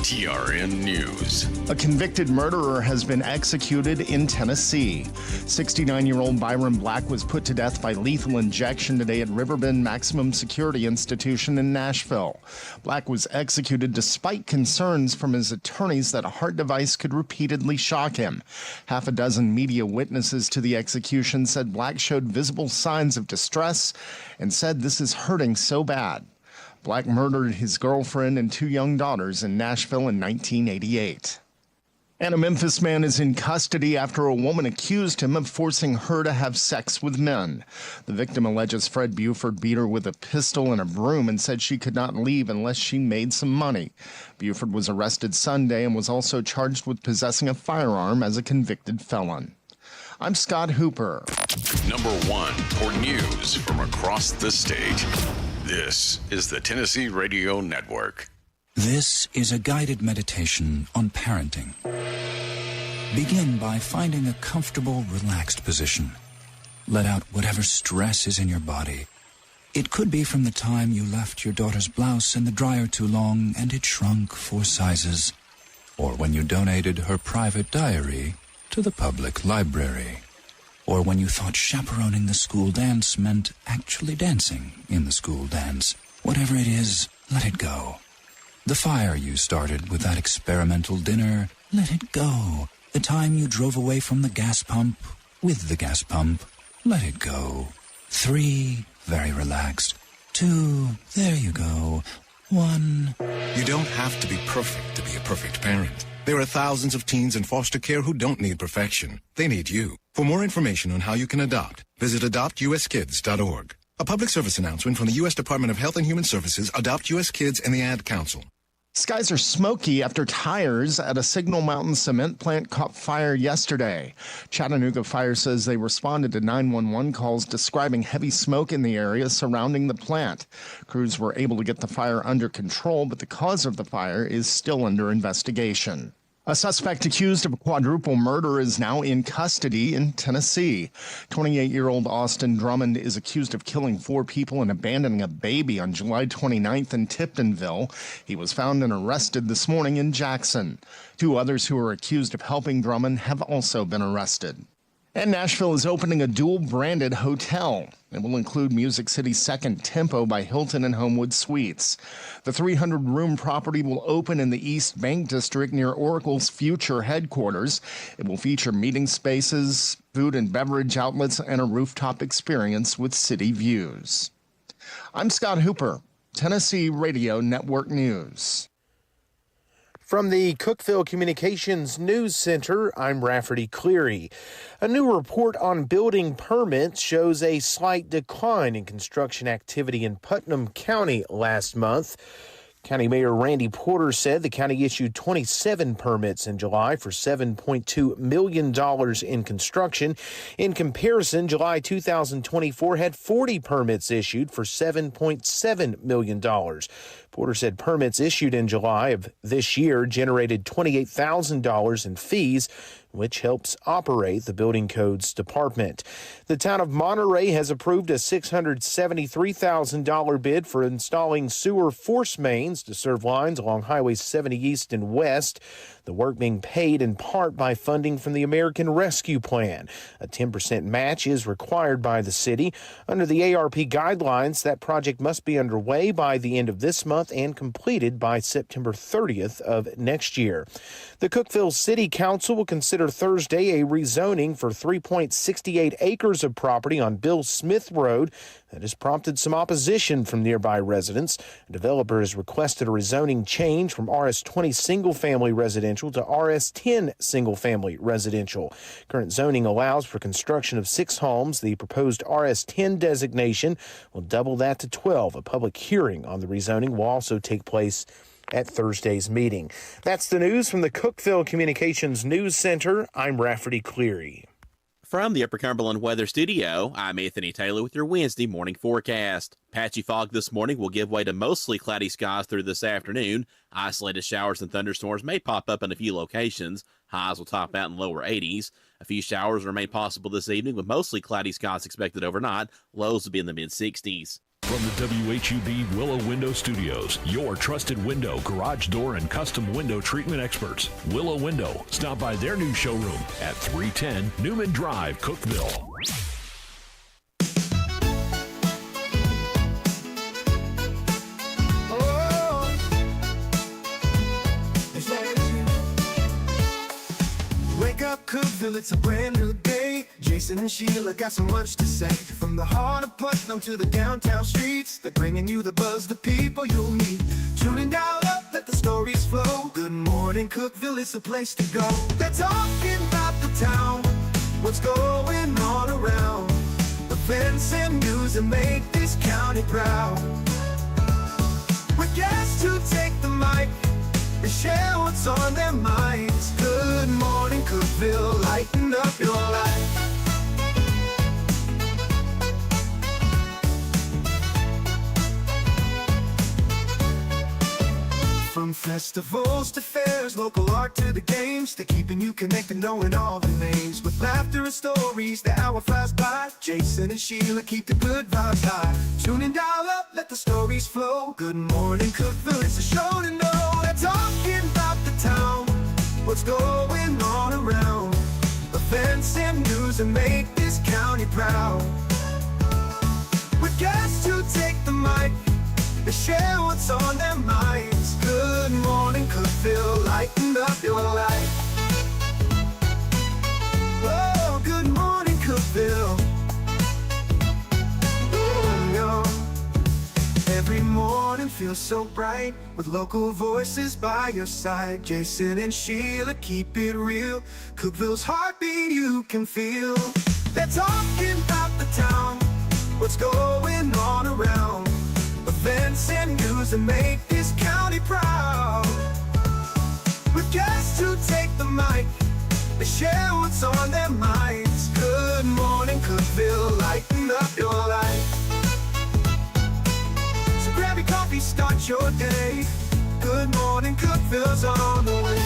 TRN News. A convicted murderer has been executed in Tennessee. 69-year-old Byron Black was put to death by lethal injection today at Riverbend Maximum Security Institution in Nashville. Black was executed despite concerns from his attorneys that a heart device could repeatedly shock him. Half a dozen media witnesses to the execution said Black showed visible signs of distress and said, "This is hurting so bad." Black murdered his girlfriend and 2 young daughters in Nashville in 1988. And a Memphis man is in custody after a woman accused him of forcing her to have sex with men. The victim alleges Fred Buford beat her with a pistol and a broom and said she could not leave unless she made some money. Buford was arrested Sunday and was also charged with possessing a firearm as a convicted felon. I'm Scott Hooper. Number 1 for news from across the state. This is the Tennessee Radio Network. This is a guided meditation on parenting. Begin by finding a comfortable, relaxed position. Let out whatever stress is in your body. It could be from the time you left your daughter's blouse in the dryer too long and it shrunk 4 sizes, or when you donated her private diary to the public library, or when you thought chaperoning the school dance meant actually dancing in the school dance. Whatever it is, let it go. The fire you started with that experimental dinner, let it go. The time you drove away from the gas pump with the gas pump, let it go. 3, very relaxed. 2, there you go. 1. You don't have to be perfect to be a perfect parent. There are thousands of teens in foster care who don't need perfection. They need you. For more information on how you can adopt, visit adoptuskids.org. A public service announcement from the U.S. Department of Health and Human Services, Adopt U.S. Kids, and the Ad Council. Skies are smoky after tires at a Signal Mountain cement plant caught fire yesterday. Chattanooga Fire says they responded to 911 calls describing heavy smoke in the area surrounding the plant. Crews were able to get the fire under control, but the cause of the fire is still under investigation. A suspect accused of a quadruple murder is now in custody in Tennessee. 28-year-old Austin Drummond is accused of killing 4 people and abandoning a baby on July 29th in Tiptonville. He was found and arrested this morning in Jackson. 2 others who are accused of helping Drummond have also been arrested. And Nashville is opening a dual-branded hotel. It will include Music City's Second Tempo by Hilton and Homewood Suites. The 300-room property will open in the East Bank District near Oracle's future headquarters. It will feature meeting spaces, food and beverage outlets, and a rooftop experience with city views. I'm Scott Hooper, Tennessee Radio Network News. From the Cookeville Communications News Center, I'm Rafferty Cleary. A new report on building permits shows a slight decline in construction activity in Putnam County last month. County Mayor Randy Porter said the county issued 27 permits in July for $7.2 million in construction. In comparison, July 2024 had 40 permits issued for $7.7 million. Porter said permits issued in July of this year generated $28,000 in fees, which helps operate the Building Codes Department. The town of Monterey has approved a $673,000 bid for installing sewer force mains to serve lines along Highway 70 East and West. The work being paid in part by funding from the American Rescue Plan. A 10% match is required by the city. Under the ARP guidelines, that project must be underway by the end of this month and completed by September 30th of next year. The Cookeville City Council will consider Thursday a rezoning for 3.68 acres of property on Bill Smith Road that has prompted some opposition from nearby residents. A developer has requested a rezoning change from RS20 single-family residential to RS10 single-family residential. Current zoning allows for construction of 6 homes. The proposed RS10 designation will double that to 12. A public hearing on the rezoning will also take place at Thursday's meeting. That's the news from the Cookeville Communications News Center. I'm Rafferty Cleary. From the Upper Cumberland Weather Studio, I'm Anthony Taylor with your Wednesday morning forecast. Patchy fog this morning will give way to mostly cloudy skies through this afternoon. Isolated showers and thunderstorms may pop up in a few locations. Highs will top out in lower 80s. A few showers remain possible this evening with mostly cloudy skies expected overnight. Lows will be in the mid-60s. From the WHUB Willow Window Studios, your trusted window, garage door, and custom window treatment experts. Willow Window. Stop by their new showroom at 310 Newman Drive, Cookeville. Wake up, Cookeville, it's a brand new day. Jason and Sheila got so much to say. From the heart of Putnam to the downtown streets, they're bringing you the buzz, the people you'll meet. Tuning dial up, let the stories flow. Good morning, Cookeville, it's the place to go. They're talking about the town, what's going on around. Events and news that make this county proud. With guests who take the mic, they share what's on their minds. Good morning, Cookeville, lighten up your life. From festivals to fairs, local art to the games, they're keeping you connected, knowing all the names. With laughter and stories, the hour flies by. Jason and Sheila keep the good vibes high. Tune and dial up, let the stories flow. Good morning, Cookeville, it's a show to know. They're talking about the town, what's going on around. Events and news that make this county proud. With guests who take the mic, they share what's on their minds. Good morning, Cookeville, lighten up your life. Oh, good morning, Cookeville. Every morning feels so bright, with local voices by your side. Jason and Sheila keep it real. Cookeville's heartbeat you can feel. They're talking about the town, what's going on around. Events and news that make this county proud. With guests who take the mic, they share what's on their minds. Good morning, Cookeville, lighten up your life. So grab your coffee, start your day. Good morning, Cookeville's on the way.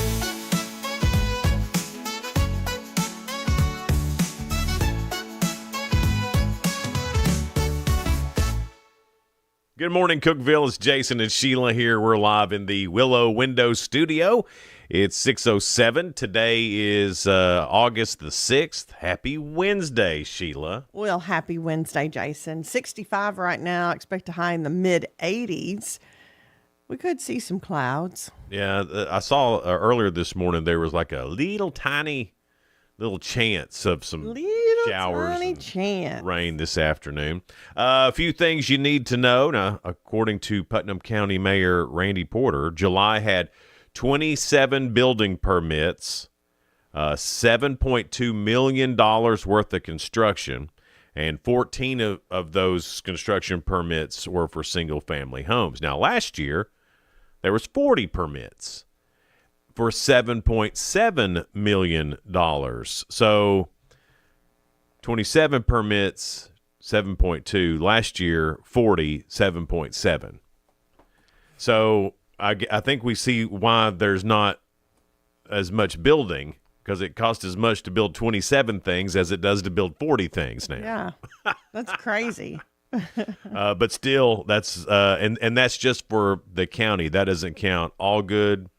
Good morning, Cookeville. It's Jason and Sheila here. We're live in the Willow Window Studio. It's 6:07. Today is August the 6th. Happy Wednesday, Sheila. Well, happy Wednesday, Jason. 65 right now. Expect a high in the mid-80s. We could see some clouds. Yeah, I saw earlier this morning there was like a tiny little chance of some showers and rain this afternoon. A few things you need to know. Now, according to Putnam County Mayor Randy Porter, July had 27 building permits, $7.2 million worth of construction, and 14 of those construction permits were for single-family homes. Now, last year, there was 40 permits for $7.7 million. So 27 permits, 7.2. Last year, 40, 7.7. So I think we see why there's not as much building, because it costs as much to build 27 things as it does to build 40 things now. Yeah, that's crazy. But still, that's and that's just for the county. That doesn't count Allgood,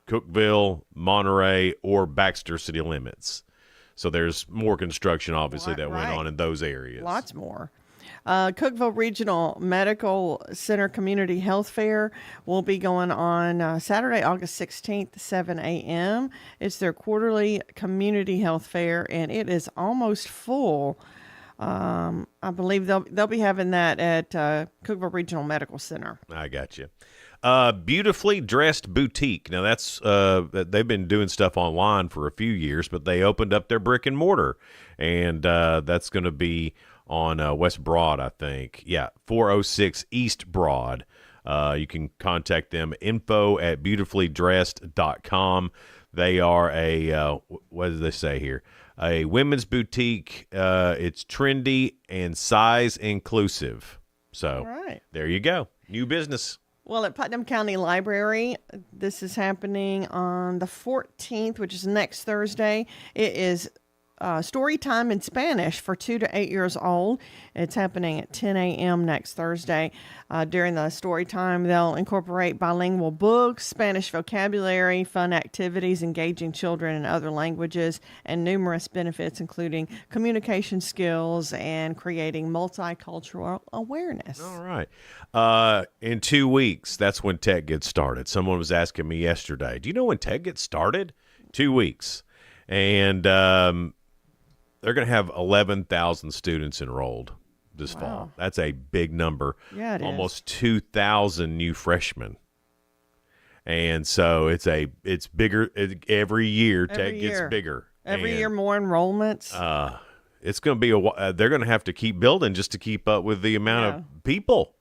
Cookeville, Monterey, or Baxter city limits. So there's more construction, obviously, that went on in those areas. Lots more. Cookeville Regional Medical Center Community Health Fair will be going on Saturday, August 16th, 7 a.m. It's their quarterly community health fair, and it is almost full. I believe they'll be having that at Cookeville Regional Medical Center. I got you. Beautifully Dressed Boutique. Now that's they've been doing stuff online for a few years, but they opened up their brick and mortar, and that's going to be on West Broad, I think. Yeah, 406 East Broad. You can contact them, info@beautifully-dressed.com. They are a what do they say here? A women's boutique. It's trendy and size inclusive. So there you go. New business. Well, at Putnam County Library, this is happening on the 14th, which is next Thursday. It is story time in Spanish for 2 to 8 years old. It's happening at 10 a.m. next Thursday. During the story time, they'll incorporate bilingual books, Spanish vocabulary, fun activities, engaging children in other languages, and numerous benefits, including communication skills and creating multicultural awareness. All right. In 2 weeks, that's when tech gets started. Someone was asking me yesterday, do you know when tech gets started? 2 weeks. And they're going to have 11,000 students enrolled this fall. That's a big number. Yeah, it is. Almost 2,000 new freshmen. And so it's bigger every year. Tech gets bigger. Every year more enrollments. It's going to be they're going to have to keep building just to keep up with the amount of people.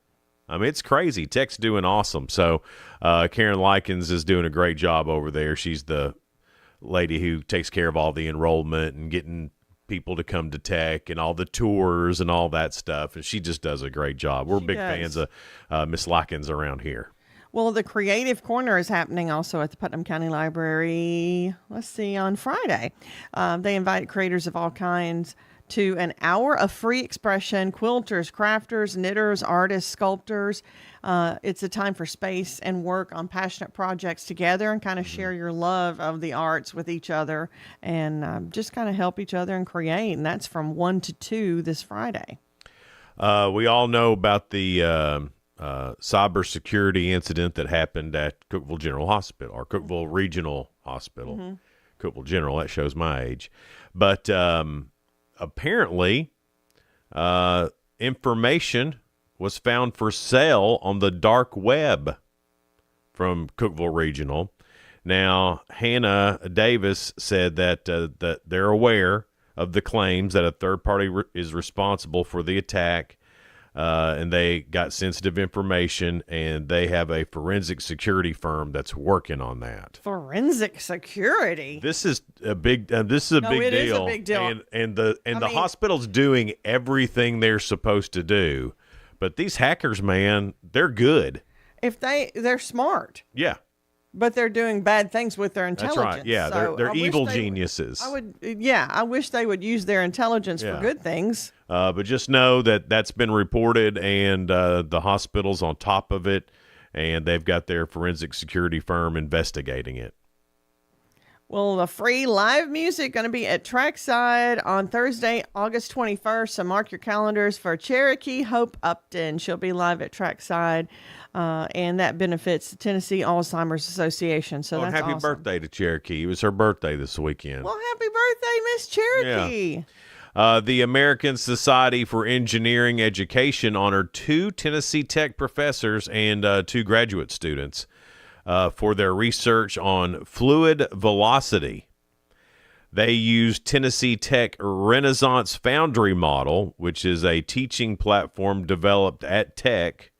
I mean, it's crazy. Tech's doing awesome. So Karen Likens is doing a great job over there. She's the lady who takes care of all the enrollment and getting people to come to tech and all the tours and all that stuff. And she just does a great job. We're big fans of Miss Likens around here. Well, the Creative Corner is happening also at the Putnam County Library, on Friday. They invite creators of all kinds to an hour of free expression, quilters, crafters, knitters, artists, sculptors. It's a time for space and work on passionate projects together and kind of share your love of the arts with each other and just kind of help each other and create. And that's from 1 to 2 this Friday. We all know about the cybersecurity incident that happened at Cookeville General Hospital or Cookeville Regional Hospital. Cookeville General, that shows my age. But apparently, information was found for sale on the dark web from Cookeville Regional. Now, Hannah Davis said that they're aware of the claims that a third party is responsible for the attack, and they got sensitive information, and they have a forensic security firm that's working on that. Forensic security. This is a big. This is a big deal. It is a big deal. And the hospital's doing everything they're supposed to do, but these hackers, man, they're good. If they're smart. Yeah. But they're doing bad things with their intelligence. That's right. Yeah, so they're evil geniuses. I wish they would use their intelligence for good things. But just know that that's been reported, and the hospital's on top of it, and they've got their forensic security firm investigating it. Well, the free live music going to be at Trackside on Thursday, August 21st. So mark your calendars for Cherokee Hope Upton. She'll be live at Trackside, and that benefits the Tennessee Alzheimer's Association. So that's happy awesome. Birthday to Cherokee. It was her birthday this weekend. Well, happy birthday, Miss Cherokee. Yeah. The American Society for Engineering Education honored 2 Tennessee Tech professors and 2 graduate students for their research on fluid velocity. They used Tennessee Tech Renaissance Foundry model, which is a teaching platform developed at Tech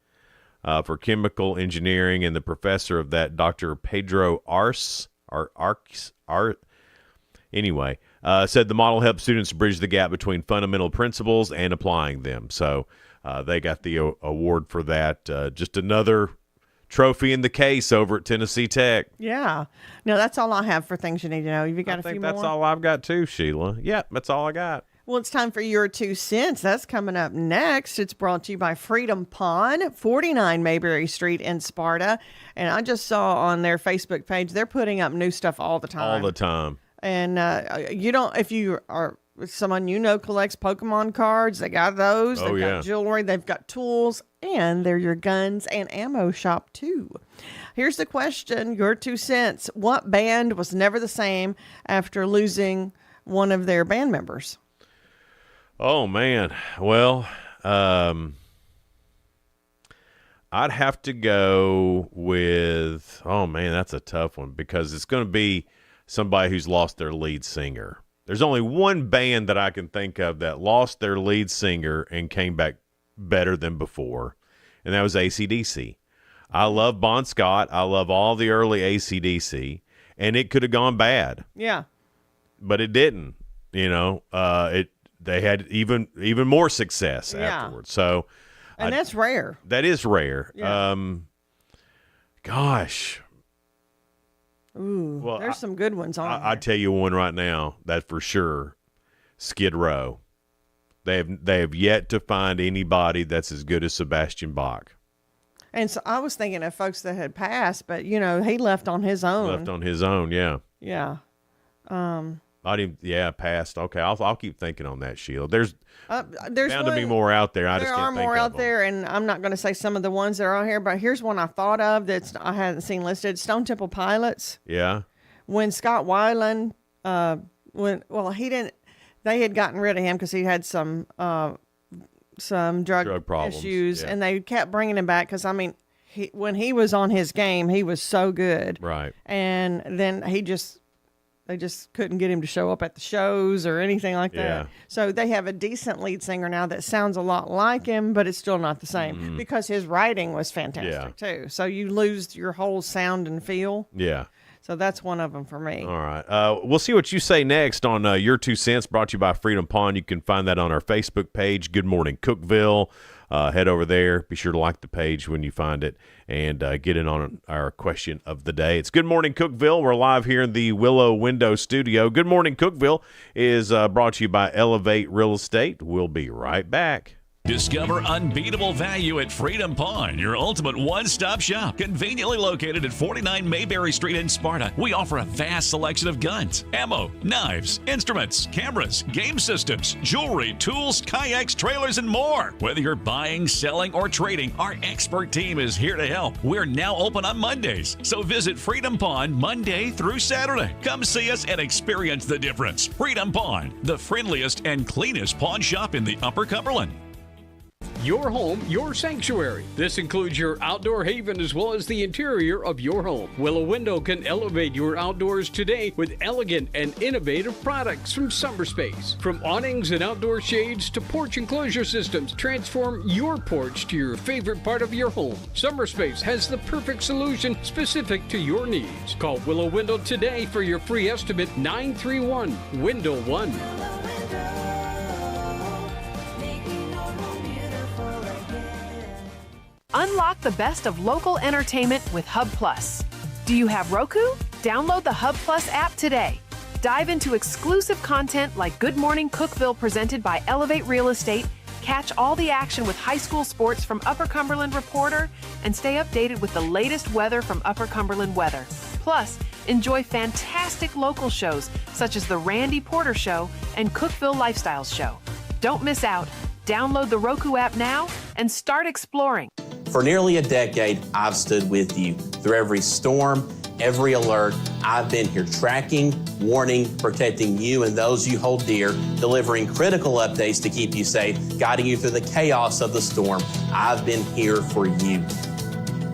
for chemical engineering, and the professor of that, Dr. Pedro said the model helps students bridge the gap between fundamental principles and applying them. So they got the award for that. Just another trophy in the case over at Tennessee Tech. Yeah. No, that's all I have for things you need to know. Have you got a few more? That's all I've got too, Sheila. Yeah, that's all I got. Well, it's time for your 2 cents. That's coming up next. It's brought to you by Freedom Pond, 49 Mayberry Street in Sparta. And I just saw on their Facebook page, they're putting up new stuff all the time. All the time. And if you are someone collects Pokemon cards, they got those. They've got jewelry, they've got tools, and they're your guns and ammo shop too. Here's the question, your 2 cents. What band was never the same after losing one of their band members? Oh, man. Well, I'd have to go with, that's a tough one because it's going to be somebody who's lost their lead singer. There's only one band that I can think of that lost their lead singer and came back better than before, and that was AC/DC. I love Bon Scott. I love all the early AC/DC, and it could have gone bad. Yeah. But it didn't. They had even more success afterwards. So, and that's rare. That is rare. Yeah. Gosh. Ooh, well, there's some good ones on there. I'll tell you one right now, that for sure. Skid Row. They have yet to find anybody that's as good as Sebastian Bach. And so I was thinking of folks that had passed, but he left on his own. Left on his own, yeah. Yeah. Passed. Okay, I'll keep thinking on that, Sheila. There's bound to be one- more out there. I There just can't are think more of out them. there, and I'm not going to say some of the ones that are on here, but here's one I thought of that I hadn't seen listed. Stone Temple Pilots. Yeah. When Scott Weiland, he didn't. They had gotten rid of him because he had some drug problems, issues, yeah. and they kept bringing him back because when he was on his game, he was so good. Right. And then they just couldn't get him to show up at the shows or anything like that. Yeah. So they have a decent lead singer now that sounds a lot like him, but it's still not the same because his writing was fantastic too. So you lose your whole sound and feel. Yeah. So that's one of them for me. All right. We'll see what you say next on Your 2 Cents, brought to you by Freedom Pond. You can find that on our Facebook page, Good Morning Cookeville. Head over there. Be sure to like the page when you find it and get in on our question of the day. It's Good Morning Cookeville. We're live here in the Willow Window Studio. Good Morning Cookeville is brought to you by Elevate Real Estate. We'll be right back. Discover unbeatable value at Freedom Pond, your ultimate one-stop shop. Conveniently located at 49 Mayberry Street in Sparta, we offer a vast selection of guns, ammo, knives, instruments, cameras, game systems, jewelry, tools, kayaks, trailers, and more. Whether you're buying, selling, or trading, our expert team is here to help. We're now open on Mondays, so visit Freedom Pond Monday through Saturday. Come see us and experience the difference. Freedom Pond, the friendliest and cleanest pawn shop in the Upper Cumberland. Your home, your sanctuary. This includes your outdoor haven as well as the interior of your home. Willow Window can elevate your outdoors today with elegant and innovative products from Summer Space. From awnings and outdoor shades to porch enclosure systems, transform your porch to your favorite part of your home. Summer Space has the perfect solution specific to your needs. Call Willow Window today for your free estimate, 931-WINDOW-1. Unlock the best of local entertainment with Hub Plus. Do you have Roku? Download the Hub Plus app today. Dive into exclusive content like Good Morning Cookeville presented by Elevate Real Estate, catch all the action with high school sports from Upper Cumberland Reporter, and stay updated with the latest weather from Upper Cumberland Weather. Plus, enjoy fantastic local shows such as The Randy Porter Show and Cookeville Lifestyles Show. Don't miss out. Download the Roku app now and start exploring. For nearly a decade, I've stood with you. Through every storm, every alert, I've been here tracking, warning, protecting you and those you hold dear, delivering critical updates to keep you safe, guiding you through the chaos of the storm. I've been here for you.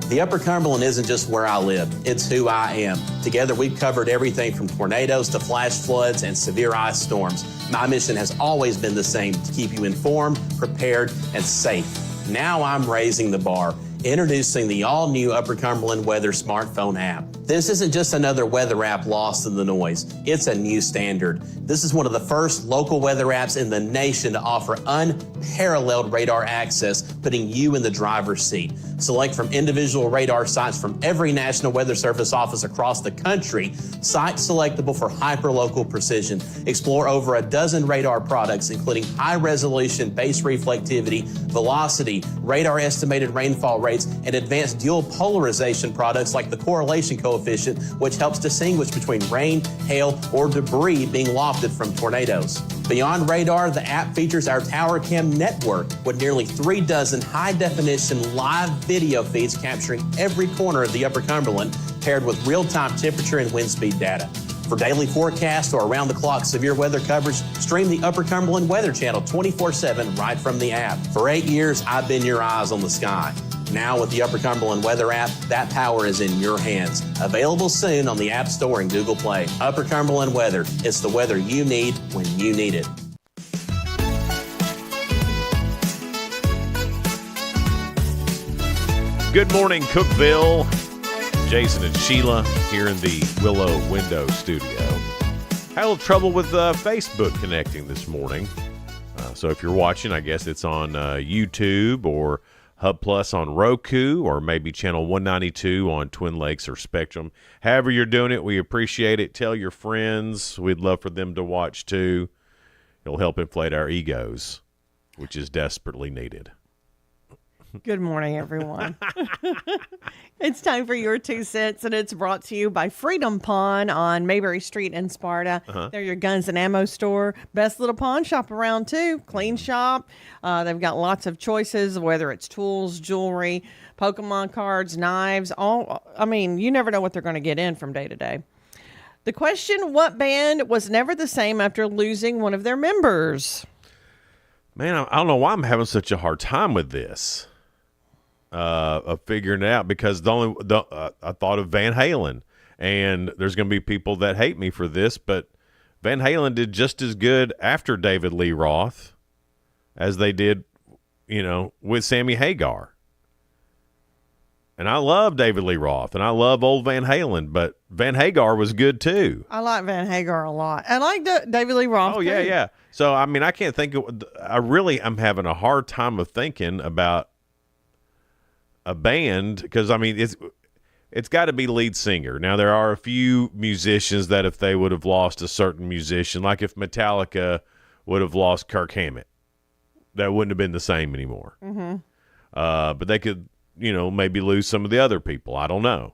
The Upper Cumberland isn't just where I live, it's who I am. Together, we've covered everything from tornadoes to flash floods and severe ice storms. My mission has always been the same, to keep you informed, prepared, and safe. Now I'm raising the bar, introducing the all-new Upper Cumberland Weather smartphone app. This isn't just another weather app lost in the noise. It's a new standard. This is one of the first local weather apps in the nation to offer unparalleled radar access, putting you in the driver's seat. Select from individual radar sites from every National Weather Service office across the country, sites selectable for hyper-local precision. Explore over a dozen radar products, including high-resolution base reflectivity, velocity, radar estimated rainfall rates, and advanced dual polarization products like the correlation coefficient, which helps distinguish between rain, hail, or debris being lofted from tornadoes. Beyond radar, the app features our Tower Cam network with nearly 3 dozen high-definition live video feeds capturing every corner of the Upper Cumberland, paired with real-time temperature and wind speed data. For daily forecasts or around-the-clock severe weather coverage, stream the Upper Cumberland Weather Channel 24/7 right from the app. For 8 years, I've been your eyes on the sky. Now with the Upper Cumberland Weather app, that power is in your hands. Available soon on the App Store and Google Play. Upper Cumberland Weather. It's the weather you need when you need it. Good morning, Cookeville. Jason and Sheila here in the Willow Window Studio. Had a little trouble with Facebook connecting this morning. So if you're watching, I guess it's on YouTube or Hub Plus on Roku, or maybe channel 192 on Twin Lakes or Spectrum. However you're doing it, we appreciate it. Tell your friends. We'd love for them to watch too. It'll help inflate our egos, which is desperately needed. Good morning, everyone. It's time for your 2 cents, and it's brought to you by Freedom Pawn on Mayberry Street in Sparta. They're your guns and ammo store. Best little pawn shop around, too. Clean shop. They've got lots of choices, whether it's tools, jewelry, Pokemon cards, knives. You never know what they're going to get in from day to day. The question, what band was never the same after losing one of their members? Man, I don't know why I'm having such a hard time with this. Of figuring it out, because I thought of Van Halen, and there's going to be people that hate me for this, but Van Halen did just as good after David Lee Roth as they did, with Sammy Hagar. And I love David Lee Roth, and I love old Van Halen, but Van Hagar was good too. I like Van Hagar a lot. I like David Lee Roth. Oh, too. yeah. So, I can't think of, I'm having a hard time of thinking about a band, because it's got to be lead singer. Now, there are a few musicians that if they would have lost a certain musician, like if Metallica would have lost Kirk Hammett, that wouldn't have been the same anymore. Mm-hmm. But they could, maybe lose some of the other people. I don't know.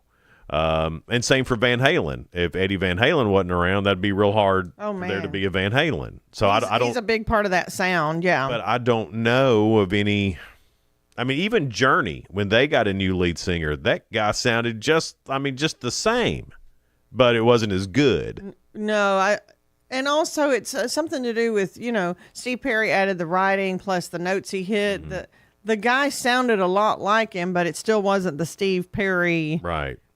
And same for Van Halen. If Eddie Van Halen wasn't around, that'd be real hard for there to be a Van Halen. So I don't. He's a big part of that sound, yeah. But I don't know of any. Even Journey, when they got a new lead singer, that guy sounded just the same, but it wasn't as good. No, and also it's something to do with, Steve Perry added the writing plus the notes he hit. Mm-hmm. The guy sounded a lot like him, but it still wasn't the Steve Perry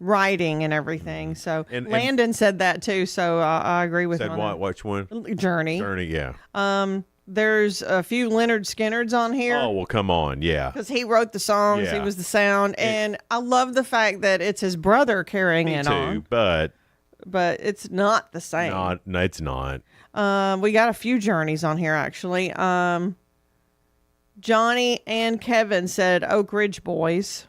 writing and everything. So Landon said that too. So I agree with him. Said what? Which one? Journey. Journey, yeah. There's a few Leonard Skinnards on here. Oh, well, come on, yeah. Because he wrote the songs, he was the sound, and I love the fact that it's his brother carrying it on. Me too, but it's not the same. No, it's not. We got a few Journeys on here, actually. Johnny and Kevin said Oak Ridge Boys.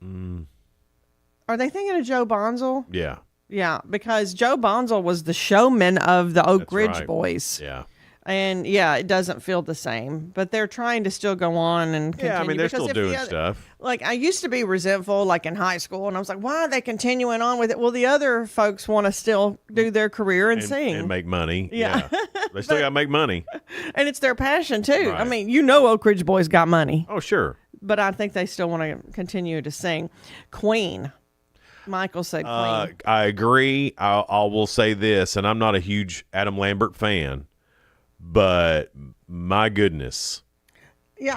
Are they thinking of Joe Bonzel? Yeah. Yeah, because Joe Bonzel was the showman of the Oak Ridge Boys. Yeah. And, it doesn't feel the same. But they're trying to still go on and continue. Yeah, they're still doing stuff. Like, I used to be resentful, like in high school, and I was like, why are they continuing on with it? Well, the other folks want to still do their career and sing. And make money. Yeah. They still got to make money. And it's their passion, too. Right. Oak Ridge Boys got money. Oh, sure. But I think they still want to continue to sing. Queen. Michael said Queen. I agree. I will say this, and I'm not a huge Adam Lambert fan, but my goodness,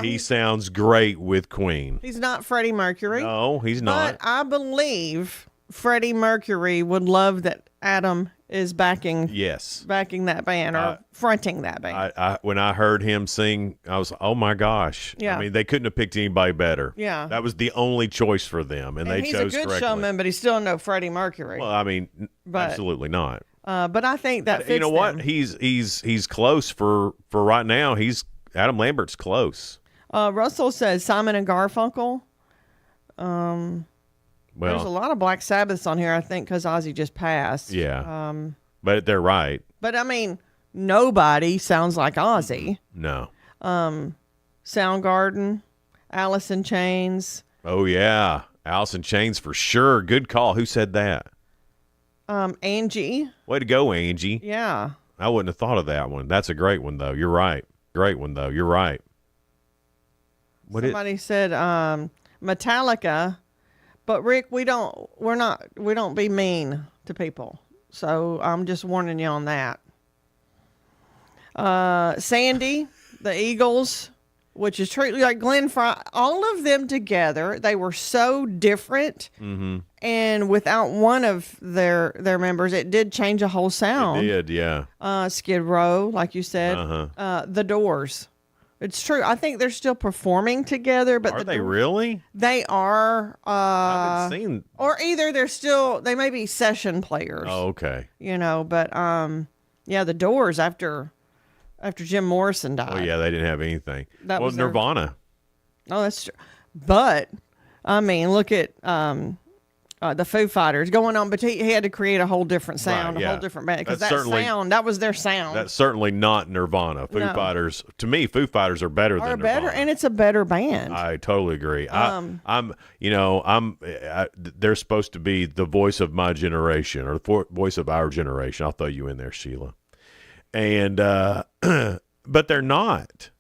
he sounds great with Queen. He's not Freddie Mercury. No, he's not. But I believe Freddie Mercury would love that Adam is backing that band or fronting that band. When I heard him sing, I was, oh my gosh. Yeah. They couldn't have picked anybody better. Yeah. That was the only choice for them, and they chose correctly. He's a good showman, but he's still no Freddie Mercury. Well, absolutely not. But I think that fits you know what? them. He's close for right now. Adam Lambert's close. Russell says Simon and Garfunkel. There's a lot of Black Sabbaths on here, I think, because Ozzy just passed. Yeah. But they're right. But nobody sounds like Ozzy. No. Soundgarden, Alice in Chains. Oh yeah, Alice in Chains for sure. Good call. Who said that? Angie. Way to go, Angie. Yeah. I wouldn't have thought of that one. That's a great one, though. You're right. Great one, though. You're right. Somebody said Metallica, but Rick, we don't be mean to people. So I'm just warning you on that. Sandy, the Eagles, which is true, like Glenn Fry, all of them together, they were so different. Mm-hmm. And without one of their members, it did change a whole sound. It did, yeah. Skid Row, like you said. The Doors. It's true. I think they're still performing together. But are they really? They are. I haven't seen. Or either they may be session players. Oh, okay. But the Doors after Jim Morrison died. Oh, yeah, they didn't have anything. That was Nirvana. Oh, that's true. But, look at the Foo Fighters going on, but he had to create a whole different sound, Right, a yeah. whole different band, because That's certainly- that was their sound. That's certainly not Nirvana. Foo No. Fighters, to me, Foo Fighters are better than Nirvana. and it's a better band. I totally agree. They're supposed to be the voice of my generation or the voice of our generation. I'll throw you in there, Sheila. And but they're not.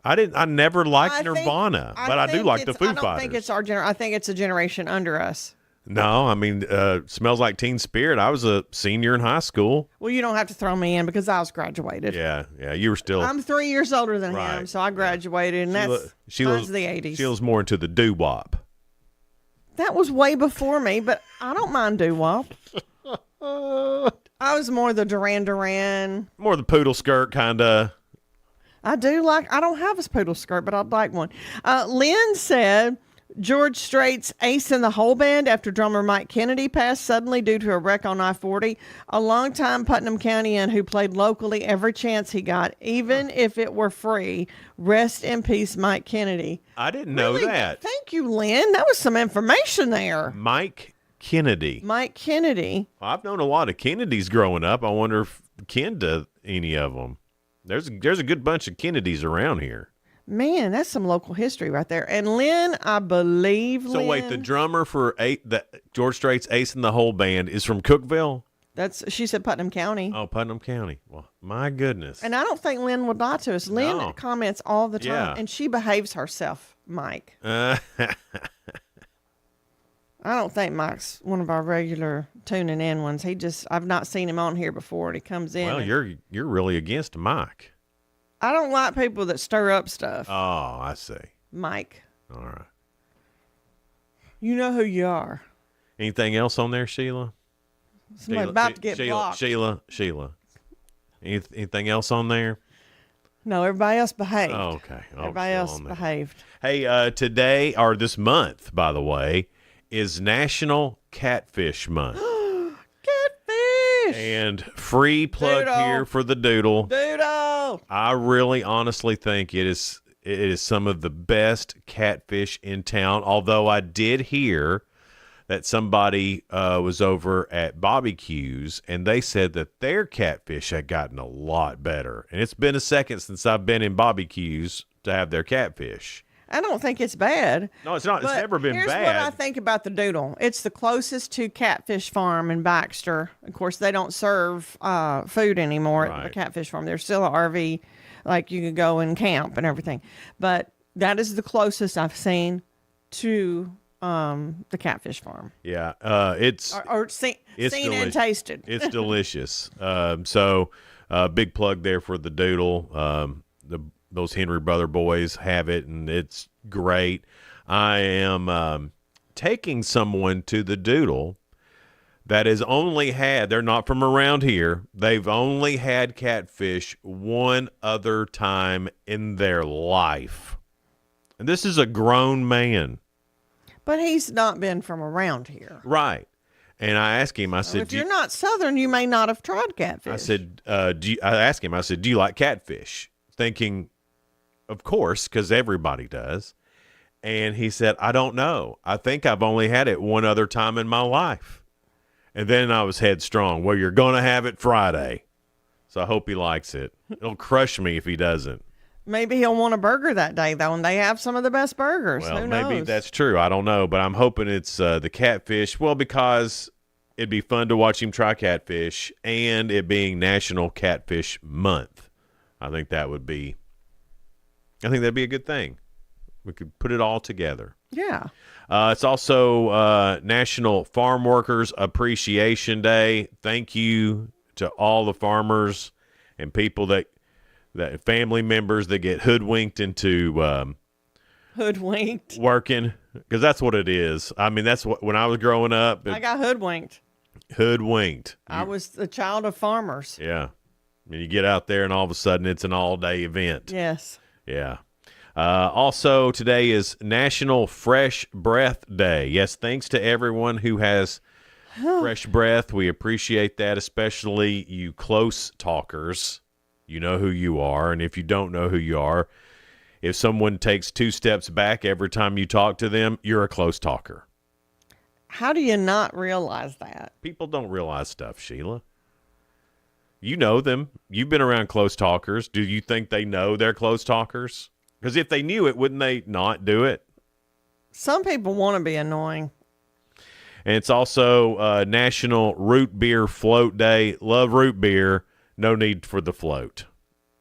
I never liked Nirvana, but I do like the Foo Fighters. I don't think it's our generation. I think it's a generation under us. No, I mean, Smells Like Teen Spirit. I was a senior in high school. Well, you don't have to throw me in because I was graduated. Yeah, you were still. I'm 3 years older than him, Right. so I graduated, and mine's the 80s. Sheila's more into the doo-wop. That was way before me, but I don't mind doo-wop. I was more the Duran Duran. More the poodle skirt kind of. I don't have a poodle skirt, but I'd like one. Lynn said George Strait's Ace in the Hole Band after drummer Mike Kennedy passed suddenly due to a wreck on I-40. A longtime Putnam Countyan who played locally every chance he got, even if it were free. Rest in peace, Mike Kennedy. I didn't know Really? that. Thank you, Lynn. That was some information there. Mike Kennedy. Mike Kennedy. I've known a lot of Kennedys growing up. I wonder if kin to any of them. There's a good bunch of Kennedys around here. Man, that's some local history right there. And Lynn, I believe So Lynn, wait, the drummer for the George Strait's Ace in the Hole Band is from Cookeville? she said Putnam County. Oh, Putnam County. Well, my goodness. And I don't think Lynn would lie to us. Lynn No. comments all the time, Yeah. and she behaves herself, Mike. I don't think Mike's one of our regular tuning in ones. I've not seen him on here before, and he comes in. Well, and you're really against Mike. I don't like people that stir up stuff. Oh, I see. Mike, All right. you know who you are. Anything else on there, Sheila? Somebody about to get Sheila, blocked. Sheila. Anything else on there? No, everybody else behaved. Oh, okay. Everybody still else on there. behaved. Hey, today, or this month, by the way, is National Catfish Month. Catfish! And free plug Doodle. here for the doodle. Doodle! I really honestly think it is some of the best catfish in town, although I did hear that somebody was over at Bobby Q's and they said that their catfish had gotten a lot better. And it's been a second since I've been in Bobby Q's to have their catfish. I don't think it's bad. No, it's not. It's But never been here's bad. what I think about the Doodle. It's the closest to Catfish Farm in Baxter. Of course, they don't serve food anymore at the Right. Catfish Farm. There's still an RV, like you could go and camp and everything. But that is the closest I've seen to the Catfish Farm. Yeah, it's Seen delicious. and tasted. It's delicious. So, big plug there for the Doodle. Those Henry Brother boys have it, and it's great. I am taking someone to the Doodle that has only had, they're not from around here, they've only had catfish one other time in their life. And this is a grown man. But he's not been from around here. Right. And I asked him, I said, If you're not Southern, you may not have tried catfish. I said, I asked him, I said, do you like catfish? Thinking, of course, because everybody does. And he said, I don't know. I think I've only had it one other time in my life. And then I was headstrong. Well, you're going to have it Friday. So I hope he likes it. It'll crush me if he doesn't. Maybe he'll want a burger that day, though, and they have some of the best burgers. Well, Who knows? maybe that's true. I don't know. But I'm hoping it's the catfish. Well, because it'd be fun to watch him try catfish, and it being National Catfish Month. I think that'd be a good thing. We could put it all together. Yeah. It's also National Farm Workers Appreciation Day. Thank you to all the farmers and people that family members that get hoodwinked into Hoodwinked. working, because that's what it is. I mean, that's what when I was growing up. I got hoodwinked. Hoodwinked. I was the child of farmers. Yeah. And you get out there and all of a sudden it's an all-day event. Yes. Yeah. Also, today is National Fresh Breath Day. Yes, thanks to everyone who has fresh breath. We appreciate that, especially you close talkers. You know who you are. And if you don't know who you are, if someone takes 2 steps back every time you talk to them, you're a close talker. How do you not realize that? People don't realize stuff, Sheila. You know them. You've been around close talkers. Do you think they know they're close talkers? Because if they knew it, wouldn't they not do it? Some people want to be annoying. And it's also National Root Beer Float Day. Love root beer. No need for the float.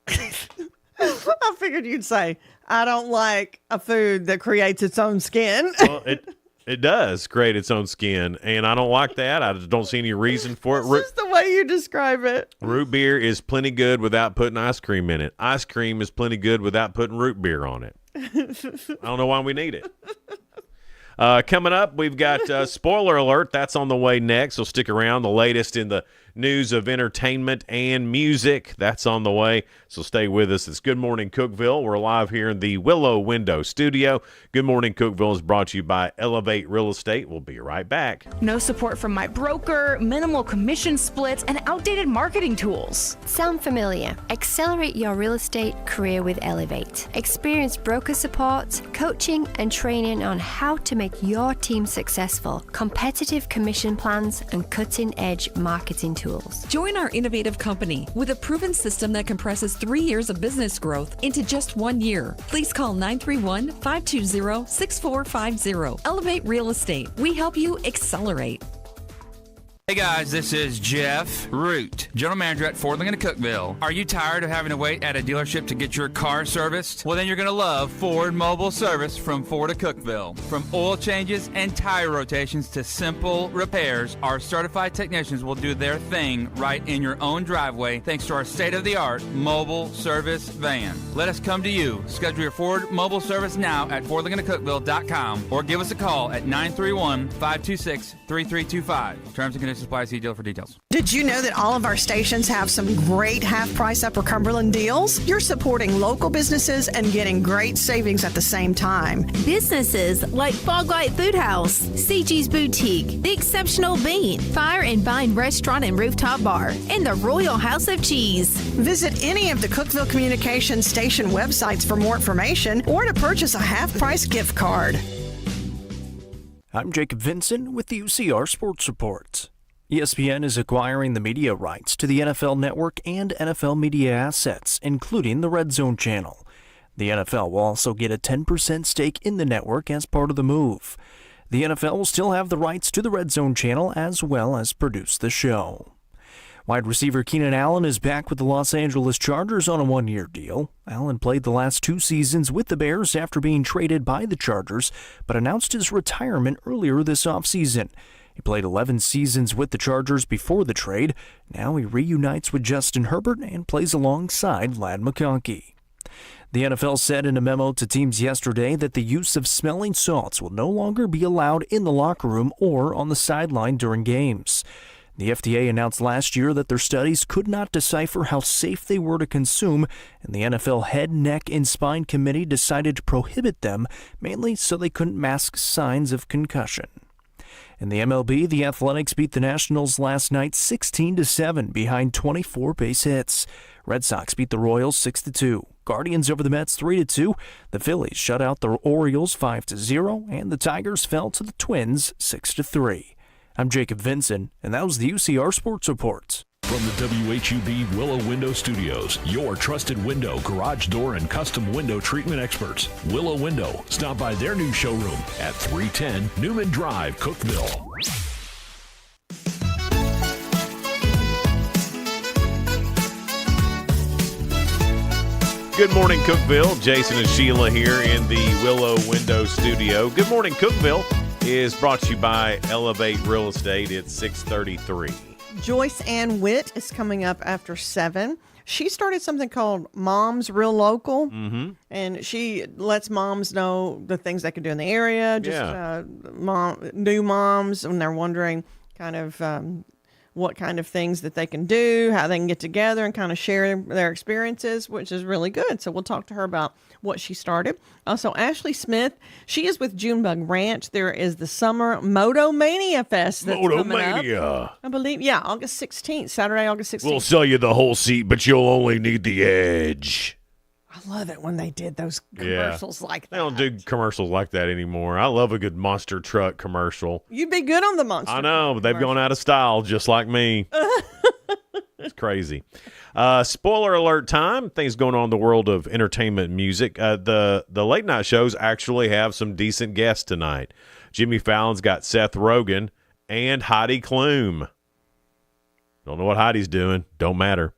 I figured you'd say, I don't like a food that creates its own skin. Well, it does create its own skin, and I don't like that. I just don't see any reason for it. This is the way you describe it. Root beer is plenty good without putting ice cream in it. Ice cream is plenty good without putting root beer on it. I don't know why we need it. Coming up, we've got spoiler alert. That's on the way next, so stick around. The latest in the news of entertainment and music, that's on the way, so stay with us. It's Good Morning Cookeville. We're live here in the Willow Window Studio. Good Morning Cookeville is brought to you by Elevate Real Estate. We'll be right back. No support from my broker, minimal commission splits, and outdated marketing tools. Sound familiar? Accelerate your real estate career with Elevate. Experience broker support, coaching, and training on how to make your team successful, competitive commission plans, and cutting-edge marketing tools. Join our innovative company with a proven system that compresses 3 years of business growth into just 1 year. Please call 931-520-6450. Elevate Real Estate. We help you accelerate. Hey guys, this is Jeff Root, General Manager at Ford Lincoln Cookeville. Are you tired of having to wait at a dealership to get your car serviced? Well, then you're going to love Ford Mobile Service from Ford of Cookeville. From oil changes and tire rotations to simple repairs, our certified technicians will do their thing right in your own driveway thanks to our state-of-the-art mobile service van. Let us come to you. Schedule your Ford Mobile Service now at FordLincolnCookeville.com or give us a call at 931-526-3325. Terms and conditions apply. See deal for details. Did you know that all of our stations have some great half-price Upper Cumberland deals? You're supporting local businesses and getting great savings at the same time. Businesses like Foglight Food House, CG's Boutique, The Exceptional Bean, Fire and Vine Restaurant and Rooftop Bar, and the Royal House of Cheese. Visit any of the Cookeville Communications station websites for more information or to purchase a half-price gift card. I'm Jacob Vinson with the UCR Sports Reports. ESPN is acquiring the media rights to the NFL Network and NFL media assets, including the Red Zone channel. The NFL will also get a 10% stake in the network as part of the move. The NFL will still have the rights to the Red Zone channel as well as produce the show. Wide receiver Keenan Allen is back with the Los Angeles Chargers on a one-year deal. Allen played the last 2 seasons with the Bears after being traded by the Chargers, but announced his retirement earlier this offseason. He played 11 seasons with the Chargers before the trade. Now he reunites with Justin Herbert and plays alongside Ladd McConkey. The NFL said in a memo to teams yesterday that the use of smelling salts will no longer be allowed in the locker room or on the sideline during games. The FDA announced last year that their studies could not decipher how safe they were to consume, and the NFL Head, Neck, and Spine Committee decided to prohibit them, mainly so they couldn't mask signs of concussion. In the MLB, the Athletics beat the Nationals last night 16-7 behind 24 base hits. Red Sox beat the Royals 6-2. Guardians over the Mets 3-2. The Phillies shut out the Orioles 5-0, and the Tigers fell to the Twins 6-3. I'm Jacob Vinson, and that was the UCR Sports Report. From the WHUB Willow Window Studios, your trusted window, garage door, and custom window treatment experts. Willow Window. Stop by their new showroom at 310 Newman Drive, Cookeville. Good morning, Cookeville. Jason and Sheila here in the Willow Window Studio. Good morning, Cookeville is brought to you by Elevate Real Estate. It's 6:33. Joyce Ann Witt is coming up after 7. She started something called Moms Real Local, and she lets moms know the things they can do in the area, just new moms when they're wondering kind of what kind of things that they can do, how they can get together and kind of share their experiences, which is really good. So we'll talk to her about what she started. Also, Ashley Smith, she is with Junebug Ranch. There is the Summer Moto Mania Fest that's coming up. I believe, August 16th, Saturday, August 16th. We'll sell you the whole seat, but you'll only need the edge. I love it when they did those commercials like that. They don't do commercials like that anymore. I love a good monster truck commercial. You'd be good on the monster. I know, but they've gone out of style just like me. It's crazy. Spoiler alert time. Things going on in the world of entertainment and music. The late night shows actually have some decent guests tonight. Jimmy Fallon's got Seth Rogen and Heidi Klum. Don't know what Heidi's doing. Don't matter.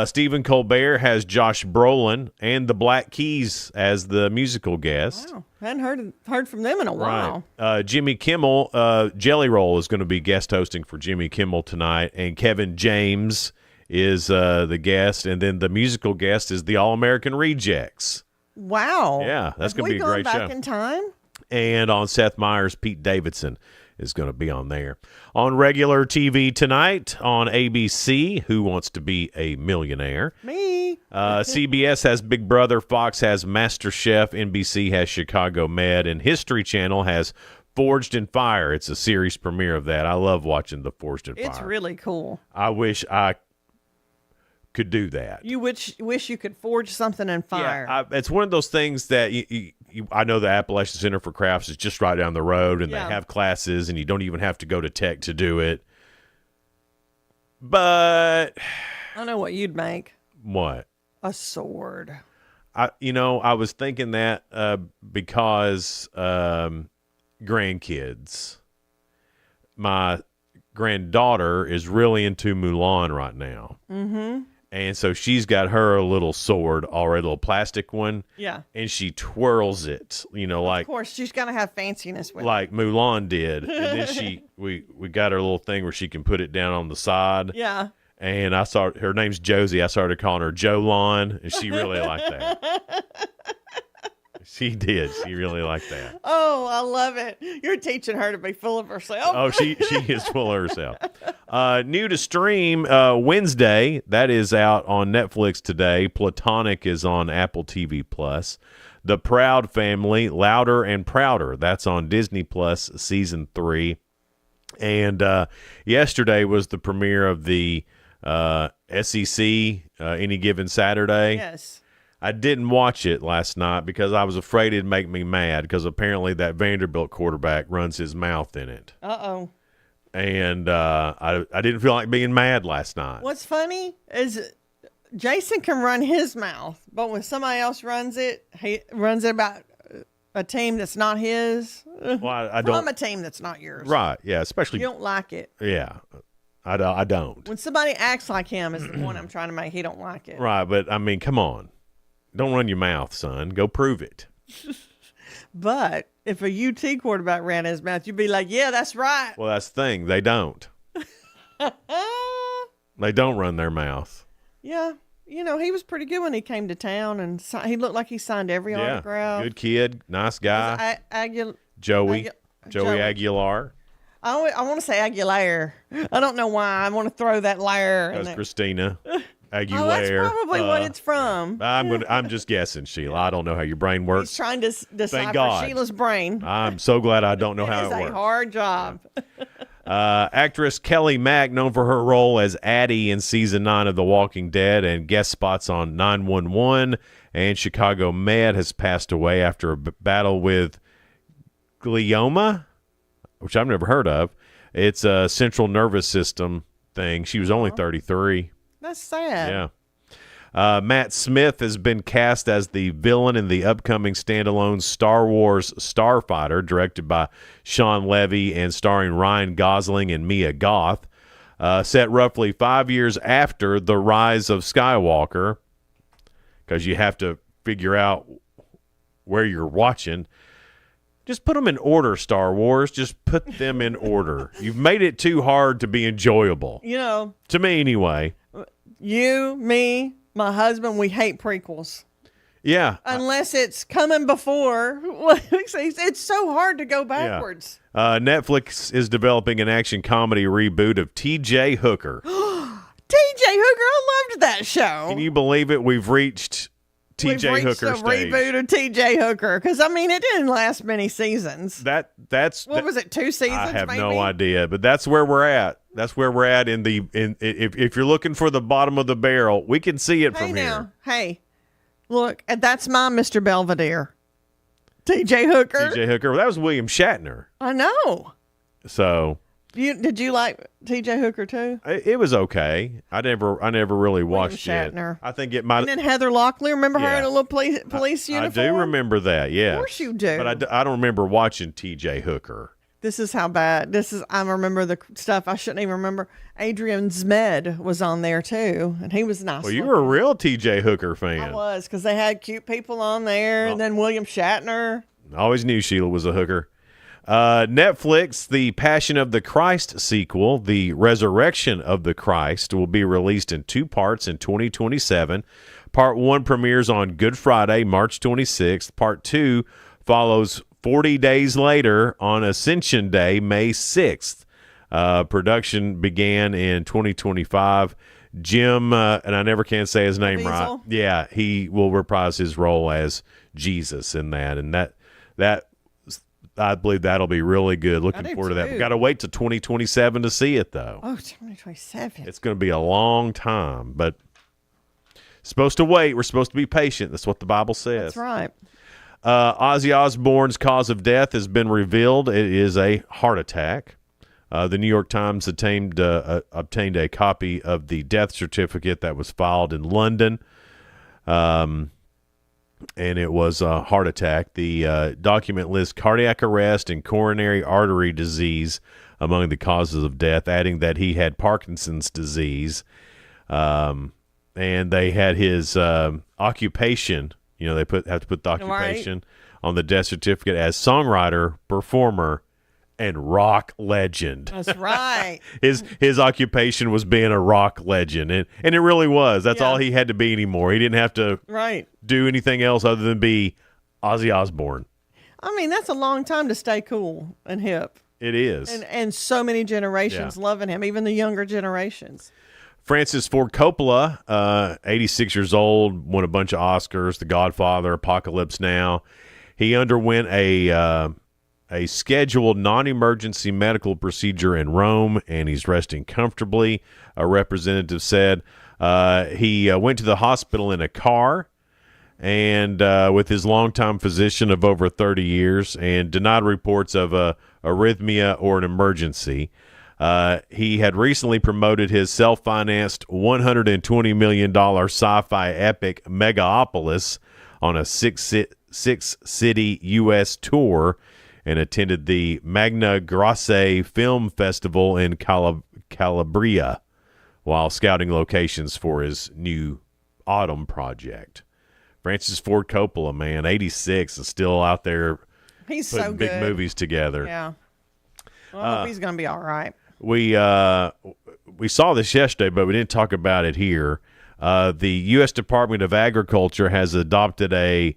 Stephen Colbert has Josh Brolin and the Black Keys as the musical guest. Wow. Hadn't heard from them in a while. Right. Jimmy Kimmel, Jelly Roll is going to be guest hosting for Jimmy Kimmel tonight, and Kevin James is the guest, and then the musical guest is the All-American Rejects. Wow. Yeah, that's going to be a great show. Have we gone back in time? And on Seth Meyers, Pete Davidson is going to be on there. On regular TV tonight on ABC, Who Wants to Be a Millionaire? Me. CBS has Big Brother, Fox has MasterChef, NBC has Chicago Med, and History Channel has Forged in Fire. It's a series premiere of that. I love watching the Forged in Fire. It's really cool. I wish I could do that. You wish you could forge something in fire. Yeah, it's one of those things that I know the Appalachian Center for Crafts is just right down the road, and they have classes, and you don't even have to go to tech to do it. But I know what you'd make. What? A sword. I was thinking that because grandkids. My granddaughter is really into Mulan right now. Mm-hmm. And so she's got her little sword already, a little plastic one. Yeah. And she twirls it, like. Of course, she's got to have fanciness with it. Like Mulan did. And then we got her little thing where she can put it down on the side. Yeah. And her name's Josie. I started calling her Jolon, and she really liked that. She did. She really liked that. Oh, I love it. You're teaching her to be full of herself. Oh, she is full of herself. New to stream Wednesday. That is out on Netflix today. Platonic is on Apple TV Plus. The Proud Family, Louder and Prouder. That's on Disney Plus season 3. And yesterday was the premiere of the SEC Any Given Saturday. Yes. I didn't watch it last night because I was afraid it'd make me mad because apparently that Vanderbilt quarterback runs his mouth in it. Uh-oh. And I didn't feel like being mad last night. What's funny is Jason can run his mouth, but when somebody else runs it, he runs it about a team that's not his. Well, I don't. From a team that's not yours. Right, yeah, especially. You don't like it. Yeah, I don't. When somebody acts like him is the point I'm trying to make. He don't like it. Right, but I mean, come on. Don't run your mouth, son. Go prove it. But if a UT quarterback ran his mouth, you'd be like, yeah, that's right. Well, that's the thing. They don't. They don't run their mouth. Yeah. He was pretty good when he came to town, and he looked like he signed every autograph. Good kid. Nice guy. Joey Aguilar. I want to say Aguilar. I don't know why. I want to throw that lair. That's Christina Aguilera. Oh, that's probably what it's from. I'm just guessing, Sheila. I don't know how your brain works. He's trying to decipher Sheila's brain. I'm so glad I don't know how it works. It's a hard job. Actress Kelly Mack, known for her role as Addie in season 9 of The Walking Dead and guest spots on 911 and Chicago Med, has passed away after a battle with glioma, which I've never heard of. It's a central nervous system thing. She was only 33. That's sad. Yeah. Matt Smith has been cast as the villain in the upcoming standalone Star Wars Starfighter, directed by Sean Levy and starring Ryan Gosling and Mia Goth. Set roughly 5 years after The Rise of Skywalker, because you have to figure out where you're watching. Just put them in order, Star Wars. Just put them in order. You've made it too hard to be enjoyable. To me, anyway. You, me, my husband, we hate prequels. Yeah. Unless it's coming before. It's so hard to go backwards. Yeah. Netflix is developing an action comedy reboot of T.J. Hooker. T.J. Hooker, I loved that show. Can you believe it? We've reached T.J. Hooker stage. Reboot of T.J. Hooker, because it didn't last many seasons. That's what was it? 2 seasons? I have maybe? no idea, but that's where we're at. That's where we're at if you're looking for the bottom of the barrel, we can see it from here. Hey, Look, that's my Mr. Belvedere. T.J. Hooker. T.J. Hooker. Well, that was William Shatner. I know. So Did you like T.J. Hooker too? it was okay. I never really watched Shatner. it. I think it might. And then Heather Locklear. Remember her Yeah. in a little police uniform? I do remember that. Yeah. Of course you do. But I don't remember watching T.J. Hooker. This is how bad. I remember the stuff I shouldn't even remember. Adrian Zmed was on there too, and he was nice. Well, you were a real T.J. Hooker fan. I was, because they had cute people on there, and then William Shatner. I always knew Sheila was a hooker. Netflix, the Passion of the Christ sequel, The Resurrection of the Christ, will be released in 2 parts in 2027. Part 1 premieres on Good Friday, March 26th. Part 2 follows 40 days later on Ascension Day, May 6th. Production began in 2025. Jim, and I never can say his name right. Yeah, he will reprise his role as Jesus in that. And that I believe that'll be really good. Looking forward to that. We've got to wait till 2027 to see it, though. Oh, 2027. It's going to be a long time, but supposed to wait. We're supposed to be patient. That's what the Bible says. That's right. Ozzy Osbourne's cause of death has been revealed. It is a heart attack. The New York Times obtained a copy of the death certificate that was filed in London, and it was a heart attack. The document lists cardiac arrest and coronary artery disease among the causes of death, adding that he had Parkinson's disease, and they had his occupation. You know, they have to put the occupation on the death certificate as songwriter, performer, and rock legend. That's right. His occupation was being a rock legend, and it really was. That's all he had to be anymore. He didn't have to do anything else other than be Ozzy Osbourne. I mean, that's a long time to stay cool and hip. It is. And so many generations loving him, even the younger generations. Francis Ford Coppola, 86 years old, won a bunch of Oscars, The Godfather, Apocalypse Now. He underwent a scheduled non-emergency medical procedure in Rome, and he's resting comfortably, a representative said. He went to the hospital in a car and with his longtime physician of over 30 years and denied reports of arrhythmia or an emergency. He had recently promoted his self-financed $120 million sci-fi epic Megapolis on a six-city U.S. tour and attended the Magna Grasse Film Festival in Calabria while scouting locations for his new autumn project. Francis Ford Coppola, man, 86, is still out there He's putting so big good. movies together. Yeah. Well, I hope he's going to be all right. We saw this yesterday, but we didn't talk about it here. The U.S. Department of Agriculture has adopted a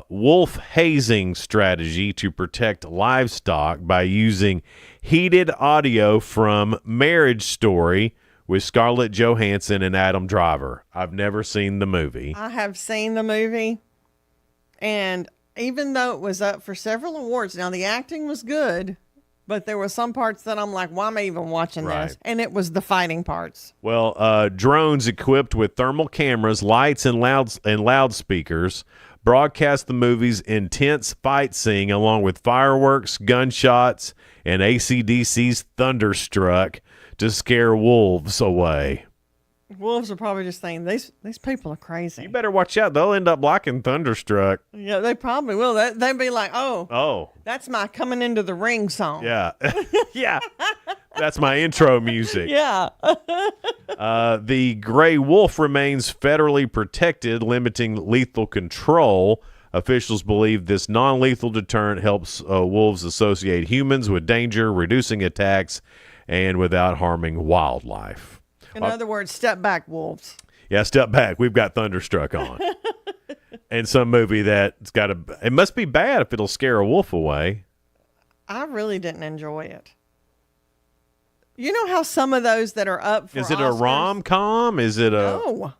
wolf hazing strategy to protect livestock by using heated audio from Marriage Story with Scarlett Johansson and Adam Driver. I've never seen the movie. I have seen the movie, and even though it was up for several awards, now the acting was good, but there were some parts that I'm like, why am I even watching this? And it was the fighting parts. Well, drones equipped with thermal cameras, lights, and loudspeakers broadcast the movie's intense fight scene along with fireworks, gunshots, and AC/DC's Thunderstruck to scare wolves away. Wolves are probably just thinking, these people are crazy. You better watch out. They'll end up liking Thunderstruck. Yeah, they probably will. They'd be like, oh, that's my coming into the ring song. Yeah. Yeah. That's my intro music. Yeah. The gray wolf remains federally protected, limiting lethal control. Officials believe this non-lethal deterrent helps wolves associate humans with danger, reducing attacks, and without harming wildlife. In other words, step back, wolves. Yeah, step back. We've got Thunderstruck on. And some movie that's got it must be bad if it'll scare a wolf away. I really didn't enjoy it. You know how some of those that are up for Is it Oscars, a rom-com? Is it a... No.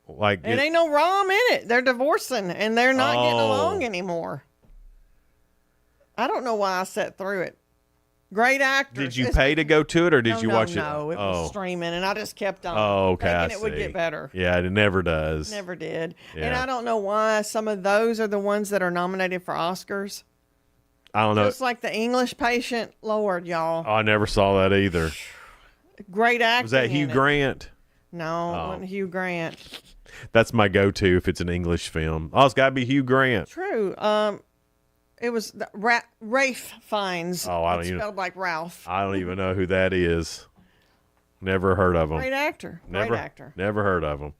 Like It ain't no rom in it. They're divorcing, and they're not getting along anymore. I don't know why I sat through it. Great actors. Did you pay to go to it, or did you watch it? No, it was streaming, and I just kept on. Oh, okay. Thinking it would get better. Yeah, it never does. Never did. Yeah. And I don't know why some of those are the ones that are nominated for Oscars. I don't know. Just like The English Patient, Lord, y'all. Oh, I never saw that either. Great acting. Was that Hugh in it. Grant? No, it wasn't Hugh Grant. That's my go-to if it's an English film. Oh, it's got to be Hugh Grant. True. It was Rafe Fiennes. Oh, I don't It's even. spelled like Ralph. I don't even know who that is. Never heard of him. Great actor. Great actor. Never heard of him.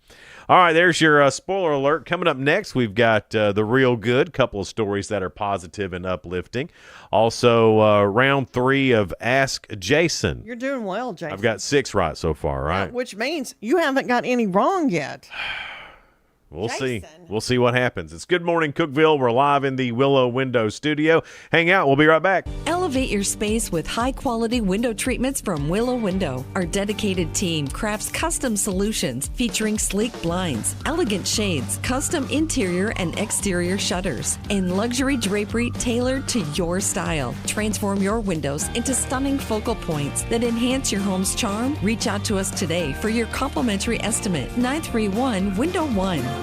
All right, there's your spoiler alert. Coming up next, we've got The Real Good, couple of stories that are positive and uplifting. Also, round 3 of Ask Jason. You're doing well, Jason. I've got 6 right so far, right? Which means you haven't got any wrong yet. We'll see. We'll see what happens. It's Good Morning Cookeville. We're live in the Willow Window Studio. Hang out. We'll be right back. Elevate your space with high-quality window treatments from Willow Window. Our dedicated team crafts custom solutions featuring sleek blinds, elegant shades, custom interior and exterior shutters, and luxury drapery tailored to your style. Transform your windows into stunning focal points that enhance your home's charm. Reach out to us today for your complimentary estimate. 931-Window 1.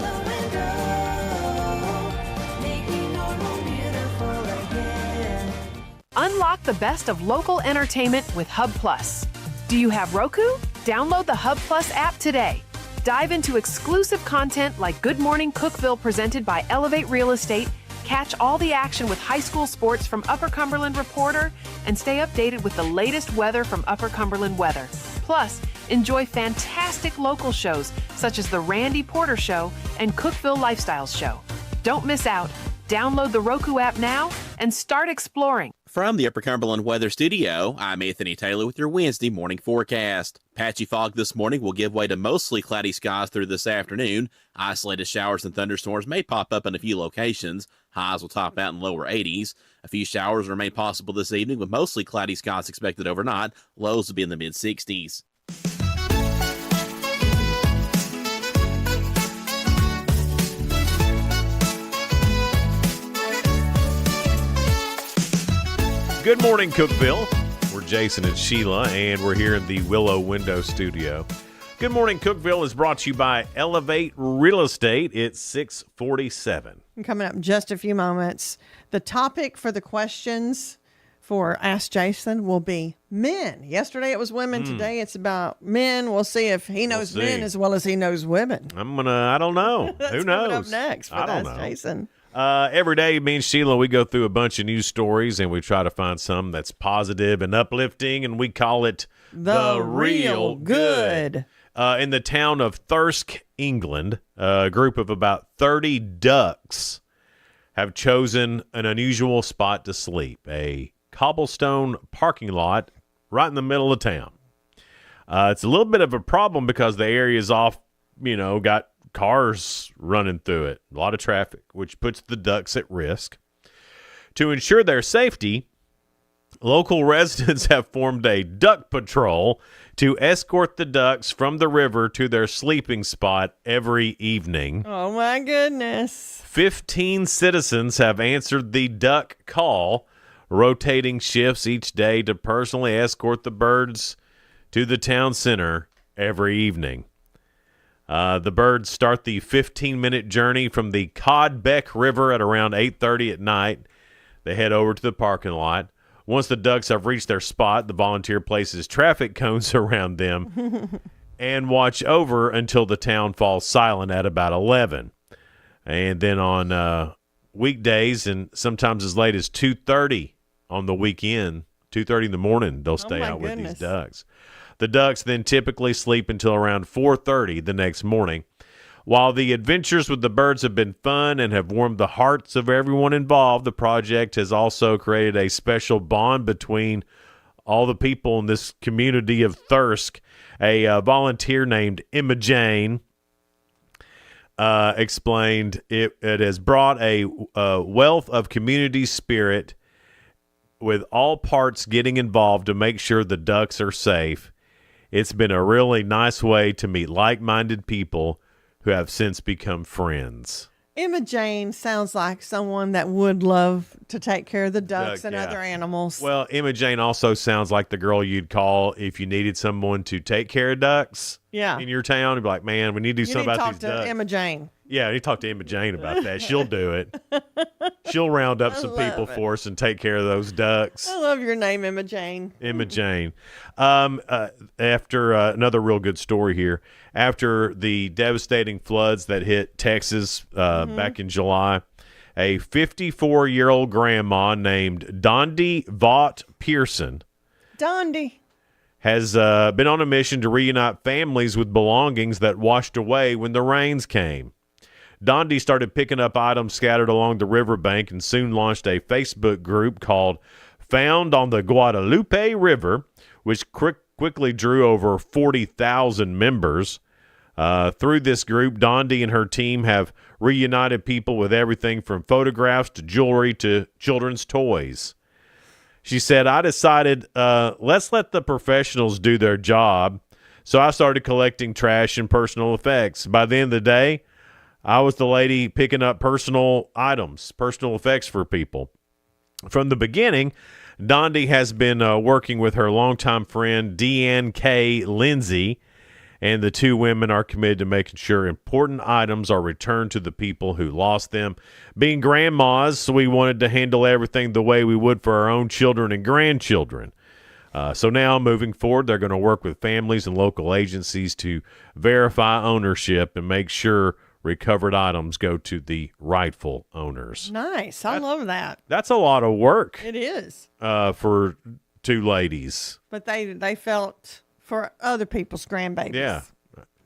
Unlock the best of local entertainment with Hub Plus. Do you have Roku? Download the Hub Plus app today. Dive into exclusive content like Good Morning Cookeville presented by Elevate Real Estate. Catch all the action with high school sports from Upper Cumberland Reporter and stay updated with the latest weather from Upper Cumberland Weather. Plus, enjoy fantastic local shows such as The Randy Porter Show and Cookeville Lifestyles Show. Don't miss out. Download the Roku app now and start exploring. From the Upper Cumberland Weather Studio, I'm Anthony Taylor with your Wednesday morning forecast. Patchy fog this morning will give way to mostly cloudy skies through this afternoon. Isolated showers and thunderstorms may pop up in a few locations. Highs will top out in lower 80s. A few showers remain possible this evening with mostly cloudy skies expected overnight. Lows will be in the mid-60s. Good morning, Cookeville. We're Jason and Sheila, and we're here in the Willow Window Studio. Good morning, Cookeville is brought to you by Elevate Real Estate. It's 6:47. Coming up in just a few moments, the topic for the questions for Ask Jason will be men. Yesterday it was women. Today it's about men. We'll see if he knows men as well as he knows women. I don't know. That's Who knows? coming up next for I don't Ask know. Jason. Every day, me and Sheila, we go through a bunch of news stories, and we try to find some that's positive and uplifting, and we call it The Real Good. In the town of Thirsk, England, a group of about 30 ducks have chosen an unusual spot to sleep, a cobblestone parking lot right in the middle of town. It's a little bit of a problem because the area is off, got cars running through it, a lot of traffic, which puts the ducks at risk. To ensure their safety, local residents have formed a duck patrol to escort the ducks from the river to their sleeping spot every evening. Oh, my goodness. 15 citizens have answered the duck call, rotating shifts each day to personally escort the birds to the town center every evening. The birds start the 15-minute journey from the Codbeck River at around 8:30 at night. They head over to the parking lot. Once the ducks have reached their spot, the volunteer places traffic cones around them and watch over until the town falls silent at about 11. And then on weekdays and sometimes as late as 2:30 on the weekend, 2:30 in the morning, they'll stay out with these ducks. The ducks then typically sleep until around 4:30 the next morning. While the adventures with the birds have been fun and have warmed the hearts of everyone involved, the project has also created a special bond between all the people in this community of Thirsk. A volunteer named Emma Jane explained it has brought a wealth of community spirit with all parts getting involved to make sure the ducks are safe. It's been a really nice way to meet like-minded people who have since become friends. Emma Jane sounds like someone that would love to take care of the ducks and yeah. other animals. Well, Emma Jane also sounds like the girl you'd call if you needed someone to take care of ducks in your town. You'd be like, man, we need to do something about these ducks. Talk to Emma Jane. Yeah, you talk to Emma Jane about that. She'll do it. She'll round up some people for us and take care of those ducks. I love your name, Emma Jane. Emma Jane. After another real good story here, after the devastating floods that hit Texas back in July, a 54-year-old grandma named Dondi Vaught Pearson Dondi has been on a mission to reunite families with belongings that washed away when the rains came. Dondi started picking up items scattered along the riverbank and soon launched a Facebook group called Found on the Guadalupe River, which quickly drew over 40,000 members. Through this group, Dondi and her team have reunited people with everything from photographs to jewelry to children's toys. She said, I decided, let's let the professionals do their job. So I started collecting trash and personal effects. By the end of the day, I was the lady picking up personal items, personal effects for people. From the beginning, Dondi has been working with her longtime friend, Deanne K. Lindsay, and the two women are committed to making sure important items are returned to the people who lost them. Being grandmas, we wanted to handle everything the way we would for our own children and grandchildren. So now, moving forward, they're going to work with families and local agencies to verify ownership and make sure recovered items go to the rightful owners. Nice. I love that. That's a lot of work. It is. For two ladies. But they felt for other people's grandbabies. Yeah.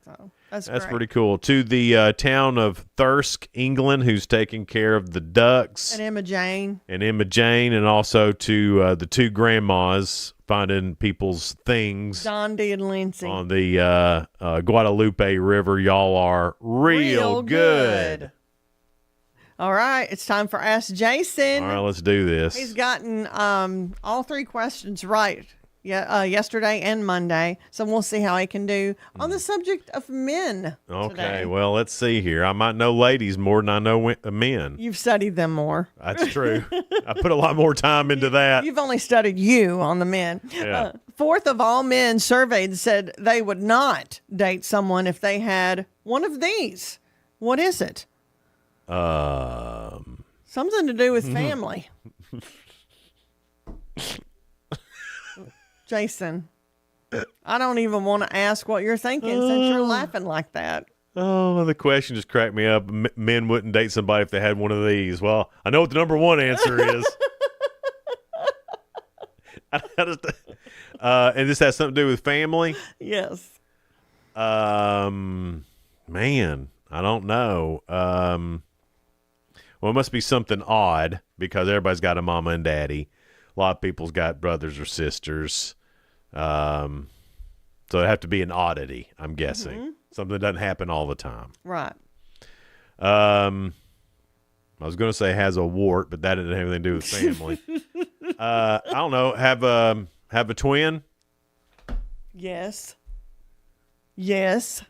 So that's great. pretty Cool. To the town of Thirsk, England, who's taking care of the ducks. And Emma Jane. And also to the two grandmas finding people's things. Dondi and Lindsay. On the Guadalupe River. Y'all are real good. All right. It's time for Ask Jason. All right, let's do this. He's gotten all three questions right. Yesterday and Monday. So we'll see how he can do on the subject of men. Okay, today. well, let's see here. I might know ladies more than I know men. You've studied them more. That's true. I put a lot more time into that. You've only studied you on the men. Yeah. Fourth of all men surveyed said they would not date someone if they had one of these. What is it? Something to do with family. Jason, I don't even want to ask what you're thinking since you're laughing like that. Oh, the question just cracked me up. Men wouldn't date somebody if they had one of these. Well, I know what the number one answer is. And this has something to do with family? Yes. Man, I don't know. Well, it must be something odd because everybody's got a mama and daddy. A lot of people's got brothers or sisters. So it'd have to be an oddity, I'm guessing. Mm-hmm. Something that doesn't happen all the time. Right. I was going to say has a wart, but that didn't have anything to do with family. I don't know. Have a twin? Yes. Yes.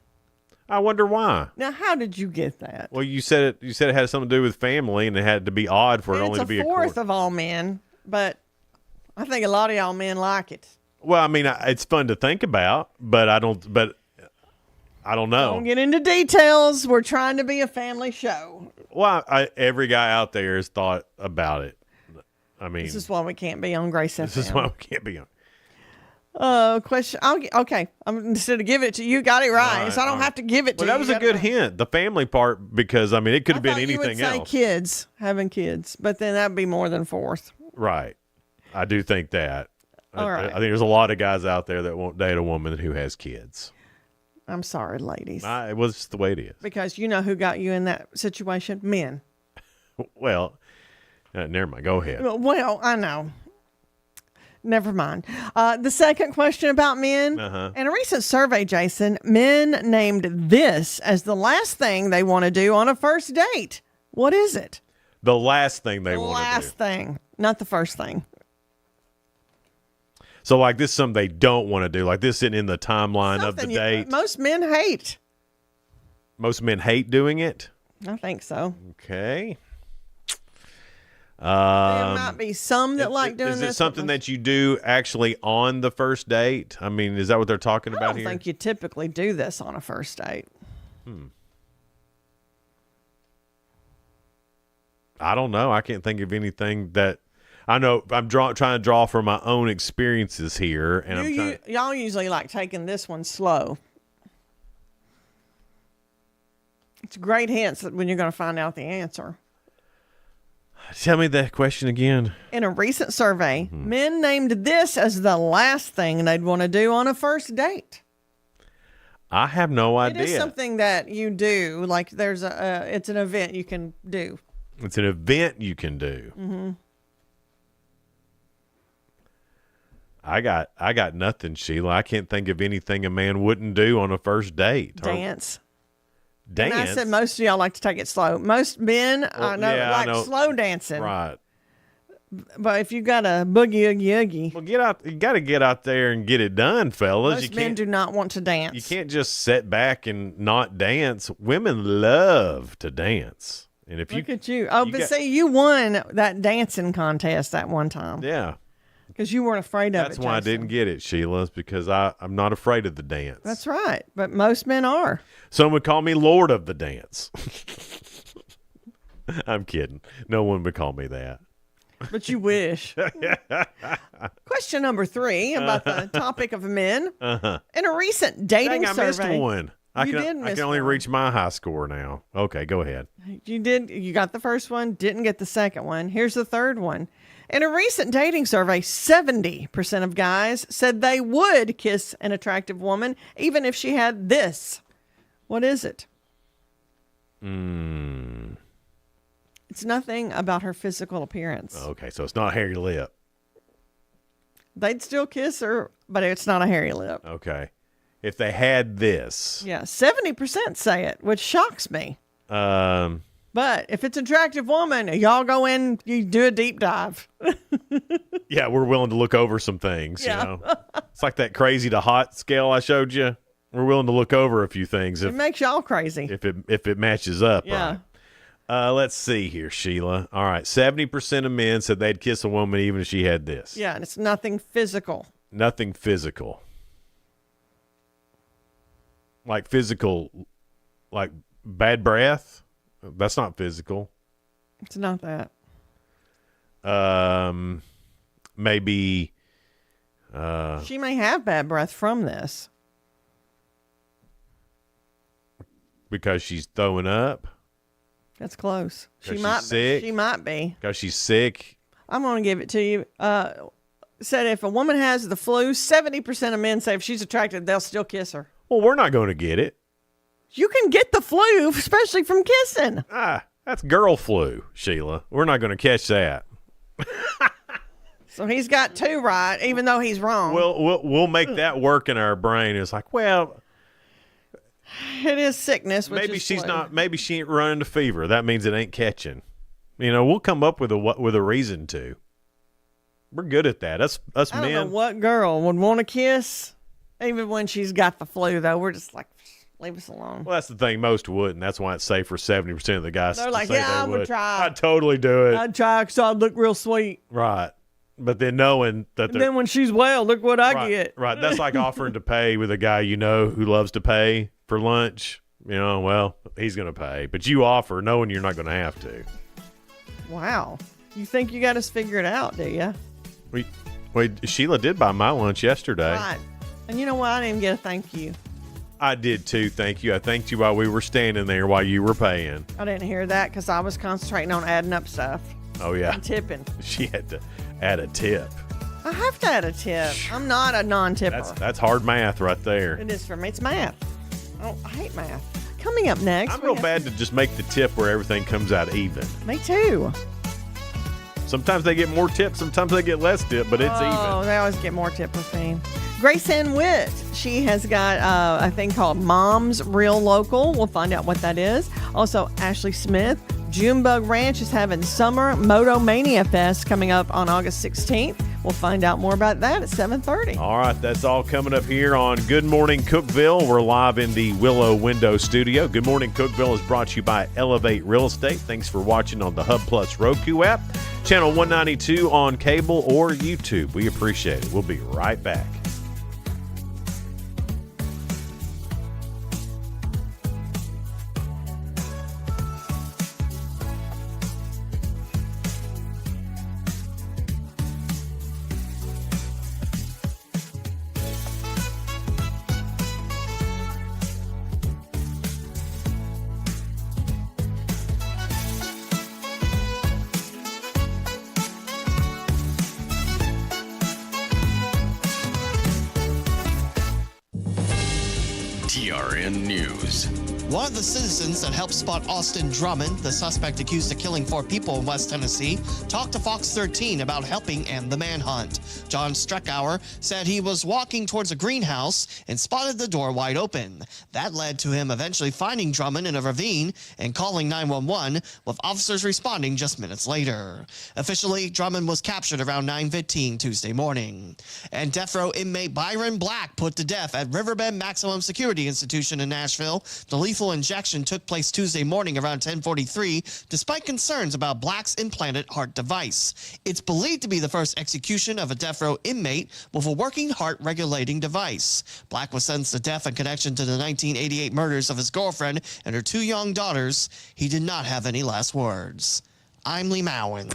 I wonder why. Now, how did you get that? Well, you said it had something to do with family, and it had to be odd for it only to be a fourth of all men, but I think a lot of y'all men like it. Well, I mean, it's fun to think about, but I don't know. Don't get into details. We're trying to be a family show. Well, every guy out there has thought about it. I mean, this is why we can't be on Grace FM. This is why we can't be on. Question. Okay. Instead of giving it to you, got it right. So I don't have to give it to you. Well, that was a good hint. The family part, because I mean, it could have been anything else. Say kids, having kids, but then that'd be more than fourth. Right. I do think that. All right. I think there's a lot of guys out there that won't date a woman who has kids. I'm sorry, ladies. It was just the way it is. Because you know who got you in that situation? Men. Well, never mind. Go ahead. Well, I know. Never mind. The second question about men. In a recent survey, Jason, men named this as the last thing they want to do on a first date. What is it? The last thing they want to do. The last thing, not the first thing. So, like, this is something they don't want to do. Like, this isn't in the timeline of the date. Most men hate. Most men hate doing it? I think so. Okay. There might be some that like doing this. Is it something that you do actually on the first date? I mean, is that what they're talking about here? I don't think you typically do this on a first date. I don't know. I can't think of anything that I know. I'm trying to draw from my own experiences here, and y'all usually like taking this one slow. It's a great hint when you're going to find out the answer. Tell me that question again. In a recent survey, men named this as the last thing they'd want to do on a first date. I have no idea. It is something that you do. Like it's an event you can do. It's an event you can do. Mm-hmm. I got nothing, Sheila. I can't think of anything a man wouldn't do on a first date. Dance. Dance. And I said most of y'all like to take it slow. Most men I know slow dancing. Right. But if you got a boogie oogie oogie, well, you got to get out there and get it done, fellas. Most men do not want to dance. You can't just sit back and not dance. Women love to dance. And if Look at you. Oh, see, you won that dancing contest that one time. Yeah. Because you weren't afraid of it. That's why I didn't get it, Sheila, because I'm not afraid of the dance. That's right. But most men are. Some would call me Lord of the Dance. I'm kidding. No one would call me that. But you wish. Question number 3 about the topic of men. In a recent dating survey. I missed one. I can only one. reach my high score now. Okay, go ahead. You did. You got the first one, didn't get the second one. Here's the third one. In a recent dating survey, 70% of guys said they would kiss an attractive woman even if she had this. What is it? It's nothing about her physical appearance. Okay, so it's not a hairy lip. They'd still kiss her, but it's not a hairy lip. Okay. If they had this. Yeah, 70% say it, which shocks me. But if it's an attractive woman, y'all go in, you do a deep dive. Yeah, we're willing to look over some things, Yeah. you know. It's like that crazy to hot scale I showed you. We're willing to look over a few things It makes y'all crazy. if it matches up, Yeah. right? Let's see here, Sheila. All right, 70% of men said they'd kiss a woman even if she had this. Yeah, and it's nothing physical. Nothing physical. Like physical, like bad breath. That's not physical. It's not that. Maybe. She may have bad breath from this. Because she's throwing up. That's close. She 'Cause might she's sick? be. She might be. Because she's sick. I'm going to give it to you. Said if a woman has the flu, 70% of men say if she's attractive, they'll still kiss her. Well, we're not going to get it. You can get the flu, especially from kissing. That's girl flu, Sheila. We're not going to catch that. So he's got 2 right, even though he's wrong. We'll make that work in our brain. It's like, well, it is sickness. Which maybe is she's flu. not. Maybe she ain't running the fever. That means it ain't catching. You know, we'll come up with a reason to. We're good at that. Us I men. don't know what girl would want to kiss, even when she's got the flu. Though we're just like, leave us alone. Well, that's the thing. Most wouldn't. That's why it's safe for 70% of the guys. They're to like, say yeah, I they would try. I'd totally do it. I'd try because I'd look real sweet. Right. But then knowing that And then when she's well, look what I get. Right. That's like offering to pay with a guy you know who loves to pay for lunch. You know, well, he's going to pay. But you offer knowing you're not going to have to. Wow. You think you got us figured out, do you? Wait, Sheila did buy my lunch yesterday. Right. And you know what? I didn't even get a thank you. I did too, thank you. I thanked you while we were standing there while you were paying. I didn't hear that because I was concentrating on adding up stuff. Oh, yeah. And tipping. She had to add a tip. I have to add a tip. I'm not a non-tipper. That's hard math right there. It is for me. It's math. I hate math. Coming up next. I'm real bad to just make the tip where everything comes out even. Me too. Sometimes they get more tip, sometimes they get less tip, but it's even. Oh, they always get more tip with me. Grace Ann Witt, she has got a thing called Mom's Real Local. We'll find out what that is. Also, Ashley Smith, Junebug Ranch is having Summer Moto Mania Fest coming up on August 16th. We'll find out more about that at 7:30. All right, that's all coming up here on Good Morning Cookeville. We're live in the Willow Window Studio. Good Morning Cookeville is brought to you by Elevate Real Estate. Thanks for watching on the Hub Plus Roku app, channel 192 on cable or YouTube. We appreciate it. We'll be right back. TRN News. One of the citizens that helped spot Austin Drummond, the suspect accused of killing 4 people in West Tennessee, talked to Fox 13 about helping end the manhunt. John Streckauer said he was walking towards a greenhouse and spotted the door wide open. That led to him eventually finding Drummond in a ravine and calling 911, with officers responding just minutes later. Officially, Drummond was captured around 9:15 Tuesday morning. And death row inmate Byron Black put to death at Riverbend Maximum Security Institution in Nashville. The lethal injection took place Tuesday morning around 10:43, despite concerns about Black's implanted heart device. It's believed to be the first execution of a death row inmate with a working heart-regulating device. Black was sentenced to death in connection to the 1988 murders of his girlfriend and her 2 young daughters. He did not have any last words. I'm Lee Mowen.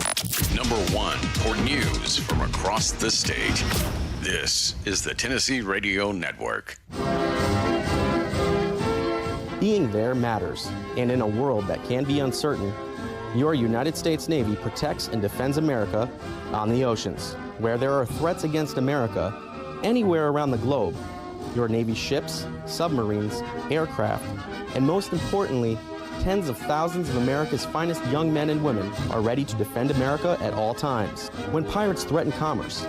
Number 1 for news from across the state. This is the Tennessee Radio Network. Being there matters, and in a world that can be uncertain, your United States Navy protects and defends America on the oceans. Where there are threats against America, anywhere around the globe, your Navy ships, submarines, aircraft, and most importantly, tens of thousands of America's finest young men and women are ready to defend America at all times. When pirates threaten commerce,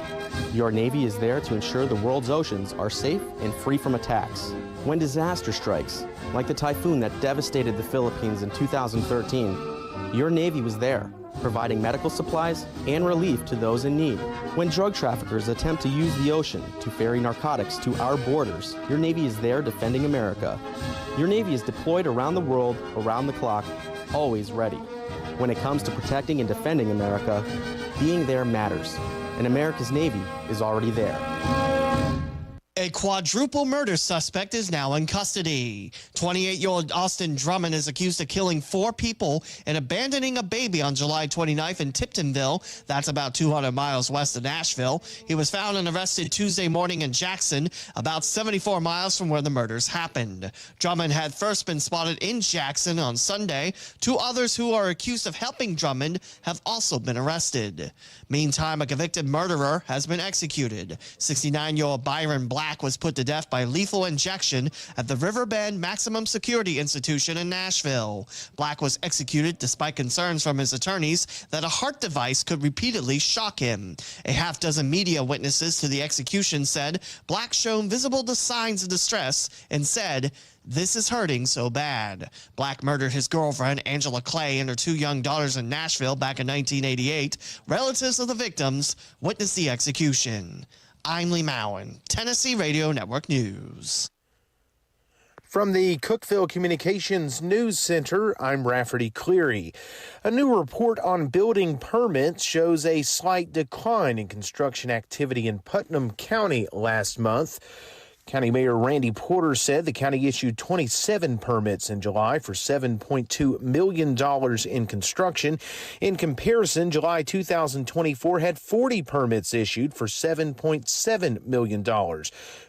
your Navy is there to ensure the world's oceans are safe and free from attacks. When disaster strikes, like the typhoon that devastated the Philippines in 2013, your Navy was there, providing medical supplies and relief to those in need. When drug traffickers attempt to use the ocean to ferry narcotics to our borders, your Navy is there defending America. Your Navy is deployed around the world, around the clock, always ready. When it comes to protecting and defending America, being there matters, and America's Navy is already there. A quadruple murder suspect is now in custody. 28-year-old Austin Drummond is accused of killing 4 people and abandoning a baby on July 29th in Tiptonville. That's about 200 miles west of Nashville. He was found and arrested Tuesday morning in Jackson, about 74 miles from where the murders happened. Drummond had first been spotted in Jackson on Sunday. 2 others who are accused of helping Drummond have also been arrested. Meantime, a convicted murderer has been executed. 69-year-old Byron Black was put to death by lethal injection at the Riverbend Maximum Security Institution in Nashville. Black was executed despite concerns from his attorneys that a heart device could repeatedly shock him. A half-dozen media witnesses to the execution said Black showed visible signs of distress and said, "This is hurting so bad." Black murdered his girlfriend, Angela Clay, and her 2 young daughters in Nashville back in 1988. Relatives of the victims witnessed the execution. I'm Lee Mowen, Tennessee Radio Network News. From the Cookeville Communications News Center, I'm Rafferty Cleary. A new report on building permits shows a slight decline in construction activity in Putnam County last month. County Mayor Randy Porter said the county issued 27 permits in July for $7.2 million in construction. In comparison, July 2024 had 40 permits issued for $7.7 million.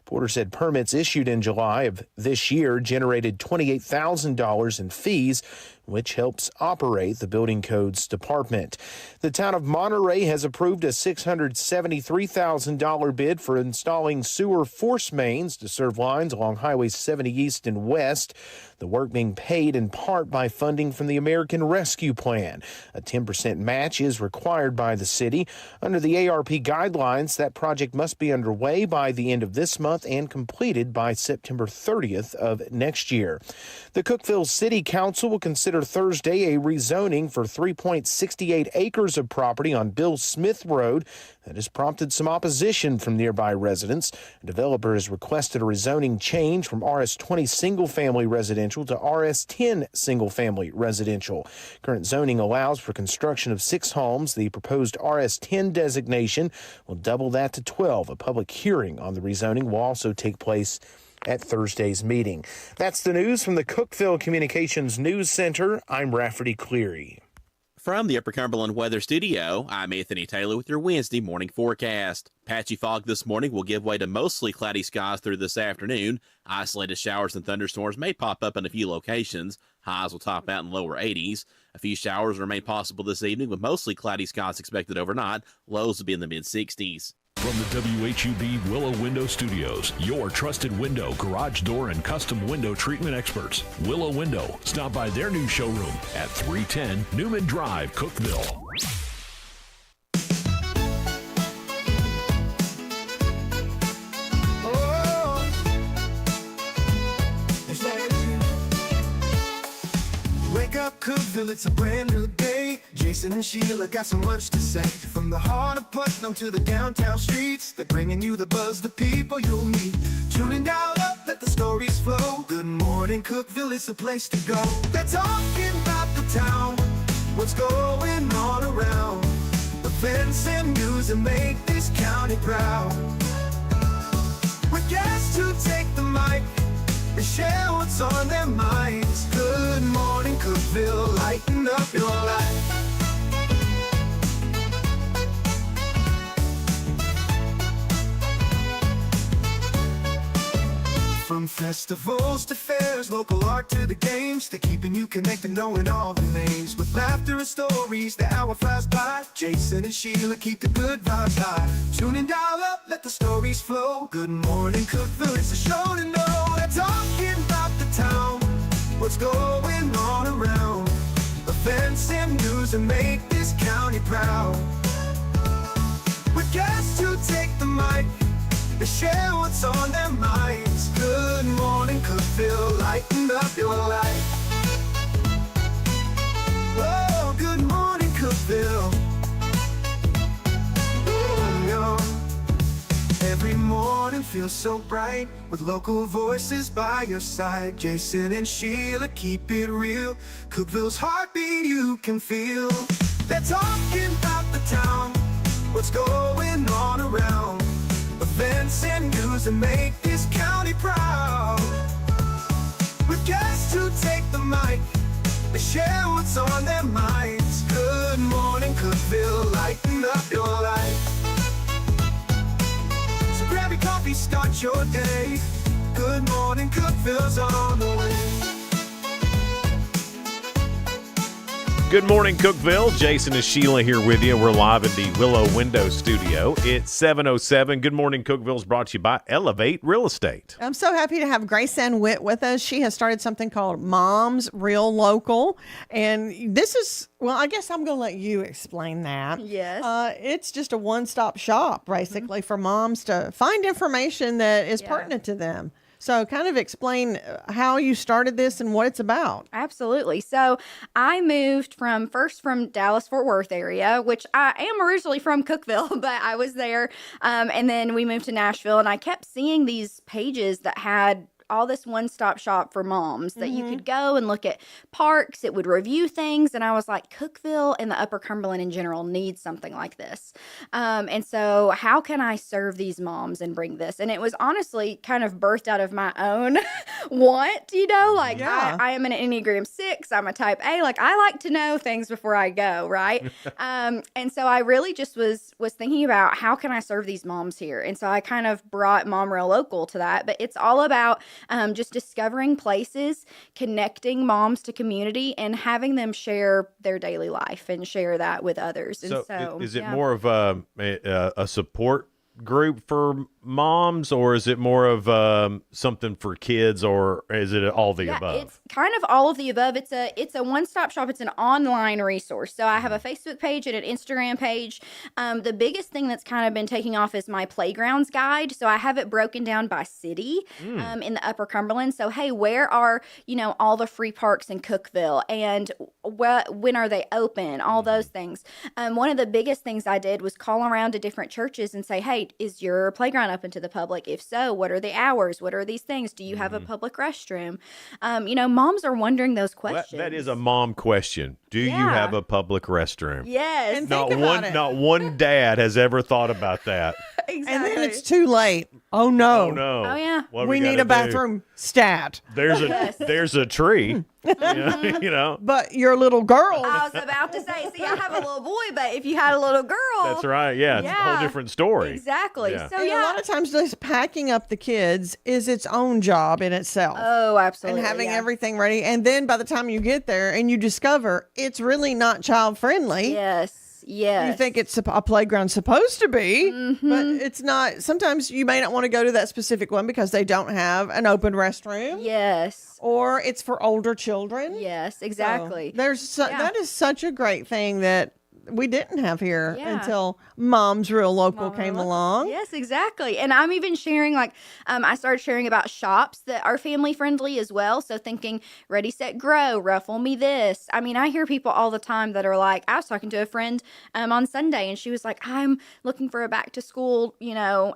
Porter said permits issued in July of this year generated $28,000 in fees, which helps operate the Building Codes Department. The town of Monterey has approved a $673,000 bid for installing sewer force mains to serve lines along Highways 70 East and West. The work being paid in part by funding from the American Rescue Plan. A 10% match is required by the city. Under the ARP guidelines, that project must be underway by the end of this month and completed by September 30th of next year. The Cookeville City Council will consider consider Thursday a rezoning for 3.68 acres of property on Bill Smith Road that has prompted some opposition from nearby residents. A developer has requested a rezoning change from RS20 single-family residential to RS10 single-family residential. Current zoning allows for construction of 6 homes. The proposed RS10 designation will double that to 12. A public hearing on the rezoning will also take place at Thursday's meeting. That's the news from the Cookeville Communications News Center. I'm Rafferty Cleary. From the Upper Cumberland Weather Studio, I'm Anthony Taylor with your Wednesday morning forecast. Patchy fog this morning will give way to mostly cloudy skies through this afternoon. Isolated showers and thunderstorms may pop up in a few locations. Highs will top out in lower 80s. A few showers remain possible this evening with mostly cloudy skies expected overnight. Lows will be in the mid-60s. From the WHUB Willow Window Studios, your trusted window, garage door, and custom window treatment experts. Willow Window. Stop by their new showroom at 310 Newman Drive, Cookeville. Wake up, Cookeville, it's a brand new day. Jason and Sheila got so much to say. From the heart of Putnam to the downtown streets, they're bringing you the buzz, the people you'll meet. Tuning dial up, let the stories flow. Good morning, Cookeville, it's a place to go. They're talking about the town, what's going on around. Events and news that make this county proud. With guests who take the mic, they share what's on their minds. Good morning, Cookeville, lighten up your life. From festivals to fairs, local art to the games, they're keeping you connected, knowing all the names. With laughter and stories, the hour flies by. Jason and Sheila keep the good vibes high. Tune in, dial up, let the stories flow. Good morning, Cookeville, it's a show to know. They're talking about the town, what's going on around. Events and news that make this county proud. With guests who take the mic, they share what's on their minds. Good morning, Cookeville, lighten up your life. Oh, good morning, Cookeville. Every morning feels so bright with local voices by your side. Jason and Sheila keep it real. Cookeville's heartbeat you can feel. They're talking about the town, what's going on around. Events and news that make this county proud. With guests who take the mic, they share what's on their minds. Good morning, Cookeville, lighten up your life. So grab your coffee, start your day. Good morning, Cookeville's on the way. Good morning, Cookeville. Jason and Sheila here with you. We're live in the Willow Window Studio. It's 7:07. Good morning, Cookeville is brought to you by Elevate Real Estate. I'm so happy to have Grace Ann Witt with us. She has started something called Mom's Real Local. And this is, well, I guess I'm going to let you explain that. Yes. It's just a one-stop shop, basically, for moms to find information that is pertinent to them. So kind of explain how you started this and what it's about. Absolutely. So I moved from Dallas-Fort Worth area, which I am originally from Cookeville, but I was there. And then we moved to Nashville, and I kept seeing these pages that had all this one-stop shop for moms that you could go and look at parks. It would review things. And I was like, Cookeville and the Upper Cumberland in general needs something like this. And so how can I serve these moms and bring this? And it was honestly kind of birthed out of my own want, like I am an Enneagram 6. I'm a type A. Like I like to know things before I go. Right. And so I really just was thinking about how can I serve these moms here? And so I kind of brought Mom Real Local to that, but it's all about just discovering places, connecting moms to community, and having them share their daily life and share that with others. And so is it more of a support group for moms, or is it more of something for kids, or is it all the above? It's kind of all of the above. It's a one-stop shop. It's an online resource. So I have a Facebook page and an Instagram page. The biggest thing that's kind of been taking off is my playgrounds guide. So I have it broken down by city in the Upper Cumberland. So hey, where are all the free parks in Cookeville, and when are they open? All those things. One of the biggest things I did was call around to different churches and say, hey, is your playground open to the public? If so, what are the hours? What are these things? Do you have a public restroom? Moms are wondering those questions. That is a mom question. Do you have a public restroom? Yes. And Not one dad has ever thought about that. Exactly. And then it's too late. Oh no. Oh no. Oh yeah. What we need a bathroom stat. There's a tree. But your little girl. I was about to say, see, I have a little boy, but if you had a little girl. That's right. Yeah. It's a whole different story. Exactly. Yeah. So And a lot of times just packing up the kids is its own job in itself. Oh, absolutely. And having everything ready. And then by the time you get there and you discover it's really not child friendly. Yes. Yes. You think it's a playground supposed to be, but it's not. Sometimes you may not want to go to that specific one because they don't have an open restroom. Yes. Or it's for older children. Yes, exactly. So that is such a great thing that we didn't have here until Mom's Real Local came along. Yes, exactly. And I'm even sharing, I started sharing about shops that are family friendly as well. So thinking Ready, Set, Grow, Ruffle Me This. I mean, I hear people all the time that are like, I was talking to a friend on Sunday and she was like, I'm looking for a back to school,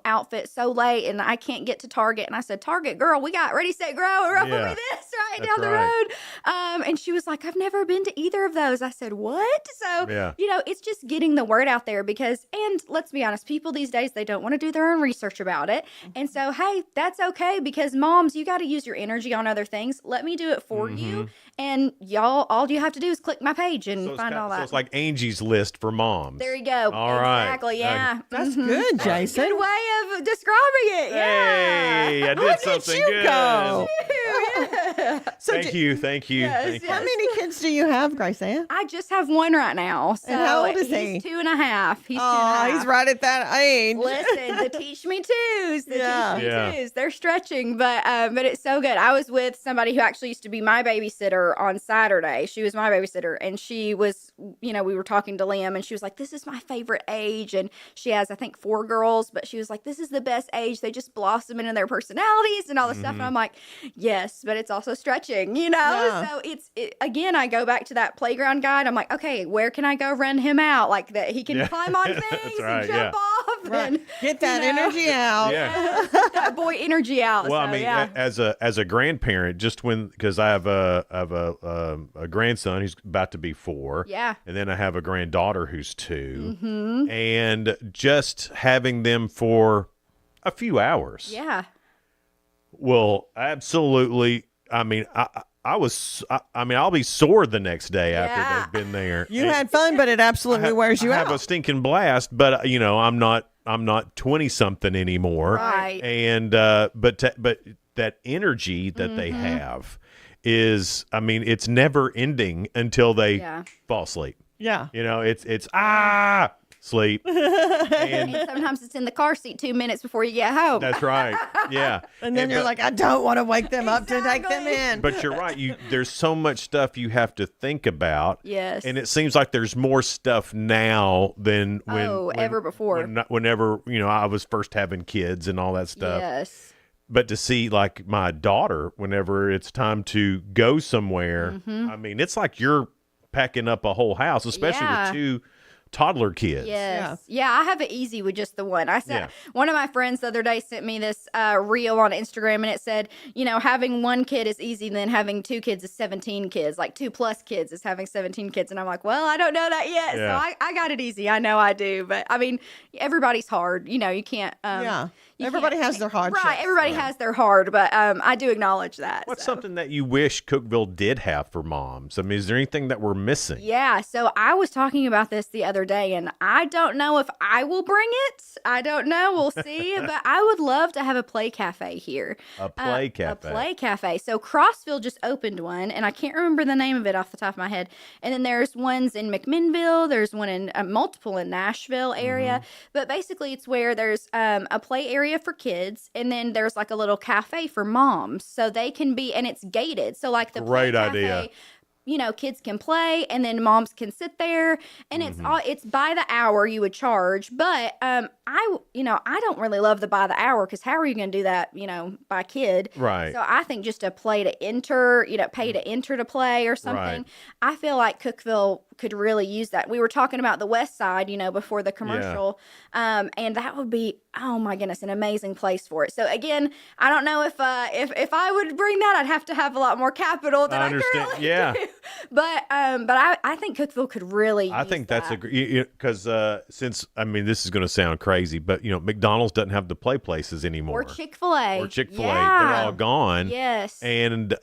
outfit so late and I can't get to Target. And I said, Target, girl, we got Ready, Set, Grow and Ruffle Me This right down the road. And she was like, I've never been to either of those. I said, what? So, it's just getting the word out there because, and let's be honest, people these days, they don't want to do their own research about it. And so, hey, that's okay because moms, you got to use your energy on other things. Let me do it for you. And y'all, all you have to do is click my page and find all that. So it's like Angie's List for moms. There you go. All right. Exactly. Yeah. That's good, Jason. Good way of describing it. Yeah. Hey, I did something good. Go. So Thank you. Yes, How many kids do you have, Grace Ann? I just have one right now. So and how old is he? He's 2.5. He's 2.5. Oh, he's right at that age. Listen, the teach me twos. They're stretching, but it's so good. I was with somebody who actually used to be my babysitter on Saturday. She was my babysitter, and she was, we were talking to Liam, and she was like, "This is my favorite age." And she has, I think, 4 girls, but she was like, "This is the best age. They just blossom into their personalities and all this stuff." And I'm like, "Yes, but it's also stretching, Yeah. So again, I go back to that playground guide. I'm like, okay, where can I go run him out? Like that he can climb on things and jump off and get that energy out. Yes, get that boy energy out. Well, so, I mean, as a grandparent, just because I have a grandson who's about to be 4, and then I have a granddaughter who's 2, and just having them for a few hours, will absolutely. I mean, I'll be sore the next day after they've been there. You had fun, but it absolutely wears you I out. have a stinking blast, but I'm not 20-something anymore. Right. And but that energy that they have is, I mean, it's never ending until they fall asleep. Yeah. It's sleep. And sometimes it's in the car seat 2 minutes before you get home. That's right. Yeah. And then you're like, I don't want to wake them up to take them in. But you're right. There's so much stuff you have to think about. Yes. And it seems like there's more stuff now than ever before. Whenever, I was first having kids and all that stuff. Yes. But to see like my daughter, whenever it's time to go somewhere, I mean, it's like you're packing up a whole house, especially with 2 toddler kids. Yes. Yeah, I have it easy with just the one. I said one of my friends the other day sent me this reel on Instagram, and it said, having 1 kid is easy, and then having 2 kids is 17 kids. Like 2+ kids is having 17 kids. And I'm like, well, I don't know that yet. Yeah. So I got it easy. I know I do. But I mean, everybody's hard. You can't Everybody has their hard. Right, everybody has their hard, but I do acknowledge that. What's something that you wish Cookeville did have for moms? I mean, is there anything that we're missing? Yeah, so I was talking about this the other day, and I don't know if I will bring it. I don't know. We'll see. But I would love to have a play cafe here. A play cafe. A play cafe. So Crossville just opened one, and I can't remember the name of it off the top of my head. And then there's ones in McMinnville. There's one in multiple in Nashville area. But basically, it's where there's a play area for kids, and then there's like a little cafe for moms, so they can be, and it's gated. So like the Great play cafe, idea. you know, kids can play, and then moms can sit there, and it's by the hour you would charge. But I don't really love the by the hour, because how are you going to do that, by kid? Right. So I think just a play to enter, pay to enter to play or something. Right. I feel like Cookeville could really use that. We were talking about the West Side, before the commercial, and that would be, oh my goodness, an amazing place for it. So again, I don't know if I would bring that, I'd have to have a lot more capital than I currently do. But I think Cookeville could really. I think that's because since this is going to sound crazy, but McDonald's doesn't have the play places anymore, or Chick-fil-A, they're all gone. Yes, and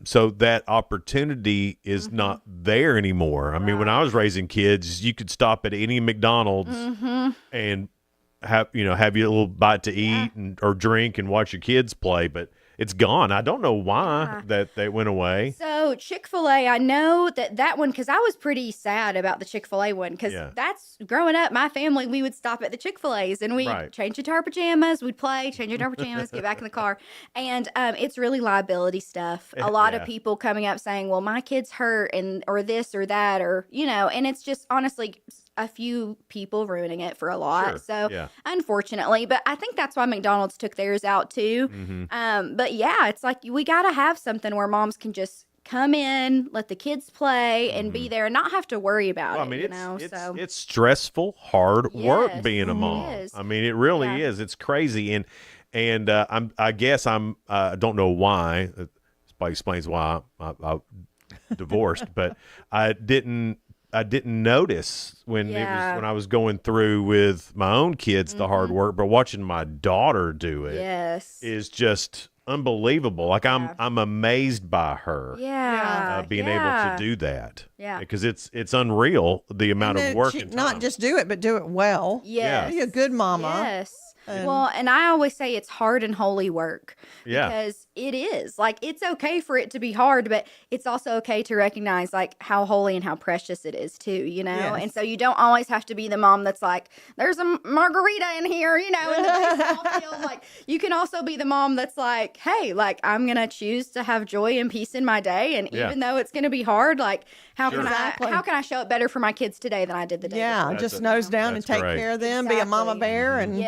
so that opportunity is not there anymore. I mean, when I was raising kids, you could stop at any McDonald's and have your little bite to eat or drink and watch your kids play, but it's gone. I don't know why that they went away. So Chick-fil-A, I know that one, because I was pretty sad about the Chick-fil-A one, because that's growing up, my family, we would stop at the Chick-fil-A's and we'd change into our pajamas, we'd play, change into our pajamas, get back in the car. And it's really liability stuff. A lot of people coming up saying, well, my kid's hurt or this or that, or, and it's just honestly a few people ruining it for a lot. Unfortunately, but I think that's why McDonald's took theirs out too. But yeah, it's like we got to have something where moms can just come in, let the kids play, and be there and not have to worry about it. It's stressful, hard work being a mom. I mean, it really is. It's crazy, and I guess I don't know why. This probably explains why I divorced, but I didn't notice when I was going through with my own kids the hard work, but watching my daughter do it is just unbelievable. Like I'm amazed by her. Being able to do that. Because it's unreal the amount of work and time. Not just do it, but do it well. Be a good mama. Yes. And I always say it's hard and holy work. Because it is. Like, it's okay for it to be hard, but it's also okay to recognize, like, how holy and how precious it is, too, And so you don't always have to be the mom that's like, there's a margarita in here, in the baseball field. Like, you can also be the mom that's like, hey, like, I'm going to choose to have joy and peace in my day. And even though it's going to be hard, like, how can I show it better for my kids today than I did the day before? Just nose down and take care of them, be a mama bear, and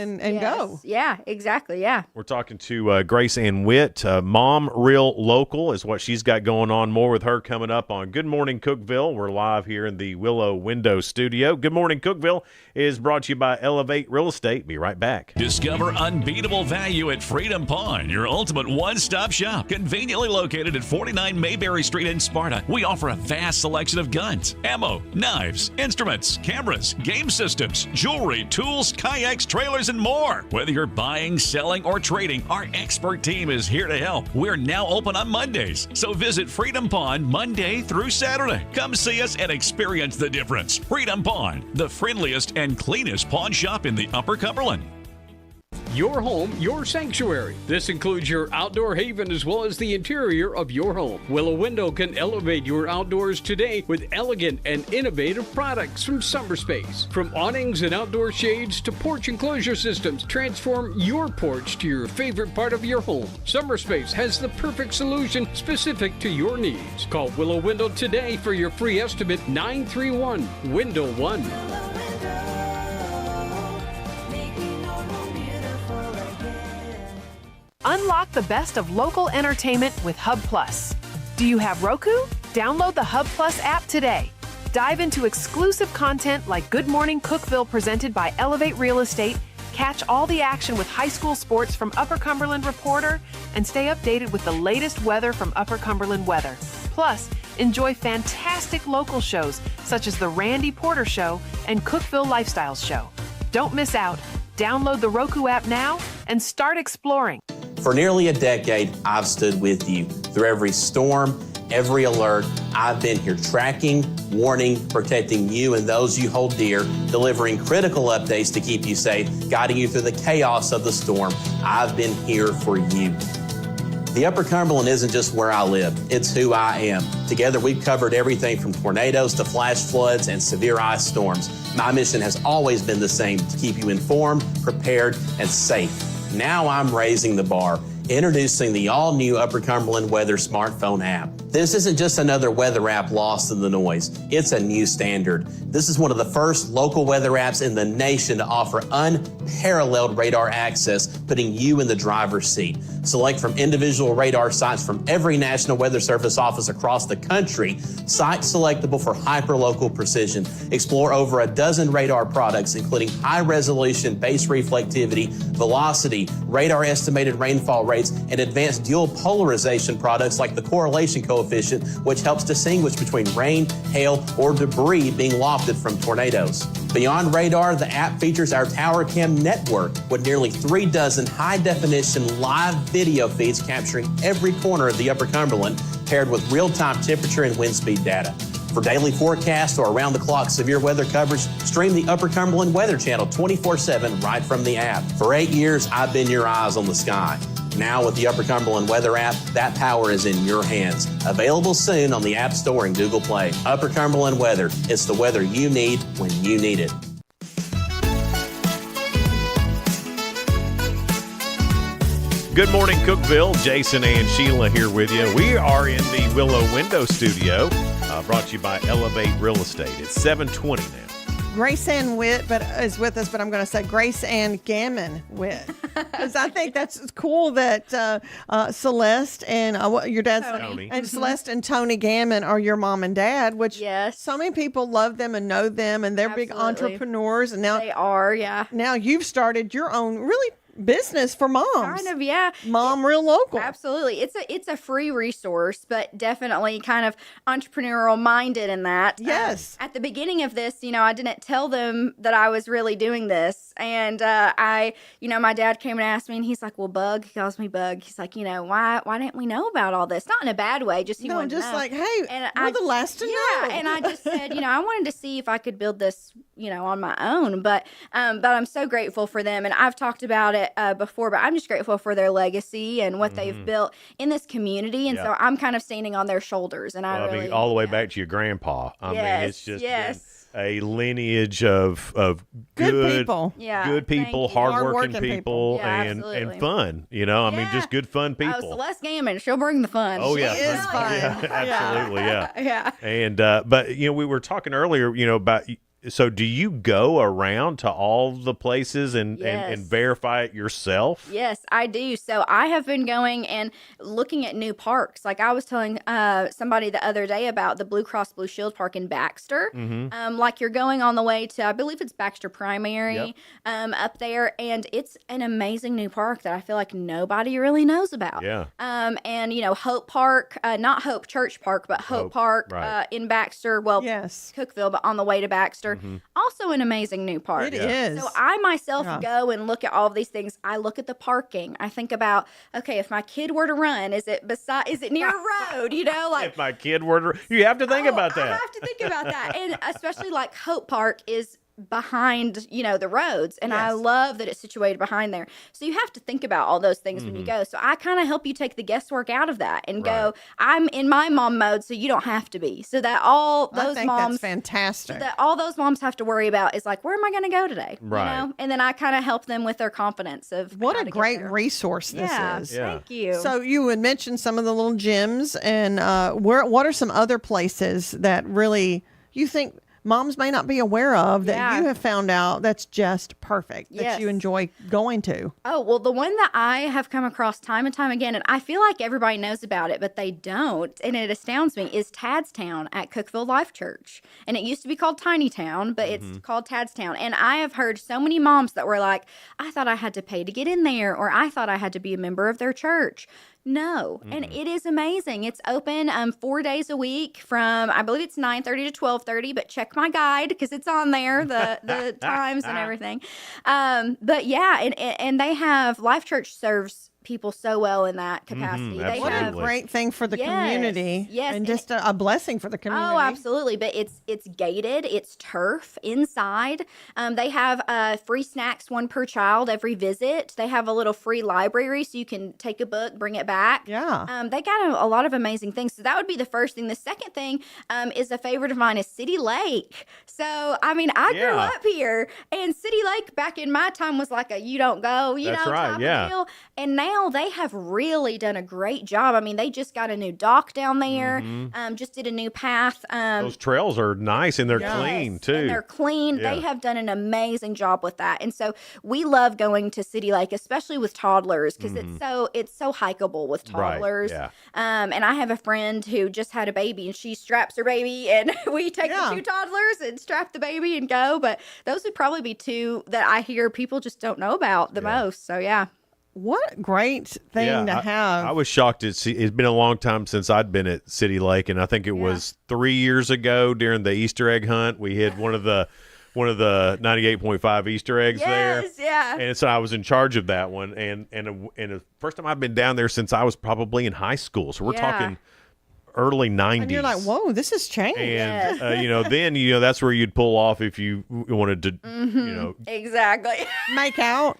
and go. Yeah, exactly. Yeah. We're talking to Grace Ann Witt, Mom Real Local is what she's got going on. More with her coming up on Good Morning Cookeville. We're live here in the Willow Window Studio. Good Morning Cookeville is brought to you by Elevate Real Estate. Be right back. Discover unbeatable value at Freedom Pawn, your ultimate one-stop shop. Conveniently located at 49 Mayberry Street in Sparta, we offer a vast selection of guns, ammo, knives, instruments, cameras, game systems, jewelry, tools, kayaks, trailers, and more. Whether you're buying, selling, or trading, our expert team is here to help. We're now open on Mondays, so visit Freedom Pawn Monday through Saturday. Come see us and experience the difference. Freedom Pawn, the friendliest and cleanest pawn shop in the Upper Cumberland. Your home, your sanctuary. This includes your outdoor haven as well as the interior of your home. Willow Window can elevate your outdoors today with elegant and innovative products from SummerSpace. From awnings and outdoor shades to porch enclosure systems, transform your porch to your favorite part of your home. SummerSpace has the perfect solution specific to your needs. Call Willow Window today for your free estimate, 931-WINDOW-1. Unlock the best of local entertainment with Hub Plus. Do you have Roku? Download the Hub Plus app today. Dive into exclusive content like Good Morning Cookeville presented by Elevate Real Estate, catch all the action with high school sports from Upper Cumberland Reporter, and stay updated with the latest weather from Upper Cumberland Weather. Plus, enjoy fantastic local shows such as The Randy Porter Show and Cookeville Lifestyles Show. Don't miss out. Download the Roku app now and start exploring. For nearly a decade, I've stood with you through every storm, every alert. I've been here tracking, warning, protecting you and those you hold dear, delivering critical updates to keep you safe, guiding you through the chaos of the storm. I've been here for you. The Upper Cumberland isn't just where I live, it's who I am. Together, we've covered everything from tornadoes to flash floods and severe ice storms. My mission has always been the same, to keep you informed, prepared, and safe. Now I'm raising the bar, introducing the all-new Upper Cumberland Weather smartphone app. This isn't just another weather app lost in the noise. It's a new standard. This is one of the first local weather apps in the nation to offer unparalleled radar access, putting you in the driver's seat. Select from individual radar sites from every National Weather Service office across the country, sites selectable for hyperlocal precision. Explore over a dozen radar products, including high-resolution base reflectivity, velocity, radar estimated rainfall rates, and advanced dual polarization products like the correlation coefficient, which helps distinguish between rain, hail, or debris being lofted from tornadoes. Beyond radar, the app features our Tower Cam network with nearly 3 dozen high-definition live video feeds capturing every corner of the Upper Cumberland, paired with real-time temperature and wind speed data. For daily forecasts or around-the-clock severe weather coverage, stream the Upper Cumberland Weather Channel 24/7 right from the app. For 8 years, I've been your eyes on the sky. Now with the Upper Cumberland Weather app, that power is in your hands. Available soon on the App Store and Google Play. Upper Cumberland Weather. It's the weather you need when you need it. Good morning, Cookeville. Jason and Sheila here with you. We are in the Willow Window Studio, brought to you by Elevate Real Estate. It's 7:20 now. Grace Ann Witt is with us, but I'm going to say Grace Ann Gammon Witt. Because I think that's cool that Celeste and your dad's Tony. And Celeste and Tony Gammon are your mom and dad, which so many people love them and know them, and they're big entrepreneurs. And now they are, yeah. Now you've started your own really business for moms. Kind of, yeah. Mom Real Local. Absolutely. It's a free resource, but definitely kind of entrepreneurial minded in that. Yes. At the beginning of this, I didn't tell them that I was really doing this. And my dad came and asked me, and he's like, well, Bug, he calls me Bug. He's like, why didn't we know about all this? Not in a bad way, just wanted to know. Like, hey, and we're the last to know. Yeah, and I just said, I wanted to see if I could build this, on my own. But I'm so grateful for them. And I've talked about it before, but I'm just grateful for their legacy and what they've built in this community. And so I'm kind of standing on their shoulders. And I mean, all the way back to your grandpa. I mean, it's just been a lineage of good people. Good people, hardworking people, and fun. I mean, just good fun people. Celeste Gammon, she'll bring the fun. Oh, yeah. She is fun. Yeah, absolutely, yeah. Yeah. And, but, we were talking earlier, about... So do you go around to all the places and verify it yourself? Yes, I do. So I have been going and looking at new parks. Like I was telling somebody the other day about the Blue Cross Blue Shield Park in Baxter. Like you're going on the way to, I believe it's Baxter Primary up there. And it's an amazing new park that I feel like nobody really knows about. Yeah. And, Hope Park, not Hope Church Park, but Hope Park in Baxter. Well, Cookeville, but on the way to Baxter. Also an amazing new park. It is. So I myself go and look at all of these things. I look at the parking. I think about, okay, if my kid were to run, is it near a road? If my kid were to, you have to think about that. I have to think about that. And especially like Hope Park is behind, the roads. And I love that it's situated behind there. So you have to think about all those things when you go. So I kind of help you take the guesswork out of that and go, I'm in my mom mode, so you don't have to be. So that all those moms, that's fantastic. That all those moms have to worry about is like, where am I going to go today? Right. And then I kind of help them with their confidence of what a great resource this is. Yeah. Thank you. So you had mentioned some of the little gyms, and what are some other places that really you think moms may not be aware of that you have found out that's just perfect, that you enjoy going to? Oh, well, the one that I have come across time and time again, and I feel like everybody knows about it, but they don't, and it astounds me, is Tadstown at Cookeville Life Church. And it used to be called Tiny Town, but it's called Tadstown. And I have heard so many moms that were like, I thought I had to pay to get in there, or I thought I had to be a member of their church. No, and it is amazing. It's open 4 days a week from, I believe it's 9:30 to 12:30, but check my guide because it's on there, the times and everything. But yeah, and they have Life Church serves people so well in that capacity. They What a great thing for the community. Yes, and just a blessing for the community. Oh, absolutely. But it's gated. It's turf inside. They have free snacks, one per child every visit. They have a little free library so you can take a book, bring it back. Yeah. They got a lot of amazing things. So that would be the first thing. The second thing is a favorite of mine is City Lake. So, I mean, I grew up here, and City Lake back in my time was like a you don't go, That's right, type of deal. And now they have really done a great job. I mean, they just got a new dock down there, just did a new path. Those trails are nice and they're clean too. And they're clean. Yeah. They have done an amazing job with that. And so we love going to City Lake, especially with toddlers, because it's so hikeable with toddlers. Right. Yeah. And I have a friend who just had a baby, and she straps her baby, and we take the two toddlers and strap the baby and go. But those would probably be two that I hear people just don't know about the most. So yeah. What a great thing to have. I was shocked. It's been a long time since I'd been at City Lake, and I think it was 3 years ago during the Easter egg hunt. We had one of the 98.5 Easter eggs there. Yes, yeah. And so I was in charge of that one, and the first time I've been down there since I was probably in high school. So we're talking early 90s. And you're like, whoa, this has changed. And then that's where you'd pull off if you wanted to exactly make out.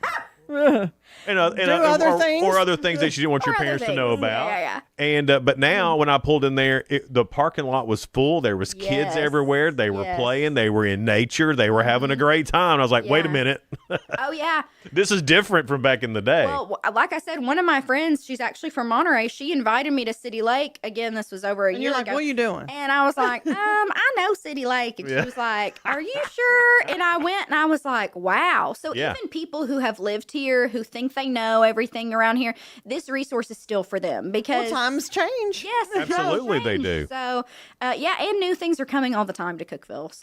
And other things, or other things that you didn't want your parents to know about. Yeah. And but now when I pulled in there, the parking lot was full. There was kids everywhere. They were playing. They were in nature. They were having a great time. I was like, wait a minute. Oh yeah. This is different from back in the day. Well, like I said, one of my friends, she's actually from Monterey. She invited me to City Lake. Again, this was over a year you're ago. like, what are you doing? And I was like, I know City Lake. And she was like, are you sure? And I went and I was like, wow. So even people who have lived here, who think they know everything around here, this resource is still for them because times change. Yes, absolutely they do. So, and new things are coming all the time to Cookeville.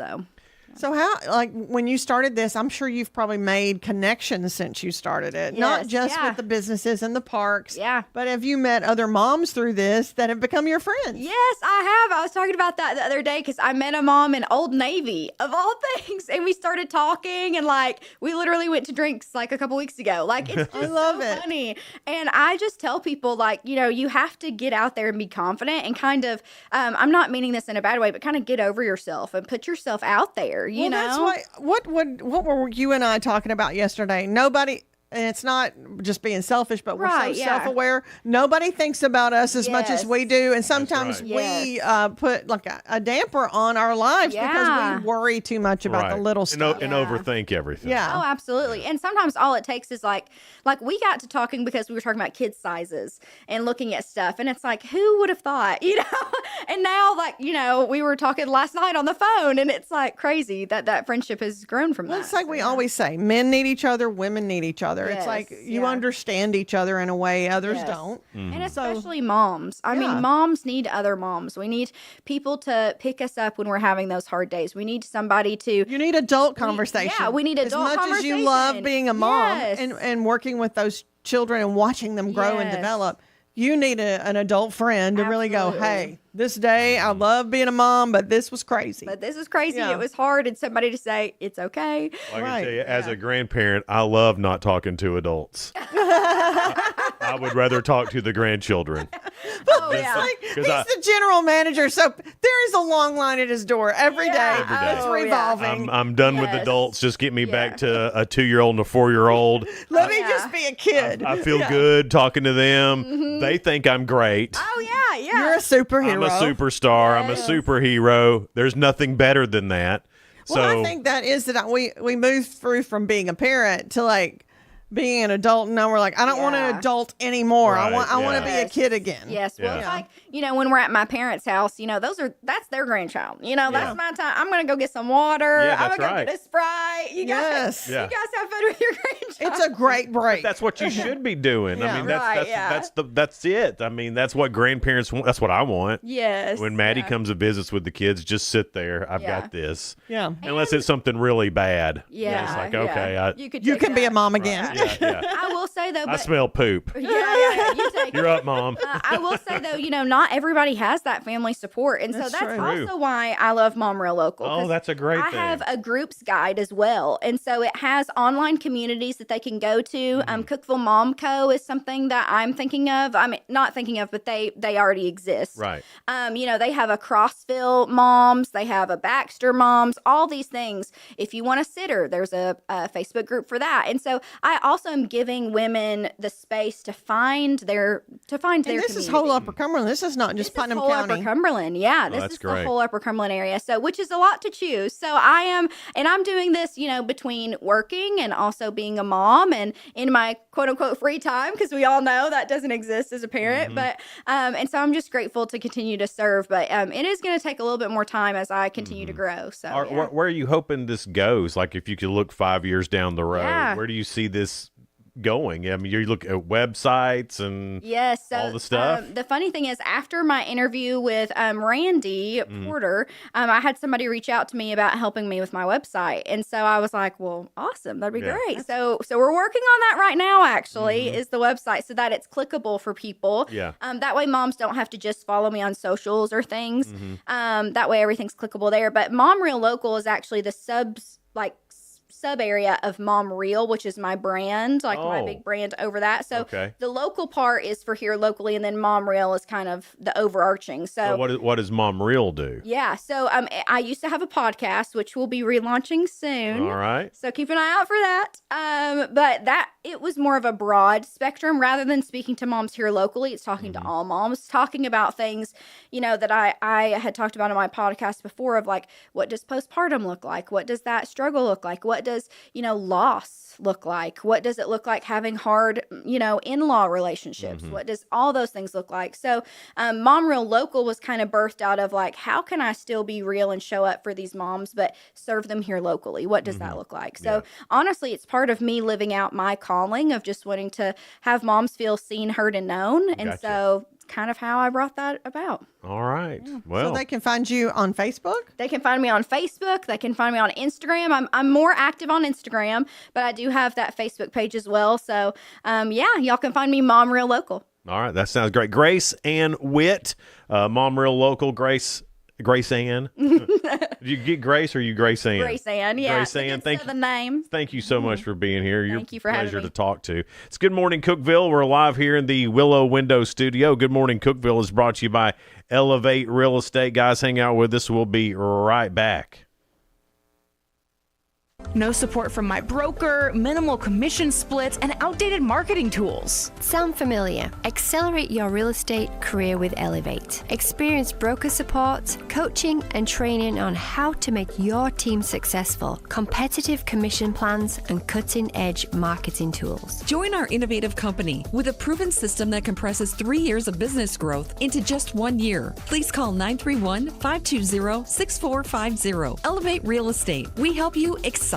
So how, like, when you started this, I'm sure you've probably made connections since you started it, not just with the businesses and the parks, but have you met other moms through this that have become your friends? Yes, I have. I was talking about that the other day because I met a mom in Old Navy, of all things, and we started talking, and, like, we literally went to drinks, like, a couple weeks ago. Like, it's just so funny. And I just tell people, like, you have to get out there and be confident and kind of, I'm not meaning this in a bad way, but kind of get over yourself and put yourself out there. You know, that's why. What were you and I talking about yesterday? Nobody. And it's not just being selfish, but we're so self-aware. Nobody thinks about us as much as we do. And sometimes we put like a damper on our lives because we worry too much about the little stuff. And overthink everything. Yeah. Oh, absolutely. And sometimes all it takes is like we got to talking because we were talking about kids' sizes and looking at stuff. And it's like, who would have thought, And now, we were talking last night on the phone, and it's like crazy that friendship has grown from that. It's like we always say, men need each other, women need each other. It's like you understand each other in a way others don't. And especially moms. I mean, moms need other moms. We need people to pick us up when we're having those hard days. We need somebody to... You need adult conversation. We need adult conversation. As much as you love being a mom and working with those children and watching them grow and develop, you need an adult friend to really go, hey, this day I love being a mom, but this was crazy. It was hard, and somebody to say, it's okay. Well, I can tell you, as a grandparent, I love not talking to adults. I would rather talk to the grandchildren. He's the general manager, so there is a long line at his door every day. It's revolving. I'm done with adults. Just get me back to a 2-year-old and a 4-year-old. Let me just be a kid. I feel good talking to them. They think I'm great. Oh, yeah. You're a superhero. I'm a superstar. I'm a superhero. There's nothing better than that. Well, I think that is that we moved through from being a parent to like being an adult, and now we're like, I don't want an adult anymore. Right, I want to be a kid again. Yes. Well, it's like, when we're at my parents' house, that's their grandchild. That's my time. I'm going to go get some water. Yeah, I'm that's going to go get a Sprite. You guys have fun with your grandchildren. It's a great break. But that's what you should be doing. Yeah. I mean, Right, that's it. I mean, that's what grandparents want. That's what I want. Yes. When Maddie comes and visits with the kids, just sit there. I've got this. Yeah. Unless it's something really bad. Yeah. It's like, yeah. okay, You can be a mom again. I will say though, I but smell poop. yeah, you take You're up, Mom. I will say though, not everybody has that family support, and so that's true. also why I love Mom Real Local. Oh, 'cause that's a great I thing. have a groups guide as well, and so it has online communities that they can go to. Cookeville Mom Co. is something that I'm thinking of. I mean, not thinking of, but they already exist. Right. They have a Crossville Moms, they have a Baxter Moms, all these things. If you want a sitter, there's a Facebook group for that, and so I also am giving women the space to find their This community. is whole Upper Cumberland. This is not just Putnam whole County. Upper Cumberland, yeah. This that's is great. the whole Upper Cumberland area. So, which is a lot to choose. So I'm doing this, between working and also being a mom and in my quote unquote free time, because we all know that doesn't exist as a parent. But and so I'm just grateful to continue to serve. But it is going to take a little bit more time as I continue to grow. So, Where are you hoping this goes? Like, if you could look 5 years down the road, Yeah. where do you see this going? I mean, you look at websites and yes, so all the stuff. The funny thing is, after my interview with Randy Porter, I had somebody reach out to me about helping me with my website, and so I was like, "Well, awesome, that'd be great." So we're working on that right now. Actually, is the website so that it's clickable for people. Yeah. That way, moms don't have to just follow me on socials or things. That way, everything's clickable there. But Mom Real Local is actually the sub area of Mom Real, which is my brand, my big brand over that. So the local part is for here locally, and then Mom Real is kind of the overarching. So what does Mom Real do? Yeah, so I used to have a podcast, which we'll be relaunching soon. All right. So keep an eye out for that. But it was more of a broad spectrum rather than speaking to moms here locally. It's talking to all moms, talking about things, that I had talked about in my podcast before of like, what does postpartum look like? What does that struggle look like? What does, loss look like? What does it look like having hard, in-law relationships? What does all those things look like? So Mom Real Local was kind of birthed out of like, how can I still be real and show up for these moms, but serve them here locally? What does that look like? So honestly, it's part of me living out my calling of just wanting to have moms feel seen, heard, and known. And so kind of how I brought that about. All right. Well, so they can find you on Facebook? They can find me on Facebook. They can find me on Instagram. I'm more active on Instagram, but I do have that Facebook page as well. So, y'all can find me Mom Real Local. all right. That sounds great. Grace Ann Witt, Mom Real Local. Grace Ann. Did you get Grace or you Grace Ann? Grace Ann, yeah. Grace Ann, thank the name. Thank you so much for being here. Thank you for having pleasure me. to talk to. It's Good Morning Cookeville. We're live here in the Willow Window Studio. Good Morning Cookeville is brought to you by Elevate Real Estate. Guys, hang out with us. We'll be right back. No support from my broker, minimal commission splits, and outdated marketing tools. Sound familiar? Accelerate your real estate career with Elevate. Experience broker support, coaching, and training on how to make your team successful, competitive commission plans, and cutting-edge marketing tools. Join our innovative company with a proven system that compresses 3 years of business growth into just 1 year. Please call 931-520-6450. Elevate Real Estate. We help you accelerate.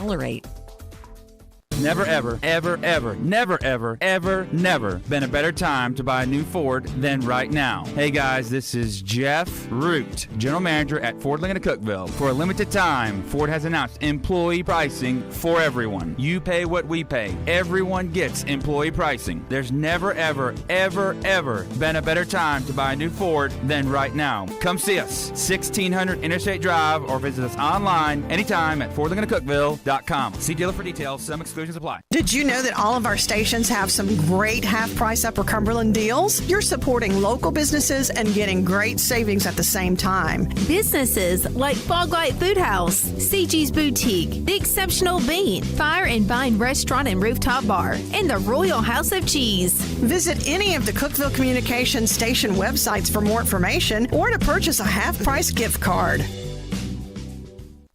Never, ever, ever, ever, never, ever, ever, never been a better time to buy a new Ford than right now. Hey guys, this is Jeff Root, General Manager at Ford Lincoln of Cookeville. For a limited time, Ford has announced employee pricing for everyone. You pay what we pay. Everyone gets employee pricing. There's never, ever, ever, ever been a better time to buy a new Ford than right now. Come see us, 1600 Interstate Drive, or visit us online anytime at FordLincolnofCookeville.com. See dealer for details. Some exclusions apply. Did you know that all of our stations have some great half-price Upper Cumberland deals? You're supporting local businesses and getting great savings at the same time. Businesses like Fog Light Food House, CG's Boutique, The Exceptional Bean, Fire and Vine Restaurant and Rooftop Bar, and the Royal House of Cheese. Visit any of the Cookeville Communications station websites for more information or to purchase a half-price gift card.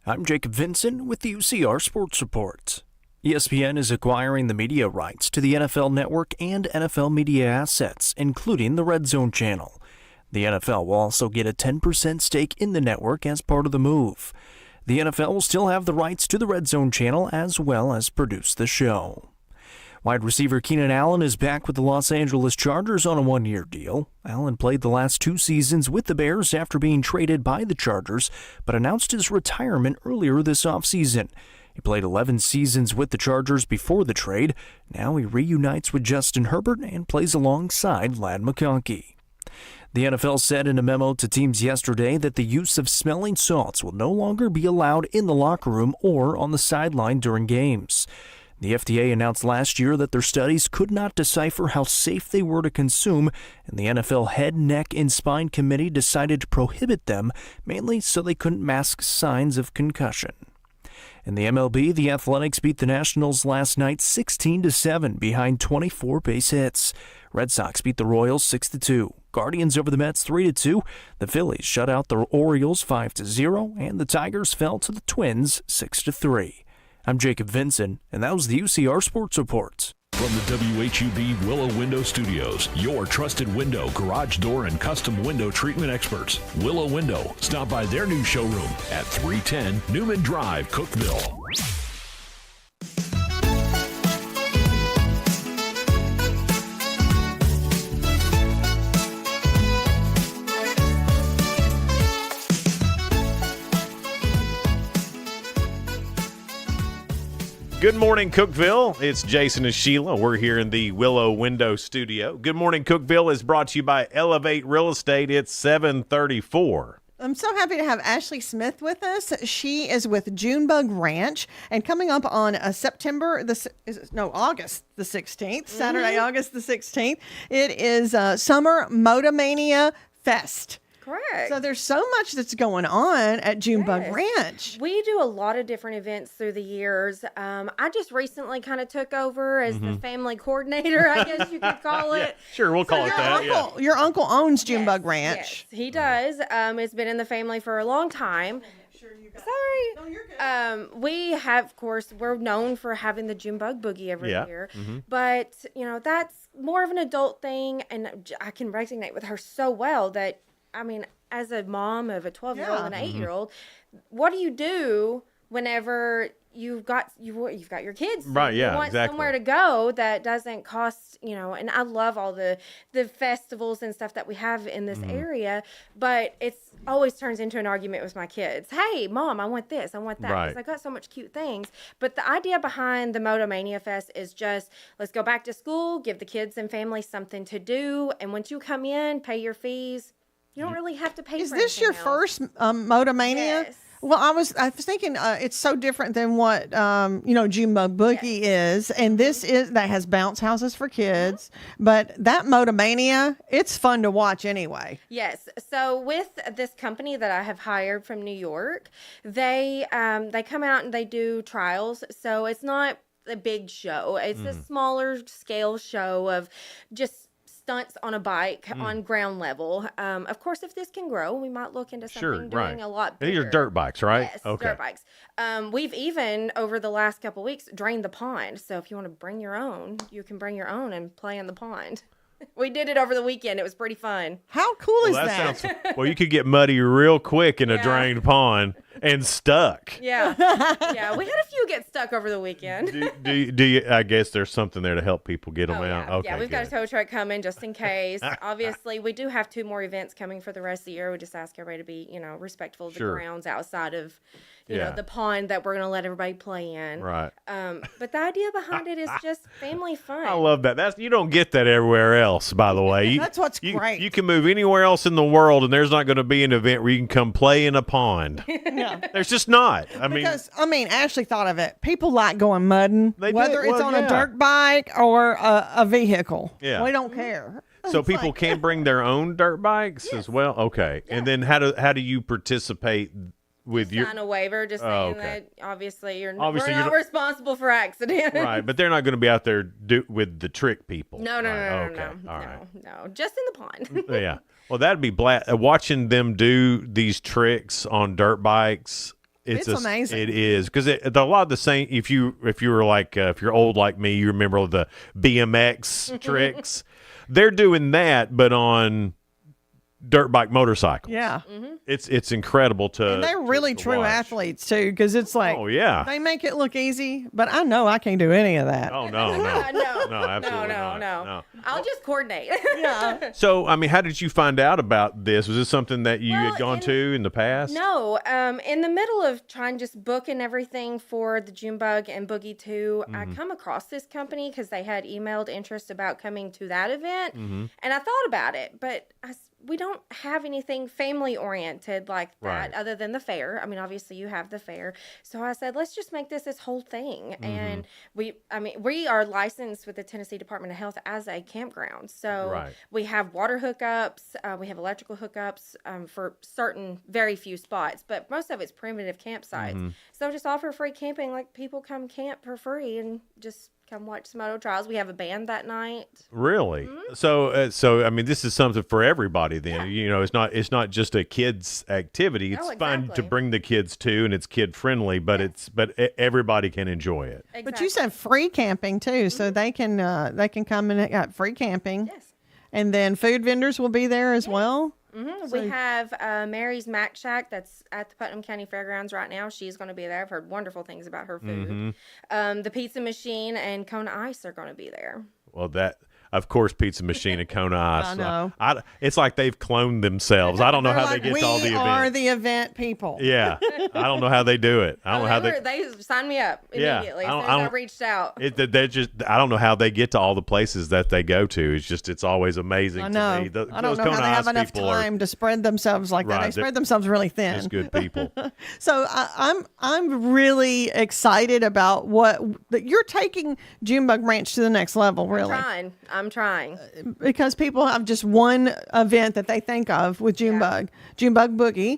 I'm Jacob Vinson with the UCR Sports Report. ESPN is acquiring the media rights to the NFL Network and NFL media assets, including the Red Zone channel. The NFL will also get a 10% stake in the network as part of the move. The NFL will still have the rights to the Red Zone channel as well as produce the show. Wide receiver Keenan Allen is back with the Los Angeles Chargers on a one-year deal. Allen played the last 2 seasons with the Bears after being traded by the Chargers, but announced his retirement earlier this offseason. He played 11 seasons with the Chargers before the trade. Now he reunites with Justin Herbert and plays alongside Ladd McConkey. The NFL said in a memo to teams yesterday that the use of smelling salts will no longer be allowed in the locker room or on the sideline during games. The FDA announced last year that their studies could not decipher how safe they were to consume, and the NFL Head, Neck, and Spine Committee decided to prohibit them, mainly so they couldn't mask signs of concussion. In the MLB, the Athletics beat the Nationals last night 16-7 behind 24 base hits. Red Sox beat the Royals 6-2. Guardians over the Mets 3-2. The Phillies shut out the Orioles 5-0, and the Tigers fell to the Twins 6-3. I'm Jacob Vinson, and that was the UCR Sports Report. From the WHUB Willow Window Studios, your trusted window, garage door, and custom window treatment experts. Willow Window. Stop by their new showroom at 310 Newman Drive, Cookeville. Good morning, Cookeville. It's Jason and Sheila. We're here in the Willow Window Studio. Good morning, Cookeville is brought to you by Elevate Real Estate. It's 7:34. I'm so happy to have Ashley Smith with us. She is with Junebug Ranch, and coming up on August the 16th, Saturday, August the 16th, it is Summer Motomania Fest. Correct. So there's so much that's going on at Junebug Ranch. We do a lot of different events through the years. I just recently kind of took over as the family coordinator, I guess you could call it. Sure, we'll call it that. Your uncle owns Junebug Ranch. Yes, he does. It's been in the family for a long time. Sorry. No, you're good. We have, of course, we're known for having the Junebug Boogie every year. But, that's more of an adult thing. And I can resonate with her so well that, as a mom of a 12-year-old and an 8-year-old, what do you do whenever you've got your kids? Right, yeah, you want exactly. somewhere to go that doesn't cost, and I love all the festivals and stuff that we have in this area, but it's always turns into an argument with my kids. Hey, Mom, I want this, I want that, because I got so much cute things. But the idea behind the Motomania Fest is just, let's go back to school, give the kids and families something to do, and once you come in, pay your fees. You don't really have to pay. Is for this your anything first Motomania? Yes. Well, I was thinking it's so different than what Junebug Boogie is, and this that has bounce houses for kids. But that Motomania, it's fun to watch anyway. Yes. So with this company that I have hired from New York, they come out and they do trials. So it's not a big show. It's a smaller scale show of just stunts on a bike on ground level. Of course, if this can grow, we might look into something doing a lot bigger. These are dirt bikes, right? Yes, dirt bikes. We've even, over the last couple of weeks, drained the pond. So if you want to bring your own, you can bring your own and play in the pond. We did it over the weekend. It was pretty fun. How cool is that? Well, you could get muddy real quick in a drained pond and stuck. Yeah. Yeah, we had a few get stuck over the weekend. Do you, I guess there's something there to help people get them out. Yeah. Okay, yeah, we've got a good. tow truck coming just in case. Obviously, we do have 2 more events coming for the rest of the year. We just ask everybody to be, respectful of the grounds outside of, the pond that we're going to let everybody play in. Right. But the idea behind it is just family fun. I love that. You don't get that everywhere else, by the way. That's what's great. You can move anywhere else in the world, and there's not going to be an event where you can come play in a pond. Yeah. There's just not. Ashley thought of it. People like going mudding, whether it's on yeah. a dirt bike or a vehicle. Yeah. We don't care. So people can bring their own dirt bikes as well? Okay. Yeah. And then how do you participate with your... Sign a waiver just saying that obviously we're not responsible for accidents. Right, but they're not going to be out there with the trick people. No. Just in the pond. Yeah. Well, that'd be watching them do these tricks on dirt bikes. It's amazing. It is, because a lot of the same. If you were like if you're old like me, you remember the BMX tricks. They're doing that, but on dirt bike motorcycles. Yeah. It's incredible to. And they're really to true watch. athletes too, because it's like, Oh, yeah. they make it look easy, but I know I can't do any of that. Oh no, no, No, absolutely no, not. no. I'll just coordinate. Yeah. So, I mean, how did you find out about this? Was this something that you had gone in- to in the past? No, in the middle of trying just booking everything for the Junebug and Boogie 2, I come across this company because they had emailed interest about coming to that event, and I thought about it, but we don't have anything family oriented like that other than the fair. I mean, obviously you have the fair. So I said, let's just make this whole thing. And we are licensed with the Tennessee Department of Health as a campground. So we have water hookups, we have electrical hookups for certain very few spots, but most of it's primitive campsites. So just offer free camping, like people come camp for free and just come watch some moto trials. We have a band that night. Really? So I mean, this is something for everybody. Then you know, it's not just a kids activity. It's fun to bring the kids to, and it's kid friendly. But everybody can enjoy it. Exactly. But you said free camping too, so they can come and get free camping. Yes. And then food vendors will be there as well. We have Mary's Mac Shack that's at the Putnam County Fairgrounds right now. She's going to be there. I've heard wonderful things about her food. The Pizza Machine and Kona Ice are going to be there. Well, that. Of course, Pizza Machine and Kona Ice. I know. It's like they've cloned themselves. I don't know how they get to all the events. We are the event people. Yeah. I don't know how they do it. I don't know how they signed me up immediately as soon as I reached out. I don't know how they get to all the places that they go to. It's always amazing I know. to me. I don't know how they have enough time to spread themselves like that. They spread themselves really thin. Just good people. So I'm really excited about that you're taking Junebug Ranch to the next level. Really, I'm trying because people have just one event that they think of with Junebug Boogie,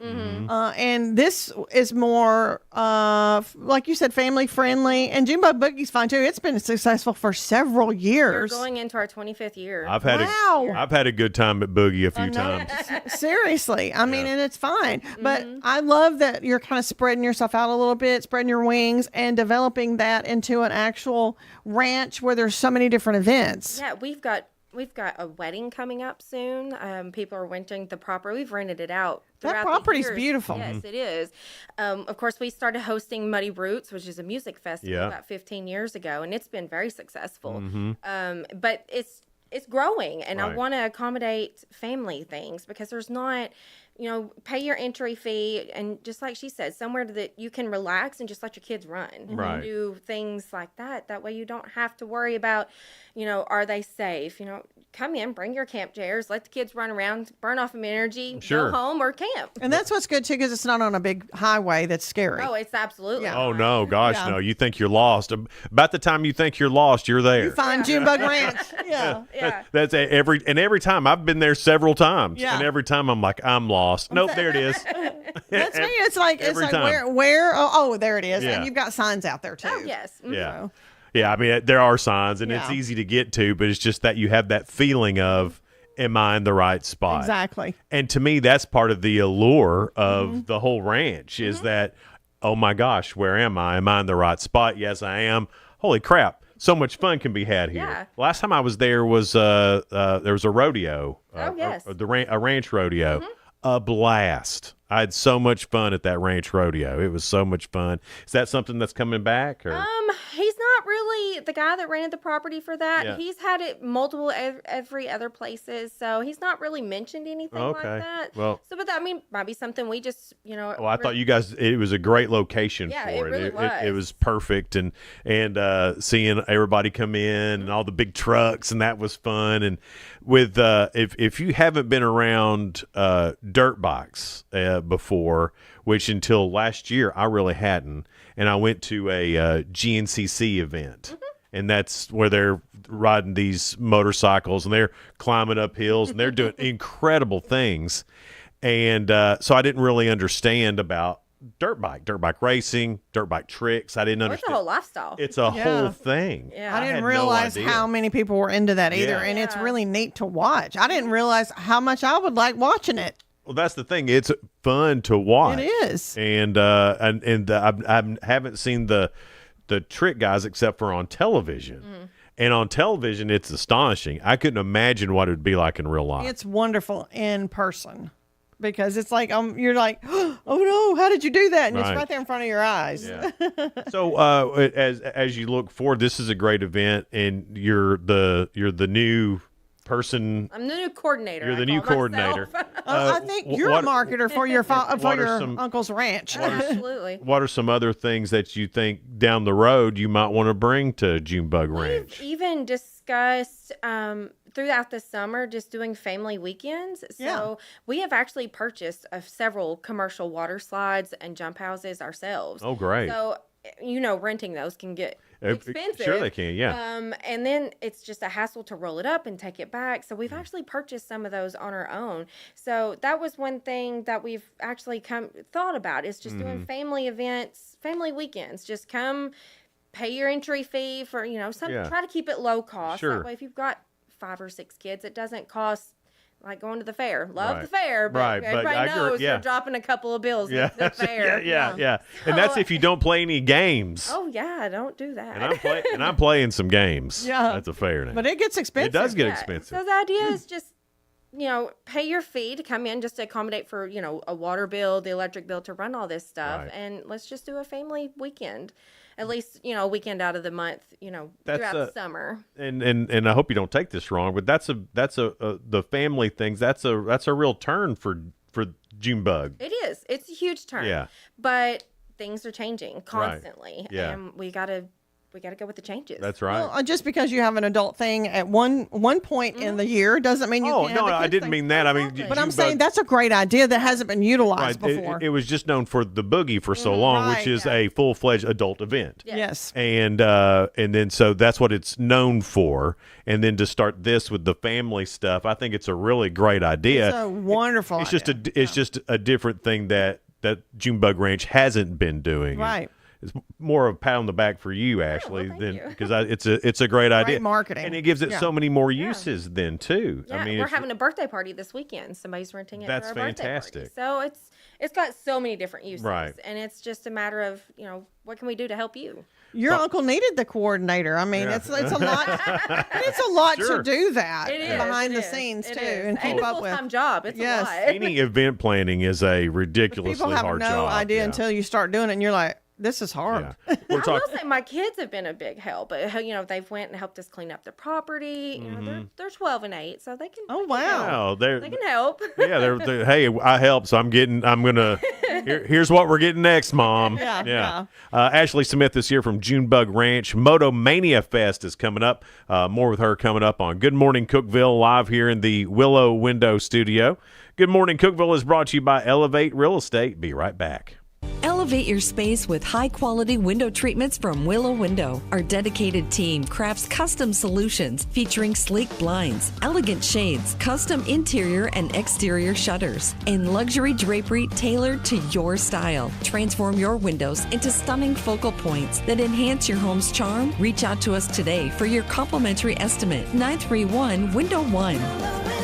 and this is more like you said, family friendly. And Junebug Boogie's fine too. It's been successful for several years. We're going into our 25th year. I've had a good time at Boogie a few times. Seriously, I mean, and it's fine. But I love that you're kind of spreading yourself out a little bit, spreading your wings, and developing that into an actual ranch where there's so many different events. Yeah, we've got a wedding coming up soon. People are renting the property. We've rented it out. That property's beautiful. Yes, it is. Of course, we started hosting Muddy Roots, which is a music festival about 15 years ago, and it's been very successful. But it's growing, and I want to accommodate family things because there's not, pay your entry fee, and just like she said, somewhere that you can relax and just let your kids run and do things like that. That way you don't have to worry about, are they safe? Come in, bring your camp chairs, let the kids run around, burn off some energy, go home or camp. And that's what's good too, because it's not on a big highway that's scary. Oh, it's absolutely. Oh no, gosh, no! You think you're lost. About the time you think you're lost, you're there. You find Junebug Ranch. Yeah. That's every time. I've been there several times, and every time I'm like, I'm lost. Nope, there it is. That's me. It's like where? Oh, there it is. And you've got signs out there too. Oh, yes. Yeah. Yeah, I mean, there are signs, and it's easy to get to, but it's just that you have that feeling of, am I in the right spot? Exactly. And to me, that's part of the allure of the whole ranch is that, oh my gosh, where am I? Am I in the right spot? Yes, I am. Holy crap. So much fun can be had here. Yeah. Last time I was there was there was a rodeo. A ranch rodeo. A blast. I had so much fun at that ranch rodeo. It was so much fun. Is that something that's coming back? Or? He's not really the guy that rented the property for that. Yeah. He's had it multiple every other places, so he's not really mentioned anything like that. Well, so, but that might be something we just, Well, I thought you guys. It was a great location for it. It really was. It was perfect, and seeing everybody come in and all the big trucks, and that was fun. And with if you haven't been around dirt bikes before, which until last year I really hadn't, and I went to a GNCC event. And that's where they're riding these motorcycles and they're climbing up hills and they're doing incredible things. And so I didn't really understand about dirt bike racing, dirt bike tricks. I didn't understand. It's a whole lifestyle. It's a whole thing. Yeah. I didn't realize how many people were into that either. And it's really neat to watch. I didn't realize how much I would like watching it. Well, that's the thing. It's fun to watch. It is. And I haven't seen the trick guys except for on television. And on television, it's astonishing. I couldn't imagine what it would be like in real life. It's wonderful in person because it's like you're like, oh no, how did you do that? And it's right there in front of your eyes. Yeah. So as you look forward, this is a great event, and you're the new person. I'm the new coordinator. You're the new coordinator. I think you're a marketer for your uncle's ranch. Absolutely. What are some other things that you think down the road you might want to bring to Junebug Ranch? We've even discussed throughout the summer just doing family weekends. So we have actually purchased several commercial water slides and jump houses ourselves. Oh, great. So, renting those can get expensive. Sure they can, yeah. And then it's just a hassle to roll it up and take it back. So we've actually purchased some of those on our own. So that was one thing that we've actually thought about is just doing family events, family weekends. Just come, pay your entry fee for, try to keep it low cost. Sure. That way if you've got 5 or 6 kids, it doesn't cost like going to the fair. Love the fair, but everybody knows you're dropping a couple of bills at the fair. Yeah. And that's if you don't play any games. Oh yeah, don't do that. And I'm playing some games. Yeah. That's a fair name. But it gets expensive. It does get expensive. So the idea is just, pay your fee to come in just to accommodate for, a water bill, the electric bill, to run all this stuff. Right. And let's just do a family weekend. At least, a weekend out of the month, throughout the summer. And I hope you don't take this wrong, but that's the family things. That's a real turn for Junebug. It is. It's a huge turn. Yeah. But things are changing constantly. Right. Yeah. And we gotta go with the changes. That's right. Well, just because you have an adult thing at one point in the year doesn't mean you can't have a I kid didn't thing. mean that. I mean, But I'm saying that's a great idea that hasn't been utilized right. before. It was just known for the boogie for so long, which is a full-fledged adult event. Yes. And then so that's what it's known for. And then to start this with the family stuff, I think it's a really great idea. It's a wonderful idea. It's just a different thing that Junebug Ranch hasn't been doing. Right. It's more of a pat on the back for you, Ashley, because it's a great idea. Great marketing. And it gives it so many more uses then too. Yeah, I mean, we're having a birthday party this weekend. Somebody's renting it That's for a birthday fantastic. party. So it's got so many different uses. Right. And it's just a matter of, what can we do to help you? Your uncle needed the coordinator. I mean, it's a lot. It's a lot to do that behind the scenes too, and keep up with. Full-time job. It's a lot. Any event planning is a ridiculously People have hard no job. idea until you start doing it, and you're like, this is hard. Yeah. I will say my kids have been a big help. They've went and helped us clean up the property. They're 12 and 8, so they can. Oh wow! They can help. Yeah, they're hey, I help, so I'm gonna. Here's what we're getting next, Mom. Yeah. Ashley Smith is here from Junebug Ranch. Moto Mania Fest is coming up. More with her coming up on Good Morning Cookeville, live here in the Willow Window Studio. Good Morning Cookeville is brought to you by Elevate Real Estate. Be right back. Elevate your space with high-quality window treatments from Willow Window. Our dedicated team crafts custom solutions featuring sleek blinds, elegant shades, custom interior and exterior shutters, and luxury drapery tailored to your style. Transform your windows into stunning focal points that enhance your home's charm. Reach out to us today for your complimentary estimate. 931-Window-1.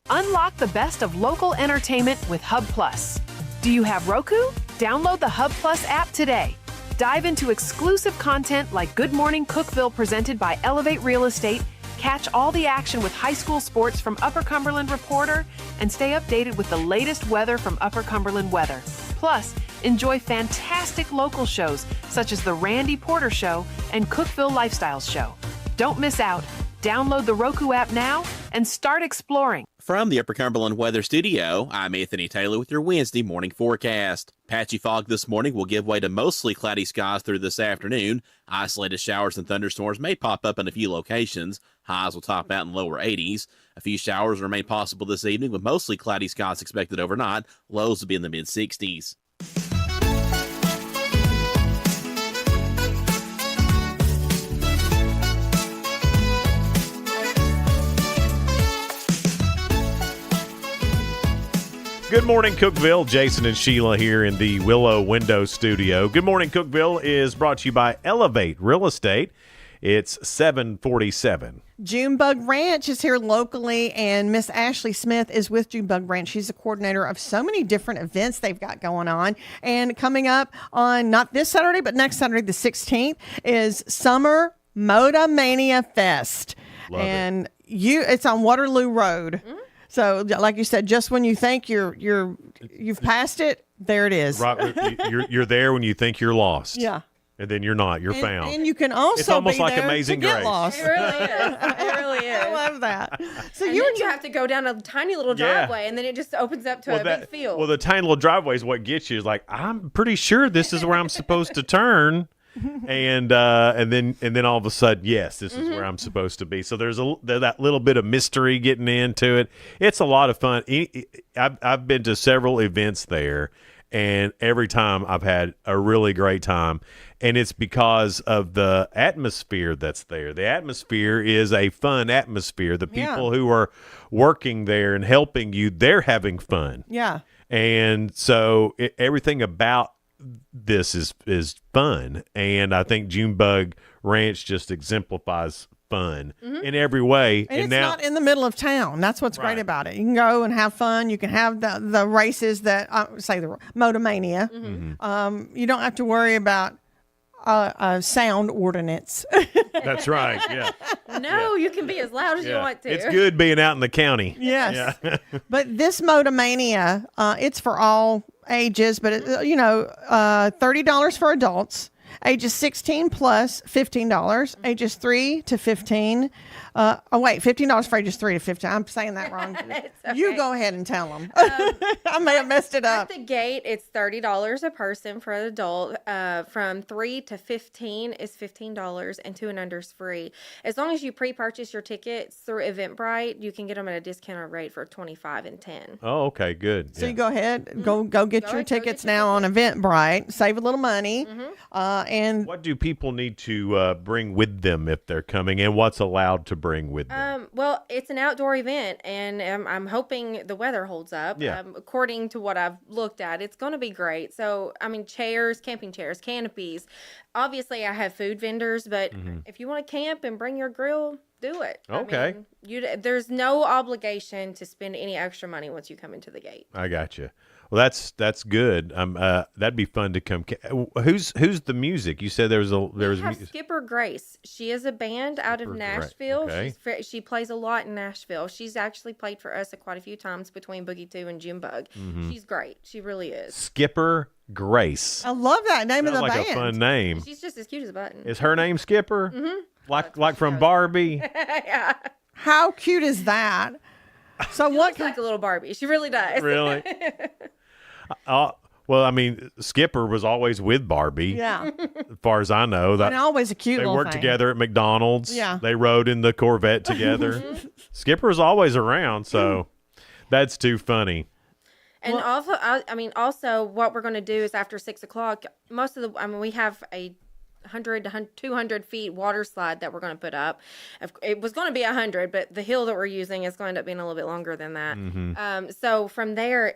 Unlock the best of local entertainment with Hub Plus. Do you have Roku? Download the Hub Plus app today. Dive into exclusive content like Good Morning Cookeville presented by Elevate Real Estate, catch all the action with high school sports from Upper Cumberland Reporter, and stay updated with the latest weather from Upper Cumberland Weather. Plus, enjoy fantastic local shows such as The Randy Porter Show and Cookeville Lifestyles Show. Don't miss out. Download the Roku app now and start exploring. From the Upper Cumberland Weather Studio, I'm Anthony Taylor with your Wednesday morning forecast. Patchy fog this morning will give way to mostly cloudy skies through this afternoon. Isolated showers and thunderstorms may pop up in a few locations. Highs will top out in lower 80s. A few showers remain possible this evening with mostly cloudy skies expected overnight. Lows will be in the mid-60s. Good morning, Cookeville. Jason and Sheila here in the Willow Window Studio. Good Morning Cookeville is brought to you by Elevate Real Estate. It's 7:47. Junebug Ranch is here locally, and Miss Ashley Smith is with Junebug Ranch. She's the coordinator of so many different events they've got going on. And coming up on not this Saturday, but next Saturday, the 16th, is Summer Moda Mania Fest. Love and it's on Waterloo Road. So, like you said, just when you think you've passed it, there it is. Right, you're there when you think you're lost. Yeah. And then you're not. You're found. And you can also it's almost be like there Amazing to get Grace. lost. It really is. It really is. I love that. So and you have to go down a tiny little driveway, and then it just opens up to a big field. Well, the tiny little driveway is what gets you. Is like, I'm pretty sure this is where I'm supposed to turn. And then all of a sudden, yes, this is where I'm supposed to be. So there's that little bit of mystery getting into it. It's a lot of fun. I've been to several events there, and every time I've had a really great time. And it's because of the atmosphere that's there. The atmosphere is a fun atmosphere. The people who are working there and helping you, they're having fun. Yeah. And so everything about this is fun. And I think Junebug Ranch just exemplifies fun in every way. And it's now, not in the middle of town. That's what's great about it. You can go and have fun. You can have the races that, say the Motomania. You don't have to worry about sound ordinance. That's right. Yeah. No, you can be as loud as you want to. It's good being out in the county. Yes. Yeah. But this Motomania, it's for all ages, but $30 for adults. Ages 16 plus, $15. Ages 3 to 15. $15 for ages 3 to 15. I'm saying that wrong. Okay. You go ahead and tell them. I may have messed it up. At the gate, it's $30 a person for an adult. From 3 to 15 is $15, and 2 and under is free. As long as you pre-purchase your tickets through Eventbrite, you can get them at a discounted rate for $25 and $10. Oh, okay, good. So you go ahead, go get your tickets now on Eventbrite. Save a little money. And what do people need to bring with them if they're coming, and what's allowed to bring with them? Well, it's an outdoor event, and I'm hoping the weather holds up. Yeah. According to what I've looked at, it's going to be great. So, I mean, chairs, camping chairs, canopies. Obviously, I have food vendors, but if you want to camp and bring your grill, do it. Okay. I mean, there's no obligation to spend any extra money once you come into the gate. I got you. Well, that's good. That'd be fun to come. Who's the music? You said there was Skipper Grace. She is a band out of Nashville. Okay. She plays a lot in Nashville. She's actually played for us quite a few times between Boogie 2 and Junebug. She's great. She really is. Skipper Grace. I love that name of the Sounds like band. a fun name. She's just as cute as a button. Is her name Skipper? Like from Barbie? Yeah. How cute is that? So She looks like a little Barbie. She really does. Really? Well, I mean, Skipper was always with Barbie. Yeah. As far as I know, And always a cute they little worked thing. together at McDonald's. Yeah. They rode in the Corvette together. Skipper's always around, so that's too funny. And also, what we're going to do is after 6 o'clock, we have a 100 to 200 feet water slide that we're going to put up. It was going to be 100, but the hill that we're using is going to end up being a little bit longer than that. So from there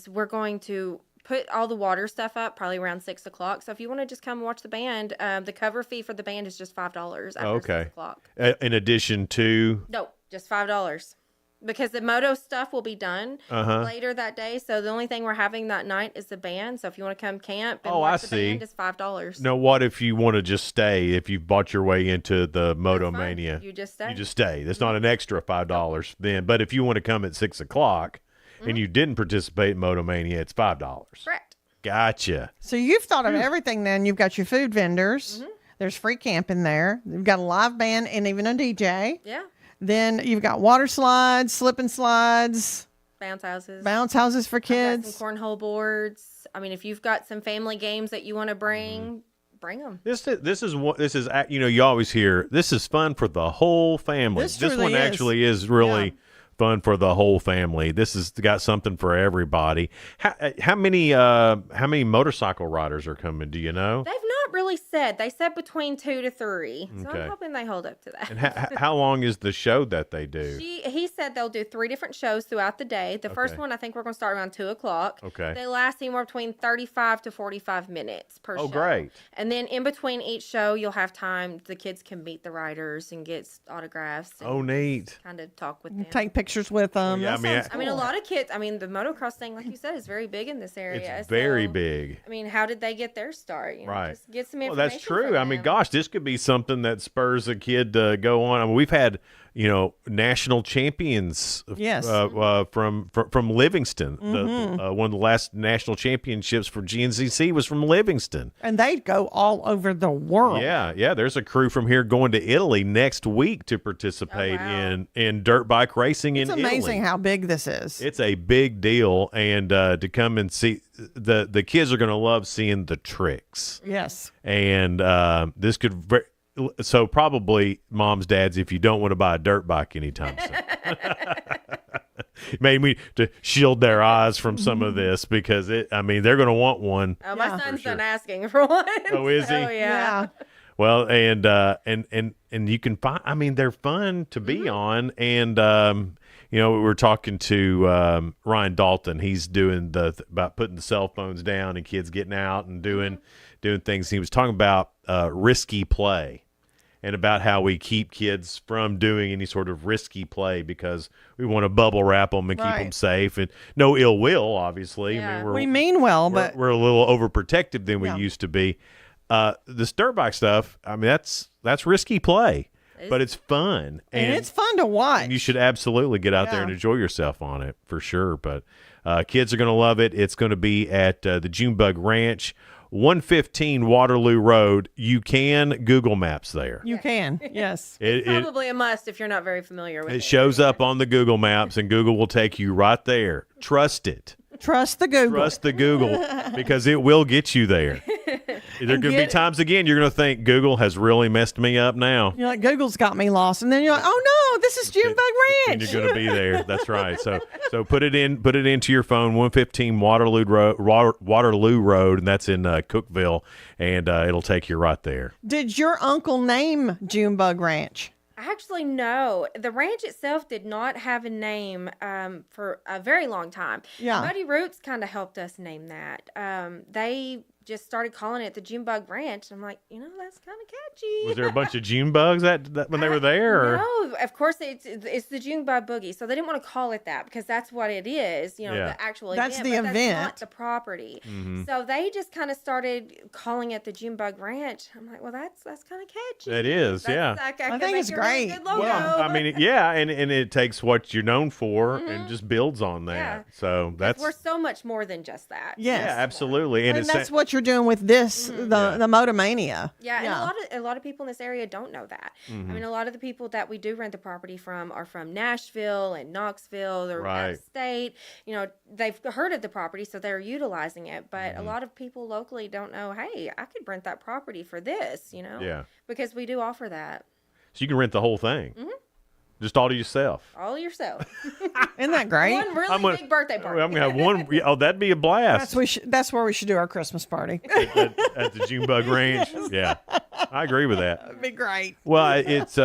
we're going to put all the water stuff up probably around 6 o'clock. So if you want to just come watch the band, the cover fee for the band is just $5 after 6 o'clock. In addition to? No, just $5. Because the moto stuff will be done later that day. So the only thing we're having that night is the band. So if you want to come camp and watch the band, it's $5. Now, what if you want to just stay? If you've bought your way into the Motomania, you just stay. You just stay. That's not an extra $5 then. But if you want to come at 6 o'clock and you didn't participate in Motomania, it's $5. Correct. Gotcha. So you've thought of everything then. You've got your food vendors. There's free camping there. You've got a live band and even a DJ. Yeah. Then you've got water slides, slip and slides. Bounce houses for kids. I've got some cornhole boards. I mean, if you've got some family games that you want to bring them. This is you always hear this is fun for the whole family. This one actually is really fun for the whole family. This has got something for everybody. How many motorcycle riders are coming? Do you know? They've not really said. They said between 2 to 3. So Okay. I'm hoping they hold up to that. And how long is the show that they do? He said they'll do 3 different shows throughout the day. The first one, I think we're going to start around 2 o'clock. Okay. They last anywhere between 35 to 45 minutes per show. Oh, great. And then in between each show, you'll have time. The kids can meet the riders and get autographs. Oh, neat. Kind of talk with them. Take pictures with them. Yeah, I mean, a lot of kids, the motocross thing, like you said, is very big in this area. It's very big. I mean, how did they get their start? Right. Just get some information. Well, that's true. from I mean, them. gosh, this could be something that spurs a kid to go on. I mean, we've had, national champions Yes. From Livingston. One of the last national championships for GNCC was from Livingston. And they go all over the world. Yeah. There's a crew from here going to Italy next week to participate in dirt bike racing in Italy. It's amazing how big this is. It's a big deal, and to come and see the kids are going to love seeing the tricks. Yes. And this could so probably moms, dads, if you don't want to buy a dirt bike anytime soon. Maybe to shield their eyes from some of this, because they're going to want one. Oh, my son's done asking for one. Oh, is he? Oh, yeah. Well, and you can find. They're fun to be on, and we were talking to Ryan Dalton. He's doing about putting the cell phones down and kids getting out and doing things. He was talking about risky play, and about how we keep kids from doing any sort of risky play because we want to bubble wrap them and keep them safe, and no ill will, obviously. Yeah. I mean, We mean well, but we're a little overprotective than we used to be. This dirt bike stuff, that's risky play, but it's fun. And it's fun to watch. And you should absolutely get out there and enjoy yourself on it for sure. But kids are going to love it. It's going to be at the Junebug Ranch, 115 Waterloo Road. You can Google Maps there. You can, yes. It's probably a must if you're not very familiar with it. It shows up on the Google Maps, and Google will take you right there. Trust it. Trust the Google. Trust the Google, because it will get you there. There could be times again you're going to think Google has really messed me up now. You're like, Google's got me lost, and then you're like, oh no, this is Junebug And Ranch. you're going to be there. That's right. So put it into your phone. 115 Waterloo Road, and that's in Cookeville, and it'll take you right there. Did your uncle name Junebug Ranch? Actually, no. The ranch itself did not have a name for a very long time. Yeah. Muddy Roots kind of helped us name that. They just started calling it the Junebug Ranch. I'm like, that's kind of catchy. Was there a bunch of June bugs that when they were there? Or? No, of course it's the Junebug Boogie. So they didn't want to call it that because that's what it is. The actual That's event. the but event. That's not the property. Mm-hmm. So they just kind of started calling it the Junebug Ranch. I'm like, well, that's kind of catchy. It is, yeah. I think it's great. Good logo. Well, and it takes what you're known for and just builds on that. Yeah. So that's we're so much more than just that. Yes. yeah, absolutely. And that's what you're doing with this, the Motomania. Yeah, and a lot of people in this area don't know that. I mean, a lot of the people that we do rent the property from are from Nashville and Knoxville or out of state. They've heard of the property, so they're utilizing it. But a lot of people locally don't know, hey, I could rent that property for this, Yeah. because we do offer that. So you can rent the whole thing. Just all to yourself. All yourself. Isn't that great? One really big birthday party. I'm going to have one. Oh, that'd be a blast. That's where we should do our Christmas party. at the Junebug Ranch. Yeah, I agree with that. That'd be great. Well, it's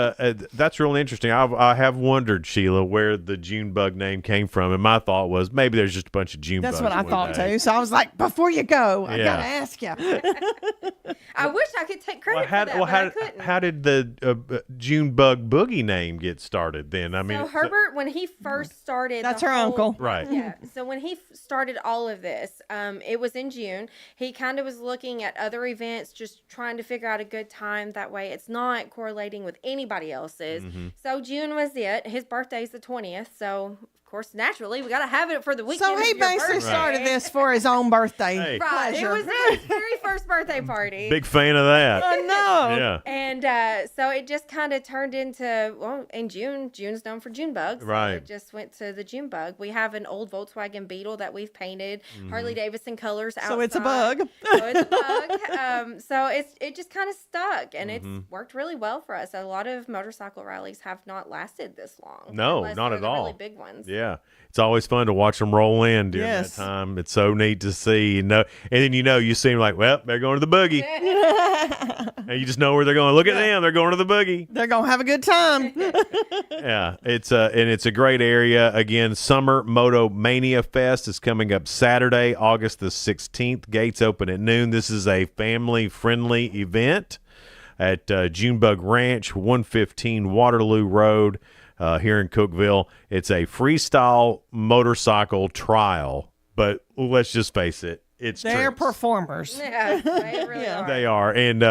that's really interesting. I have wondered, Sheila, where the Junebug name came from, and my thought was maybe there's just a bunch of Junebugs. That's what I one thought day. too. So I was like, before you go, I gotta ask you. I wish I could take credit for that, but I couldn't. How did the Junebug Boogie name get started then? I mean, So Herbert, when he first started, That's the her whole- uncle. Right. Yeah. So when he started all of this, it was in June. He kind of was looking at other events, just trying to figure out a good time. That way, it's not correlating with anybody else's. So June was it. His birthday's the 20th. So course, naturally, we got to have it for the weekend. So he basically started this for his own birthday. Hey. Right. It pleasure. was his very first birthday party. Big fan of that. I know. Yeah. And so it just kind of turned into, well, in June's known for June bugs. So Right. it just went to the June bug. We have an old Volkswagen Beetle that we've painted Harley Davidson colors outside. So it's a bug. So it's a bug. So it just kind of stuck, and it's worked really well for us. A lot of motorcycle rallies have not lasted this long. No, unless not they're at the all. Really big ones. Yeah. It's always fun to watch them roll in during Yes. that time. It's so neat to see. And then you seem like, well, they're going to the boogie. And you just know where they're going. Look at them. They're going to the boogie. They're going to have a good time. Yeah. It's a great area. Again, Summer Moto Mania Fest is coming up Saturday, August the 16th. Gates open at noon. This is a family-friendly event at Junebug Ranch, 115 Waterloo Road. Here in Cookeville. It's a freestyle motorcycle trial, but let's just face it, They're tricks. performers. Yeah, they really are. They are, and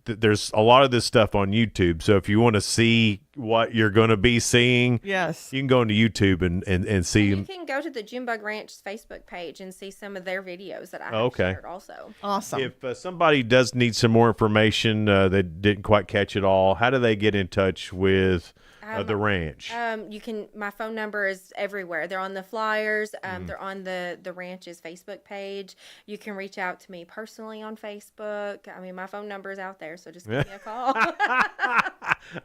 there's a lot of this stuff on YouTube. So if you want to see what you're going to be seeing, yes, you can go into YouTube and see You them. can go to the Junebug Ranch's Facebook page and see some of their videos that I have Okay. shared also. Awesome. If somebody does need some more information that didn't quite catch it all, how do they get in touch with the ranch? My phone number is everywhere. They're on the flyers. They're on the ranch's Facebook page. You can reach out to me personally on Facebook. I mean, my phone number is out there, so just give me a call.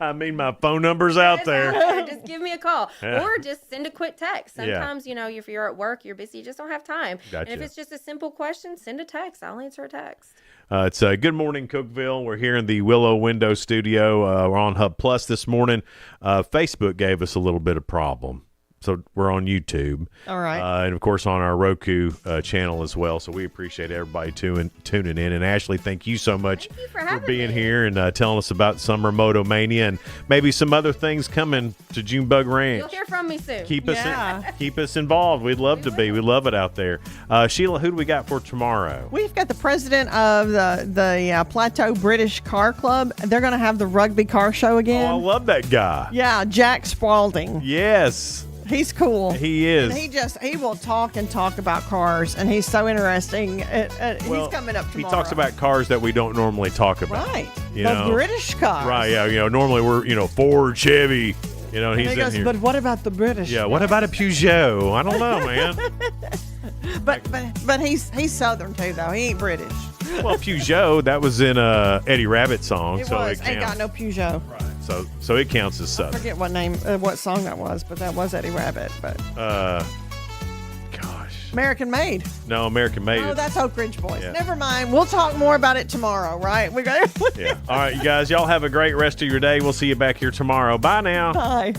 I mean, my phone number's out there. Just give me a call, Yeah. or just send a quick text. Yeah. Sometimes, if you're at work, you're busy, you just don't have time. Gotcha. And if it's just a simple question, send a text. I'll answer a text. It's Good Morning Cookeville. We're here in the Willow Window Studio. We're on Hub Plus this morning. Facebook gave us a little bit of problem. So we're on YouTube. All right. And, of course, on our Roku channel as well. So we appreciate everybody tuning in. And, Ashley, thank you so much for being here and telling us about Summer Moto Mania and maybe some other things coming to Junebug Ranch. You'll hear from me soon. Keep us involved. We'd love to be. We love it out there. Sheila, who do we got for tomorrow? We've got the president of the Plateau British Car Club. They're going to have the rugby car show again. Oh, I love that guy. Yeah, Jack Spalding. Yes. He's cool. He is. And he will talk about cars, and he's so interesting. He's coming up tomorrow. He talks about cars that we don't normally talk about. Right. You The know? British cars. Right, yeah. Normally we're, Ford, Chevy. He's And he in goes, here. but what about the British? Yeah, what about a Peugeot? I don't know, man. But he's Southern too, though. He ain't British. Well, Peugeot, that was in a Eddie Rabbit song, It so was. it Ain't counts. got no Peugeot. Right. So it counts as I Southern. forget what song that was, but that was Eddie Rabbit. But American Made. No, American Made. Oh, that's Oak Ridge Boys. Yeah. Never mind. We'll talk more about it tomorrow, right? Yeah. All right, you guys, y'all have a great rest of your day. We'll see you back here tomorrow. Bye now. Bye.